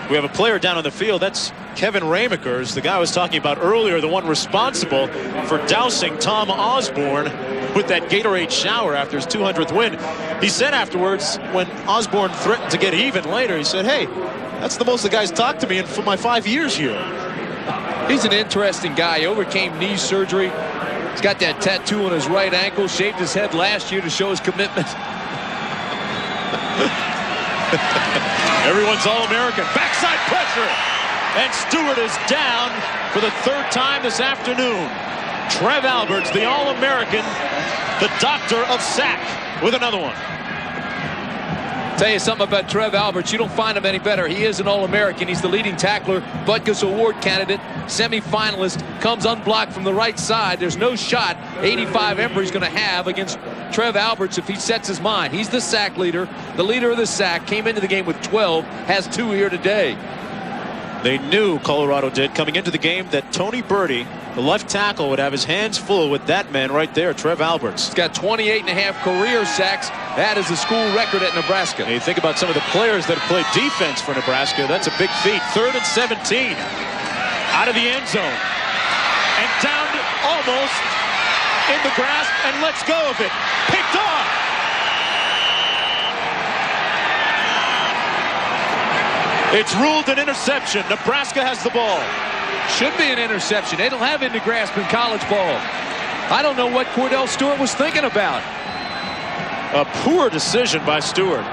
We have a player down on the field. That's Kevin Ramakers, the guy I was talking about earlier, the one responsible for dousing Tom Osborne with that Gatorade shower after his 200th win. He said afterwards, when Osborne threatened to get even later, he said, hey, that's the most the guy's talked to me in for my 5 years here. He's an interesting guy. He overcame knee surgery. He's got that tattoo on his right ankle. Shaved his head last year to show his commitment. Everyone's All-American. Backside pressure. And Stewart is down for the third time this afternoon. Trev Alberts, the All-American, the doctor of sack, with another one. Tell you something about Trev Alberts. You don't find him any better. He is an All-American. He's the leading tackler, Butkus Award candidate, semifinalist, comes unblocked from the right side. There's no shot 85 Embry's going to have against Trev Alberts if he sets his mind. He's the sack leader, the leader of the sack, came into the game with 12, has 2 here today. They knew, Colorado did, coming into the game, that Tony Birdie, the left tackle, would have his hands full with that man right there, Trev Alberts. He's got 28.5 career sacks. That is a school record at Nebraska. And you think about some of the players that have played defense for Nebraska. That's a big feat. 3rd and 17. Out of the end zone. And down almost in the grasp, and lets go of it. Picked off. It's ruled an interception. Nebraska has the ball. Should be an interception. They don't have into grasp in college ball. I don't know what Cordell Stewart was thinking about. A poor decision by Stewart.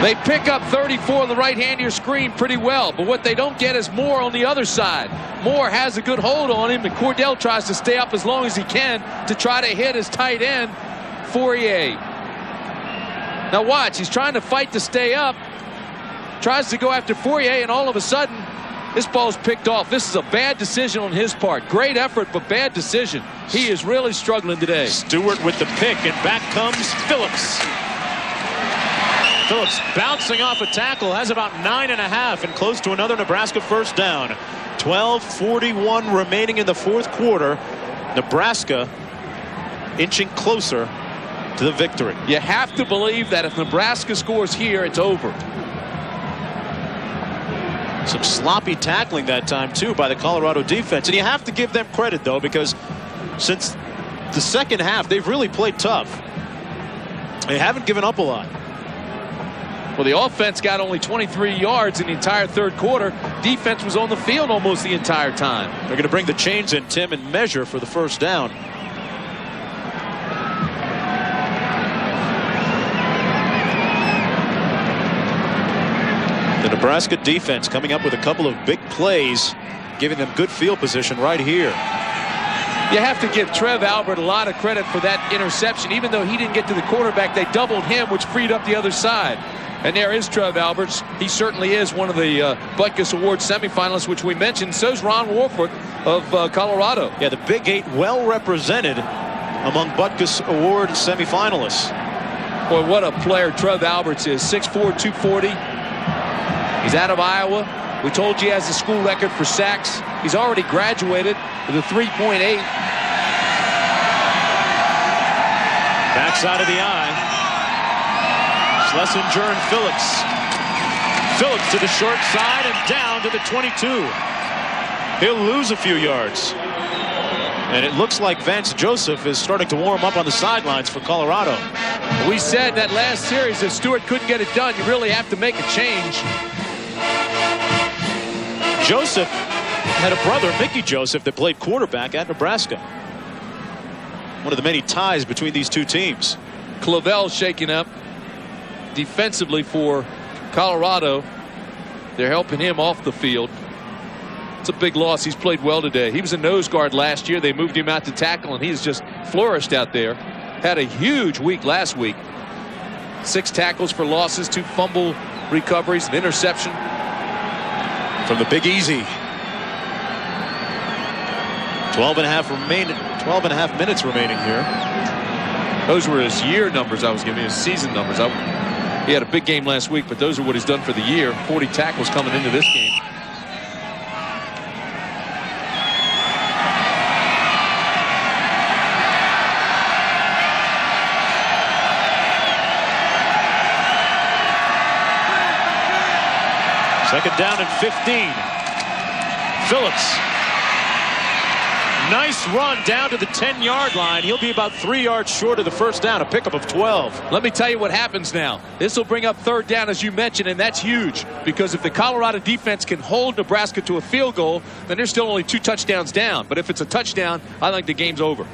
They pick up 34 on the right hand of your screen pretty well, but what they don't get is Moore on the other side. Moore has a good hold on him, and Cordell tries to stay up as long as he can to try to hit his tight end, Fourier. Now watch, he's trying to fight to stay up, tries to go after Fourier, and all of a sudden this ball's picked off. This is a bad decision on his part. Great effort, but bad decision. He is really struggling today. Stewart with the pick, and back comes Phillips. Phillips bouncing off a tackle, has about 9.5 and close to another Nebraska first down. 12:41 remaining in the fourth quarter. Nebraska inching closer to the victory. You have to believe that if Nebraska scores here, it's over. Some sloppy tackling that time too by the Colorado defense, and you have to give them credit though, because since the second half they've really played tough. They haven't given up a lot. Well, the offense got only 23 yards in the entire third quarter. Defense was on the field almost the entire time. They're going to bring the chains in, Tim, and measure for the first down. The Nebraska defense coming up with a couple of big plays, giving them good field position right here. You have to give Trev Albert a lot of credit for that interception. Even though he didn't get to the quarterback, they doubled him, which freed up the other side. And there is Trev Alberts. He certainly is one of the Butkus Award semifinalists, which we mentioned. So's Ron Wolford of Colorado. Yeah, the Big Eight well represented among Butkus Award semifinalists. Boy, what a player Trev Alberts is. 6'4", 240. He's out of Iowa. We told you he has the school record for sacks. He's already graduated with a 3.8. Backside of the eye. Schlesinger and Phillips. Phillips to the short side and down to the 22. He'll lose a few yards. And it looks like Vance Joseph is starting to warm up on the sidelines for Colorado. We said that last series, if Stewart couldn't get it done, you really have to make a change. Joseph had a brother, Mickey Joseph, that played quarterback at Nebraska. One of the many ties between these two teams. Clavel shaking up defensively for Colorado. They're helping him off the field. It's a big loss. He's played well today. He was a nose guard last year. They moved him out to tackle, and he's just flourished out there. Had a huge week last week. 6 tackles for losses, 2 fumble recoveries, an interception. from the Big Easy. 12 and a half minutes remaining here. Those were his year numbers I was giving you, his season numbers. He had a big game last week, but those are what he's done for the year. 40 tackles coming into this game. Second down and 15. Phillips. Nice run down to the 10-yard line. He'll be about 3 yards short of the first down, a pickup of 12. Let me tell you what happens now. This will bring up third down, as you mentioned, and that's huge. Because if the Colorado defense can hold Nebraska to a field goal, then they're still only 2 touchdowns down. But if it's a touchdown, I think the game's over.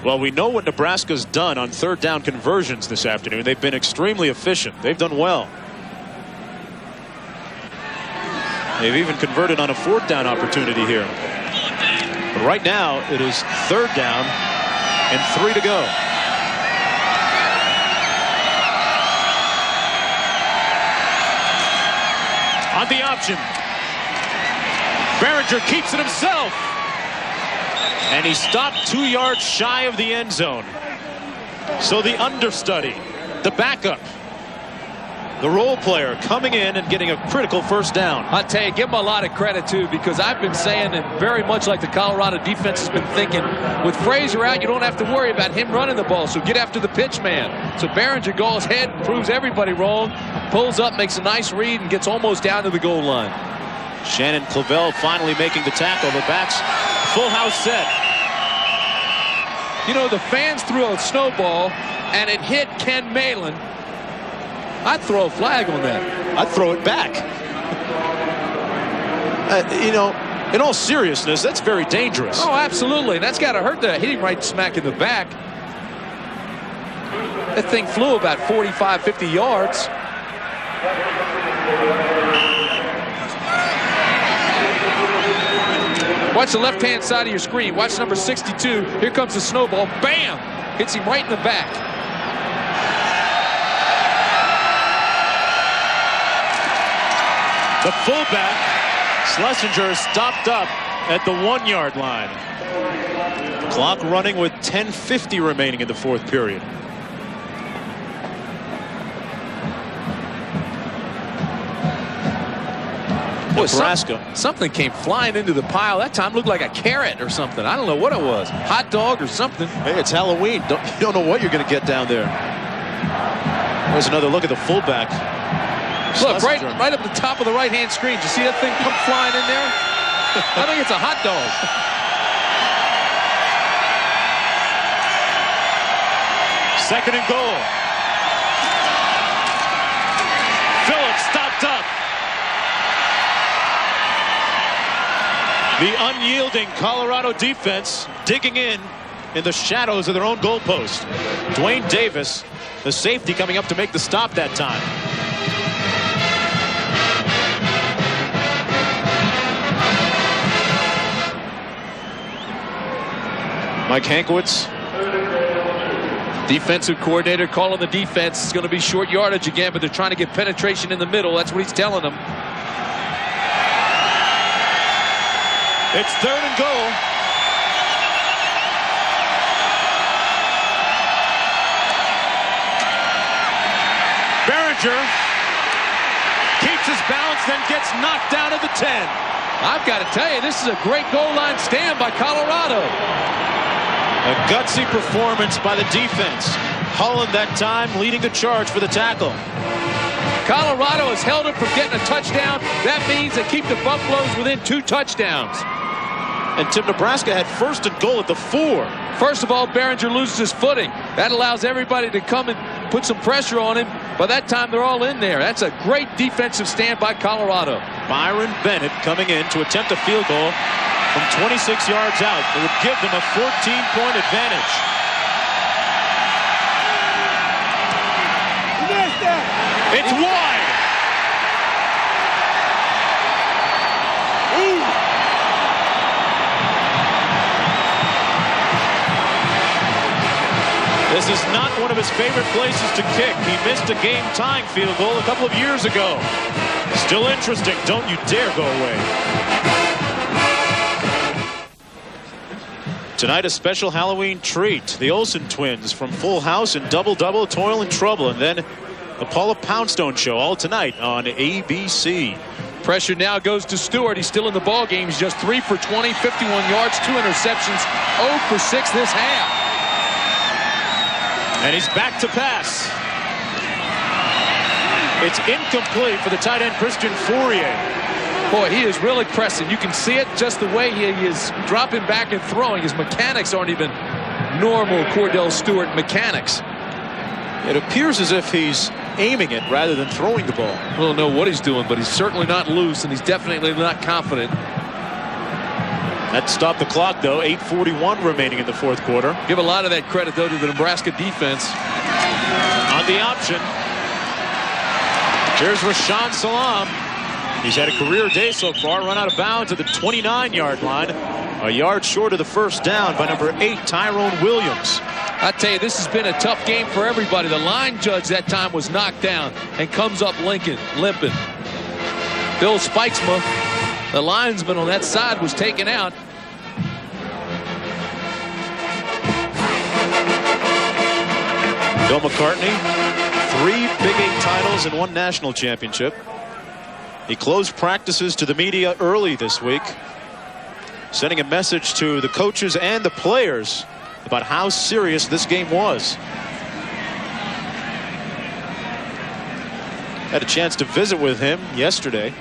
Well, we know what Nebraska's done on third down conversions this afternoon. They've been extremely efficient. They've done well. They've even converted on a fourth down opportunity here. But right now, it is third down and 3 to go. On the option. Behringer keeps it himself. And he stopped 2 yards shy of the end zone. So the understudy, the backup, the role player coming in and getting a critical first down. I tell you, give him a lot of credit, too, because I've been saying, and very much like the Colorado defense has been thinking, with Frazier out, you don't have to worry about him running the ball, so get after the pitch man. So Behringer goes ahead and proves everybody wrong, pulls up, makes a nice read, and gets almost down to the goal line. Shannon Clavell finally making the tackle. The backs full house set. You know, the fans threw a snowball, and it hit Ken Malin. I'd throw a flag on that. I'd throw it back. You know, in all seriousness, that's very dangerous. Oh, absolutely. And that's got to hurt that. Hit him right smack in the back. That thing flew about 45, 50 yards. Watch the left-hand side of your screen. Watch number 62. Here comes the snowball. Bam! Hits him right in the back. The fullback, Schlesinger, is stopped up at the 1 yard line. Clock running with 10:50 remaining in the fourth period. Nebraska. Something came flying into the pile. That time looked like a carrot or something. I don't know what it was. Hot dog or something. Hey, it's Halloween. You don't know what you're going to get down there. There's another look at the fullback. Look, right up the top of the right-hand screen. Did you see that thing come flying in there? I think it's a hot dog. Second and goal. Phillips stopped up. The unyielding Colorado defense digging in the shadows of their own goalpost. Dwayne Davis, the safety, coming up to make the stop that time. Mike Hankwitz, defensive coordinator, calling the defense. It's going to be short yardage again, but they're trying to get penetration in the middle. That's what he's telling them. It's third and goal. Behringer keeps his balance, then gets knocked down at the 10. I've got to tell you, this is a great goal line stand by Colorado. A gutsy performance by the defense. Holland that time leading the charge for the tackle. Colorado has held it from getting a touchdown. That means they keep the Buffaloes within 2 touchdowns. And Tim, Nebraska had first and goal at the 4. First of all, Behringer loses his footing. That allows everybody to come and put some pressure on him. By that time, they're all in there. That's a great defensive stand by Colorado. Byron Bennett coming in to attempt a field goal from 26 yards out. It would give them a 14-point advantage. It's wide. This is not one of his favorite places to kick. He missed a game-tying field goal a couple of years ago. Still interesting. Don't you dare go away. Tonight, a special Halloween treat. The Olsen twins from Full House and Double Double, Toil and Trouble. And then the Paula Poundstone Show, all tonight on ABC. Pressure now goes to Stewart. He's still in the ball game. He's just 3 for 20, 51 yards, 2 interceptions, 0 for 6 this half. And he's back to pass. It's incomplete for the tight end, Christian Fourier. Boy, he is really pressing. You can see it just the way he is dropping back and throwing. His mechanics aren't even normal Cordell Stewart mechanics. It appears as if he's aiming it rather than throwing the ball. I don't know what he's doing, but he's certainly not loose, and he's definitely not confident. That stopped the clock, though. 8:41 remaining in the fourth quarter. Give a lot of that credit, though, to the Nebraska defense. On the option, here's Rashaan Salam. He's had a career day so far. Run out of bounds at the 29-yard line. A yard short of the first down by number 8, Tyrone Williams. I tell you, this has been a tough game for everybody. The line judge that time was knocked down and comes up limping. Bill Spikesma, the linesman on that side, was taken out. Bill McCartney, 3 Big 8 titles and 1 national championship. He closed practices to the media early this week, sending a message to the coaches and the players about how serious this game was. Had a chance to visit with him yesterday.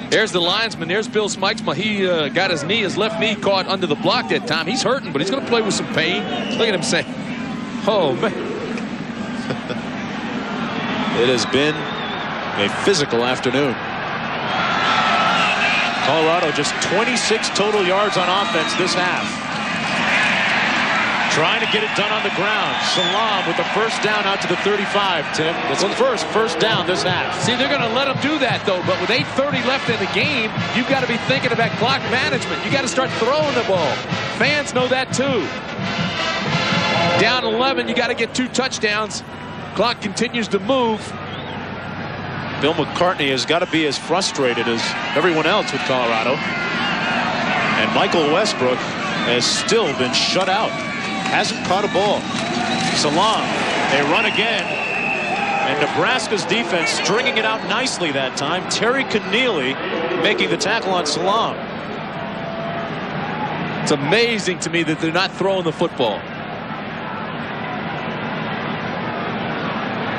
There's the linesman. There's Bill Spikesma. He got his left knee caught under the block that time. He's hurting, but he's going to play with some pain. Look at him say, oh, man. It has been a physical afternoon. Colorado just 26 total yards on offense this half. Trying to get it done on the ground. Salam with the first down out to the 35, Tim. It's the first down this half. See, they're going to let him do that, though. But with 8:30 left in the game, you've got to be thinking about clock management. You got to start throwing the ball. Fans know that, too. Down 11, you got to get 2 touchdowns. Clock continues to move. Bill McCartney has got to be as frustrated as everyone else with Colorado. And Michael Westbrook has still been shut out. Hasn't caught a ball. Salam, they run again. And Nebraska's defense stringing it out nicely that time. Terry Connealy making the tackle on Salam. It's amazing to me that they're not throwing the football.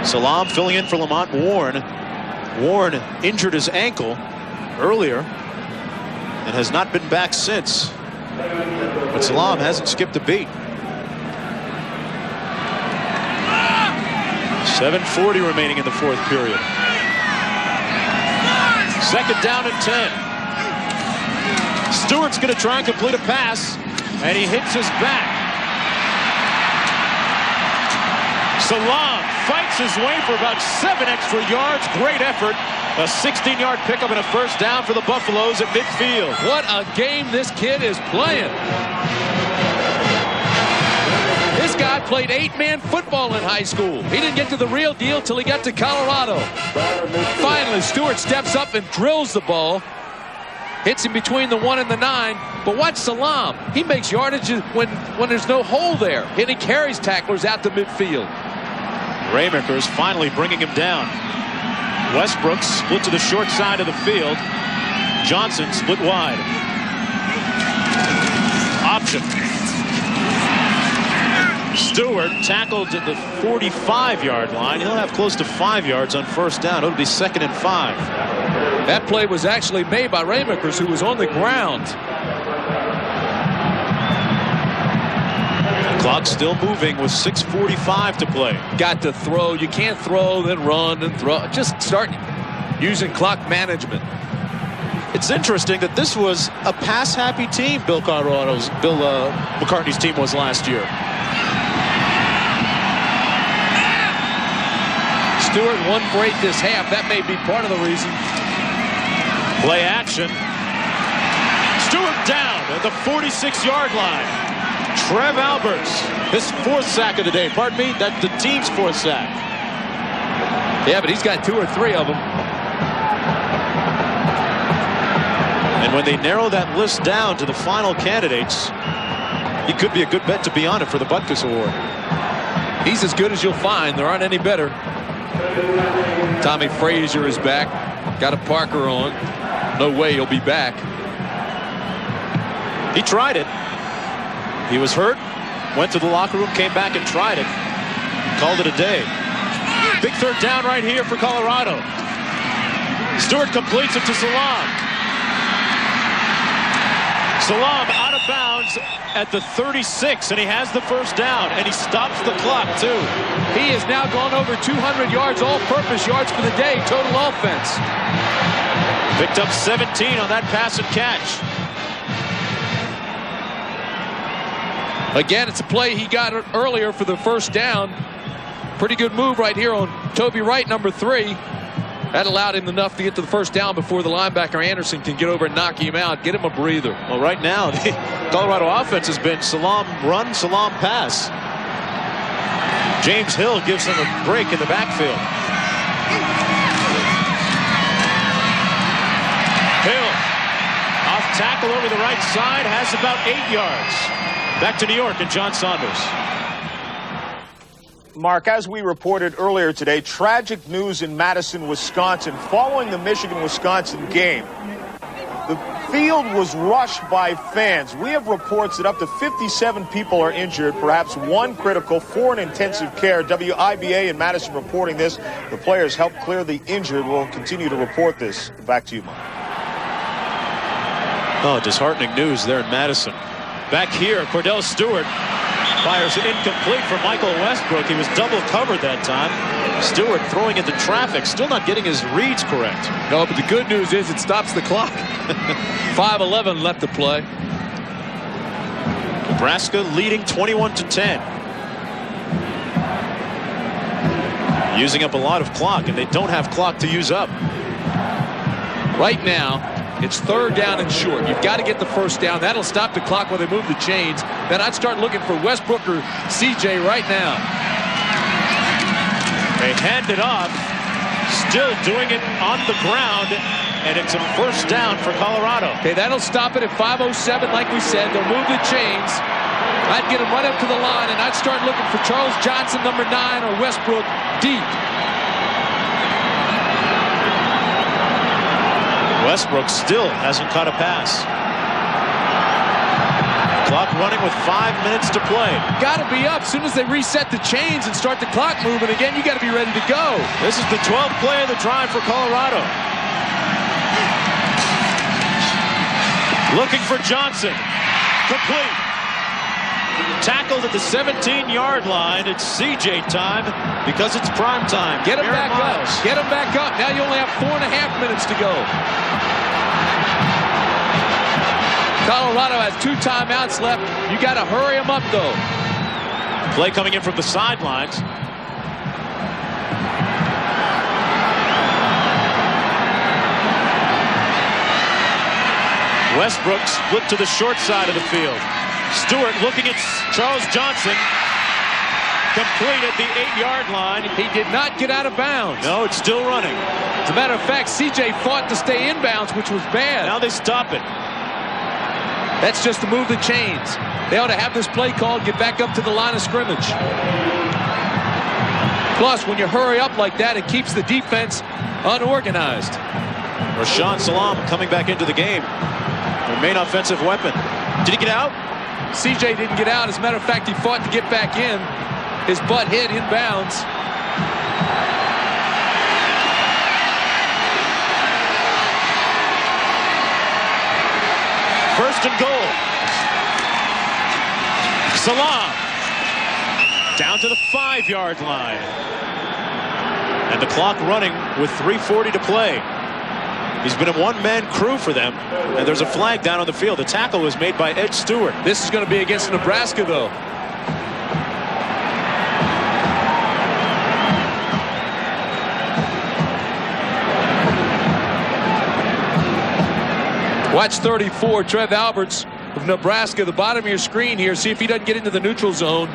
Salam filling in for Lamont Warren. Warren injured his ankle earlier and has not been back since. But Salam hasn't skipped a beat. 7:40 remaining in the fourth period. Second down and 10. Stewart's going to try and complete a pass, and he hits his back. Salam fights his way for about 7 extra yards. Great effort. A 16-yard pickup and a first down for the Buffaloes at midfield. What a game this kid is playing. This guy played 8-man football in high school. He didn't get to the real deal till he got to Colorado. Finally, Stewart steps up and drills the ball. Hits him between the 1 and the 9. But watch Salam. He makes yardage when there's no hole there. And he carries tacklers out to midfield. Raymakers finally bringing him down. Westbrook split to the short side of the field. Johnson split wide. Option. Stewart tackled at the 45-yard line. He'll have close to 5 yards on first down. It'll be 2nd and 5. That play was actually made by Raymakers, who was on the ground. Clock still moving with 6:45 to play. Got to throw. You can't throw, then run and throw. Just start using clock management. It's interesting that this was a pass-happy team Bill McCartney's team was last year. Stewart 1 for 8 this half. That may be part of the reason. Play action. Stewart down at the 46-yard line. Trev Alberts, his 4th sack of the day. Pardon me, that's the team's 4th sack. Yeah, but he's got 2 or 3 of them. And when they narrow that list down to the final candidates, he could be a good bet to be on it for the Butkus Award. He's as good as you'll find. There aren't any better. Tommy Frazier is back. Got a Parker on. No way he'll be back. He tried it. He was hurt. Went to the locker room, came back and tried it. Called it a day. Big 3rd down right here for Colorado. Stewart completes it to Salam. Salam out of bounds at the 36, and he has the 1st down, and he stops the clock, too. He has now gone over 200 yards, all-purpose yards for the day, total offense. Picked up 17 on that pass and catch. Again, it's a play he got earlier for the 1st down. Pretty good move right here on Toby Wright, number 3. That allowed him enough to get to the 1st down before the linebacker Anderson can get over and knock him out. Get him a breather. Well, right now, the Colorado offense has been Salam run, Salam pass. James Hill gives them a break in the backfield. Hill, off tackle over the right side, has about 8 yards. Back to New York and John Saunders. Mark, as we reported earlier today, tragic news in Madison, Wisconsin. Following the Michigan-Wisconsin game, the field was rushed by fans. We have reports that up to 57 people are injured, perhaps 1 critical, 4 in intensive care. WIBA in Madison reporting this. The players helped clear the injured. We'll continue to report this. Back to you, Mark. Oh, disheartening news there in Madison. Back here, Cordell Stewart fires incomplete for Michael Westbrook. He was double covered that time. Stewart throwing into traffic, still not getting his reads correct. No, but the good news is it stops the clock. 5:11 left to play. Nebraska leading 21-10. Using up a lot of clock, and they don't have clock to use up. Right now, it's 3rd down and short. You've got to get the 1st down. That'll stop the clock while they move the chains. Then I'd start looking for Westbrook or CJ right now. They hand it off. Still doing it on the ground. And it's a 1st down for Colorado. Okay, that'll stop it at 5:07, like we said. They'll move the chains. I'd get him right up to the line, and I'd start looking for Charles Johnson, number 9, or Westbrook deep. Westbrook still hasn't caught a pass. Clock running with 5 minutes to play. Got to be up as soon as they reset the chains and start the clock moving again. You got to be ready to go. This is the 12th play of the drive for Colorado. Looking for Johnson. Complete. Tackled at the 17-yard line. It's CJ time because it's prime time. Get him back up. Get him back up. Now you only have 4.5 minutes to go. Colorado has 2 timeouts left. You got to hurry them up, though. Play coming in from the sidelines. Westbrook split to the short side of the field. Stewart looking at Charles Johnson. Complete at the 8-yard line. He did not get out of bounds. No, it's still running. As a matter of fact, CJ fought to stay inbounds, which was bad. Now they stop it. That's just to move the chains. They ought to have this play called, get back up to the line of scrimmage. Plus, when you hurry up like that, it keeps the defense unorganized. Rashaan Salam coming back into the game. Their main offensive weapon. Did he get out? CJ didn't get out. As a matter of fact, he fought to get back in. His butt hit inbounds. First and goal. Salam down to the 5-yard line. And the clock running with 3:40 to play. He's been a one-man crew for them. And there's a flag down on the field. The tackle was made by Ed Stewart. This is going to be against Nebraska, though. Watch 34, Trev Alberts of Nebraska. The bottom of your screen here. See if he doesn't get into the neutral zone.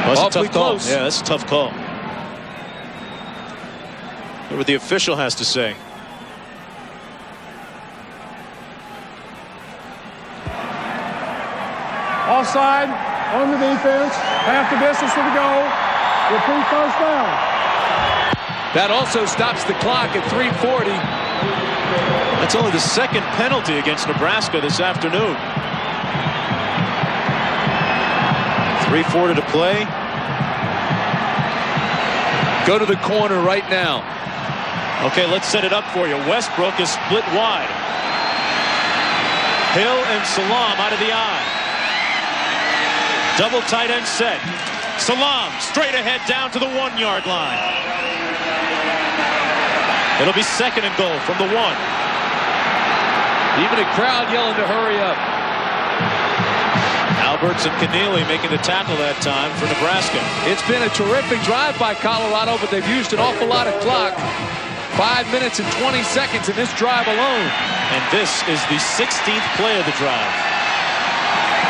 Well, that's Awfully a tough call. close. Yeah, that's a tough call. Hear what the official has to say. Offside on the defense. Half the distance to the goal. Repeat first down. That also stops the clock at 3:40. That's only the second penalty against Nebraska this afternoon. 3:40 to play. Go to the corner right now. Okay, let's set it up for you. Westbrook is split wide. Hill and Salam out of the eye. Double tight end set. Salam straight ahead down to the 1-yard line. It'll be 2nd and goal from the 1. Even a crowd yelling to hurry up. Alberts and Keneally making the tackle that time for Nebraska. It's been a terrific drive by Colorado, but they've used an awful lot of clock. 5 minutes and 20 seconds in this drive alone. And this is the 16th play of the drive.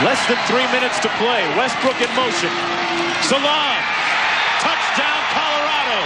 Less than 3 minutes to play. Westbrook in motion. Salam. Touchdown, Colorado.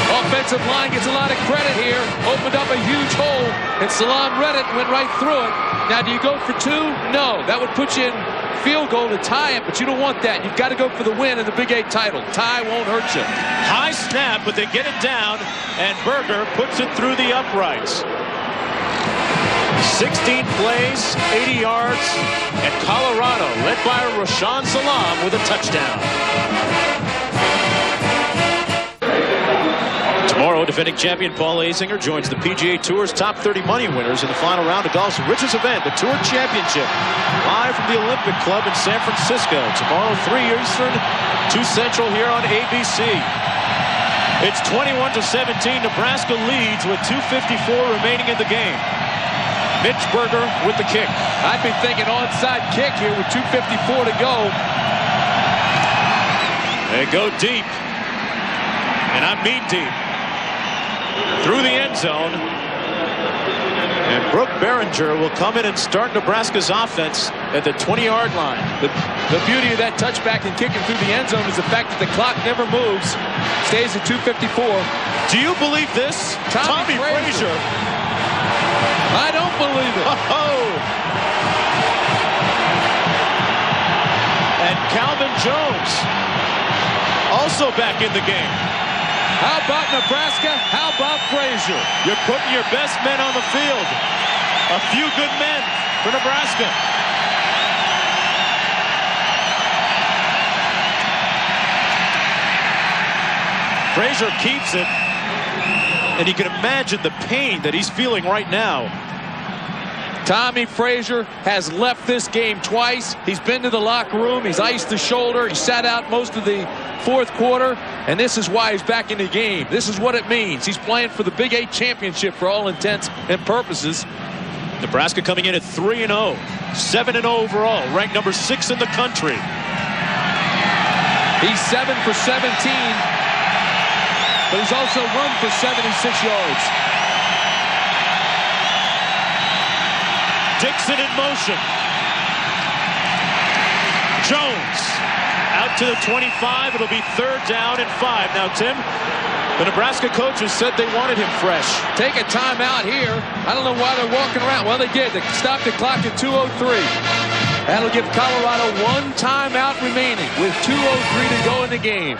Offensive line gets a lot of credit here. Opened up a huge hole, and Salam read it and went right through it. Now, do you go for 2? No. That would put you in field goal to tie it, but you don't want that. You've got to go for the win in the Big 8 title. Tie won't hurt you. High snap, but they get it down, and Berger puts it through the uprights. 16 plays, 80 yards, and Colorado, led by Rashaan Salam, with a touchdown. Tomorrow, defending champion Paul Azinger joins the PGA Tour's top 30 money winners in the final round of golf's richest event, the Tour Championship, live from the Olympic Club in San Francisco. Tomorrow, 3 Eastern, 2 Central here on ABC. It's 21-17. Nebraska leads with 2:54 remaining in the game. Mitch Berger with the kick. I'd be thinking onside kick here with 2:54 to go. They go deep, and I mean deep, through the end zone. And Brooke Behringer will come in and start Nebraska's offense at the 20-yard line. The beauty of that touchback and kicking through the end zone is the fact that the clock never moves. Stays at 2:54. Do you believe this? Tommy Frazier. I don't believe it. Oh! And Calvin Jones also back in the game. How about Nebraska? How about Frazier? You're putting your best men on the field. A few good men for Nebraska. Frazier keeps it, and you can imagine the pain that he's feeling right now. Tommy Frazier has left this game twice. He's been to the locker room. He's iced the shoulder. He sat out most of the 4th quarter, and this is why he's back in the game. This is what it means. He's playing for the Big 8 championship for all intents and purposes. Nebraska coming in at 3-0, 7-0 overall, ranked number 6 in the country. He's 7 for 17, but he's also run for 76 yards. Dixon in motion. Jones out to the 25. It'll be 3rd down and 5. Now, Tim, the Nebraska coaches said they wanted him fresh. Take a timeout here. I don't know why they're walking around. Well, they did. They stopped the clock at 2:03. That'll give Colorado 1 timeout remaining with 2:03 to go in the game.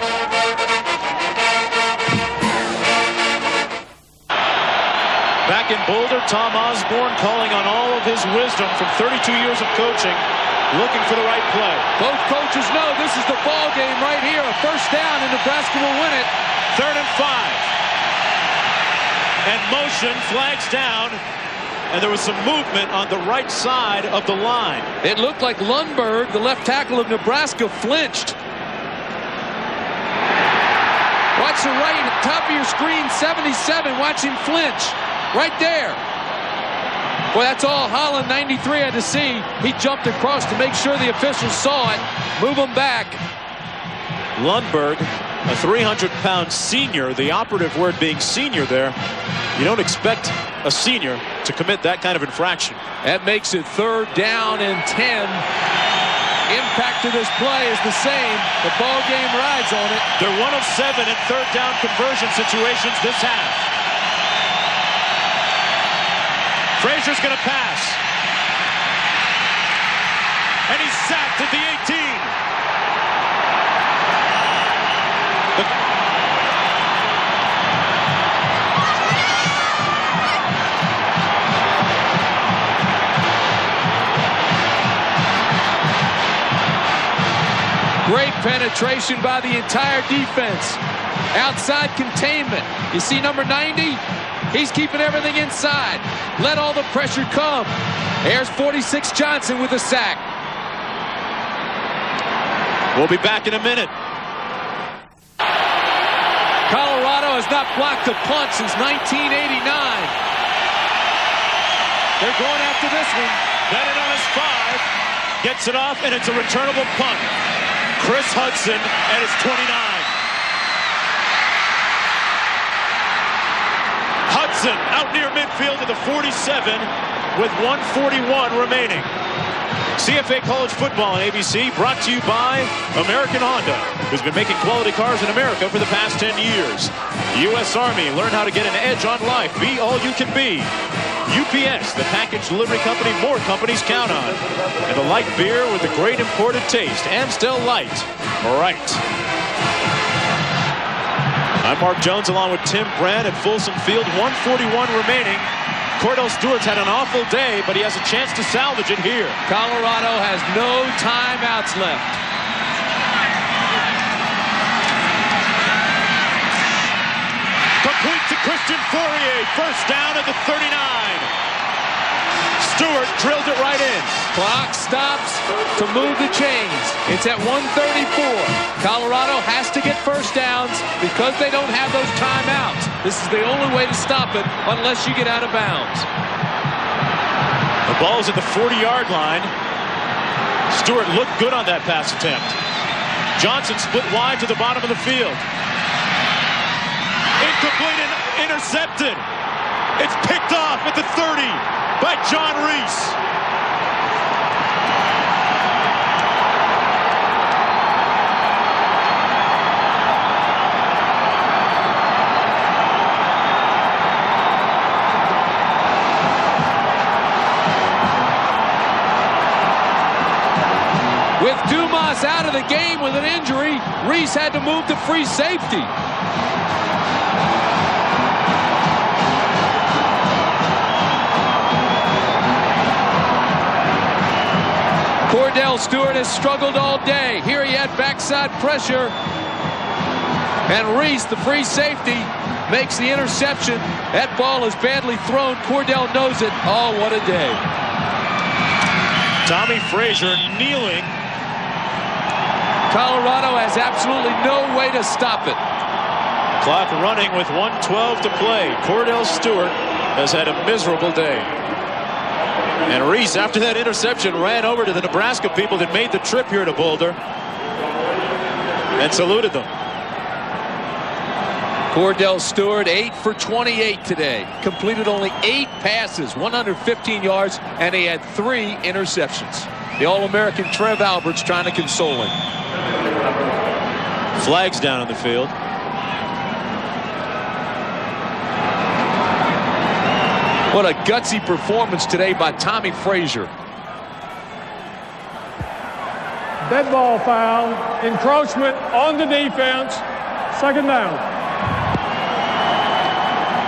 Back in Boulder, Tom Osborne calling on all of his wisdom from 32 years of coaching, looking for the right play. Both coaches know this is the ball game right here. A 1st down, and Nebraska will win it. 3rd and 5. And motion, flags down, and there was some movement on the right side of the line. It looked like Lundberg, the left tackle of Nebraska, flinched. Watch the right at the top of your screen, 77. Watch him flinch. Right there. Boy, that's all Holland 93 had to see. He jumped across to make sure the officials saw it. Move him back. Lundberg, a 300-pound senior, the operative word being senior there. You don't expect a senior to commit that kind of infraction. That makes it 3rd down and 10. Impact of this play is the same. The ball game rides on it. They're 1 of 7 in 3rd down conversion situations this half. Frazier's going to pass. And he's sacked at the 18. Great penetration by the entire defense. Outside containment. You see number 90? He's keeping everything inside. Let all the pressure come. There's 46 Johnson with a sack. We'll be back in a minute. Colorado has not blocked a punt since 1989. They're going after this one. Bennett on his 5. Gets it off, and it's a returnable punt. Chris Hudson at his 29. Hudson out near midfield at the 47 with 1:41 remaining. CFA College Football on ABC, brought to you by American Honda, who's been making quality cars in America for the past 10 years. U.S. Army, learn how to get an edge on life. Be all you can be. UPS, the package delivery company more companies count on. And a light beer with a great imported taste. Amstel Light. Right. I'm Mark Jones along with Tim Brand at Folsom Field. 1:41 remaining. Cordell Stewart's had an awful day, but he has a chance to salvage it here. Colorado has no timeouts left. Complete to Christian Fourier. First down at the 39. Stewart drilled it right in. Clock stops to move the chains. It's at 1:34. Colorado has to get first downs because they don't have those timeouts. This is the only way to stop it unless you get out of bounds. The ball's at the 40-yard line. Stewart looked good on that pass attempt. Johnson split wide to the bottom of the field. Incomplete and intercepted. It's picked off at the 30 by John Reese. With Dumas out of the game with an injury, Reese had to move to free safety. Cordell Stewart has struggled all day. Here he had backside pressure. And Reese, the free safety, makes the interception. That ball is badly thrown. Cordell knows it. Oh, what a day. Tommy Frazier kneeling. Colorado has absolutely no way to stop it. Clock running with 1:12 to play. Cordell Stewart has had a miserable day. And Reese, after that interception, ran over to the Nebraska people that made the trip here to Boulder and saluted them. Cordell Stewart, 8 for 28 today. Completed only 8 passes, 115 yards, and he had 3 interceptions. The All-American Trev Alberts trying to console him. Flags down on the field. What a gutsy performance today by Tommy Frazier. Dead ball foul. Encroachment on the defense. Second down.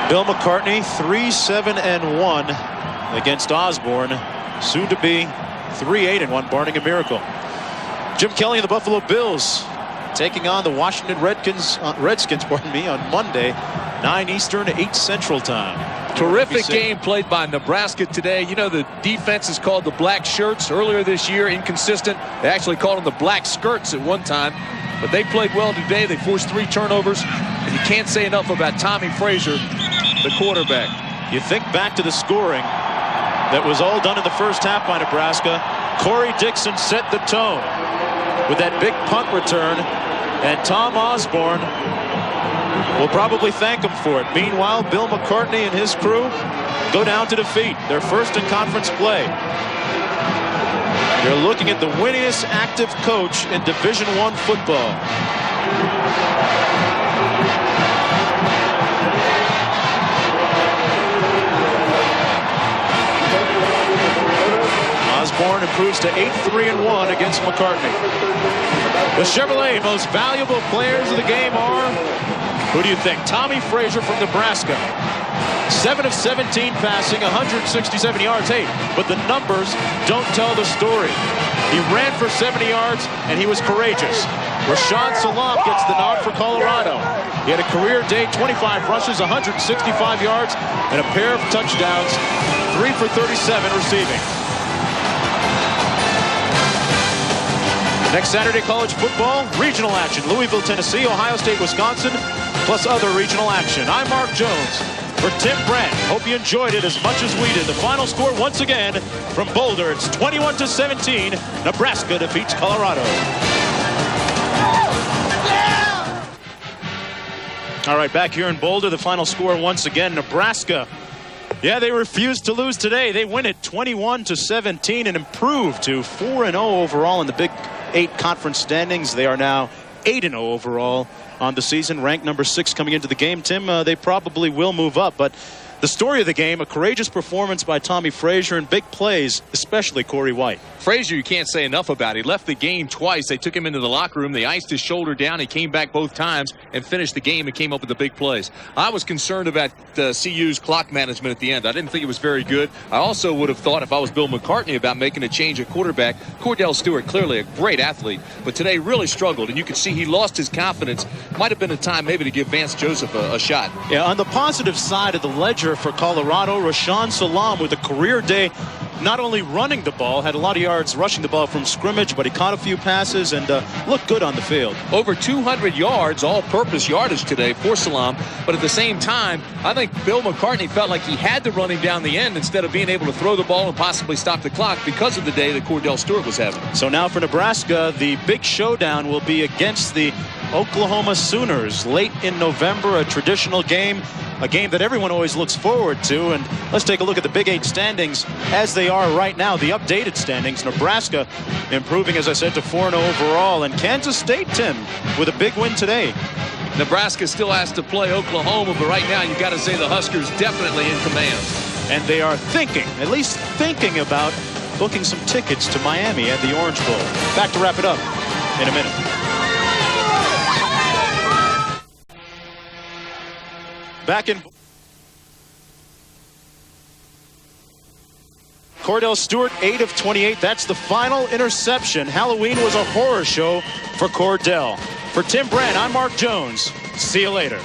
Bill McCartney, 3-7-1 against Osborne. Soon to be 3-8-1, barring a miracle. Jim Kelly and the Buffalo Bills taking on the Washington Redskins on Monday, 9 Eastern, 8 Central time. Terrific game played by Nebraska today. You know, the defense is called the Black Shirts. Earlier this year, inconsistent. They actually called them the Black Skirts at one time. But they played well today. They forced 3 turnovers. And you can't say enough about Tommy Frazier, the quarterback. You think back to the scoring that was all done in the first half by Nebraska. Corey Dixon set the tone with that big punt return, and Tom Osborne will probably thank him for it. Meanwhile, Bill McCartney and his crew go down to defeat, their first in conference play. You're looking at the winningest active coach in Division I football. Osborne improves to 8-3-1 against McCartney. The Chevrolet most valuable players of the game are, who do you think? Tommy Frazier from Nebraska. 7 of 17 passing, 167 yards. Hey, but the numbers don't tell the story. He ran for 70 yards, and he was courageous. Rashaan Salam gets the nod for Colorado. He had a career day, 25 rushes, 165 yards, and a pair of touchdowns, 3 for 37 receiving. Next Saturday, college football, regional action. Louisville, Tennessee, Ohio State, Wisconsin, plus other regional action. I'm Mark Jones for Tim Brent. Hope you enjoyed it as much as we did. The final score once again from Boulder. It's 21-17. Nebraska defeats Colorado. All right, back here in Boulder, the final score once again, Nebraska. Yeah, they refused to lose today. They win it 21-17 and improve to 4-0 overall in the Big 8 conference standings. They are now 8-0 overall on the season, ranked number 6 coming into the game. Tim, they probably will move up, but the story of the game, a courageous performance by Tommy Frazier and big plays, especially Corey White. Frazier, you can't say enough about. He left the game twice. They took him into the locker room. They iced his shoulder down. He came back both times and finished the game and came up with the big plays. I was concerned about CU's clock management at the end. I didn't think it was very good. I also would have thought, if I was Bill McCartney, about making a change at quarterback. Cordell Stewart, clearly a great athlete, but today really struggled, and you could see he lost his confidence. Might have been a time maybe to give Vance Joseph a shot. Yeah, on the positive side of the ledger for Colorado, Rashaan Salam with a career day, not only running the ball, had a lot of yards rushing the ball from scrimmage, but he caught a few passes and looked good on the field. Over 200 yards, all-purpose yardage today for Salam, but at the same time, I think Bill McCartney felt like he had to run him down the end instead of being able to throw the ball and possibly stop the clock because of the day that Cordell Stewart was having. So now for Nebraska, the big showdown will be against the Oklahoma Sooners late in November, a traditional game, a game that everyone always looks forward to. And let's take a look at the Big 8 standings as they are right now, the updated standings. Nebraska improving, as I said, to 4-0 overall, and Kansas State, Tim, with a big win today. Nebraska still has to play Oklahoma, but right now you got to say the Huskers definitely in command. And they are thinking, at least thinking about booking some tickets to Miami at the Orange Bowl. Back to wrap it up in a minute. Back in Cordell Stewart, 8 of 28. That's the final interception. Halloween was a horror show for Cordell. For Tim Brand, I'm Mark Jones. See you later.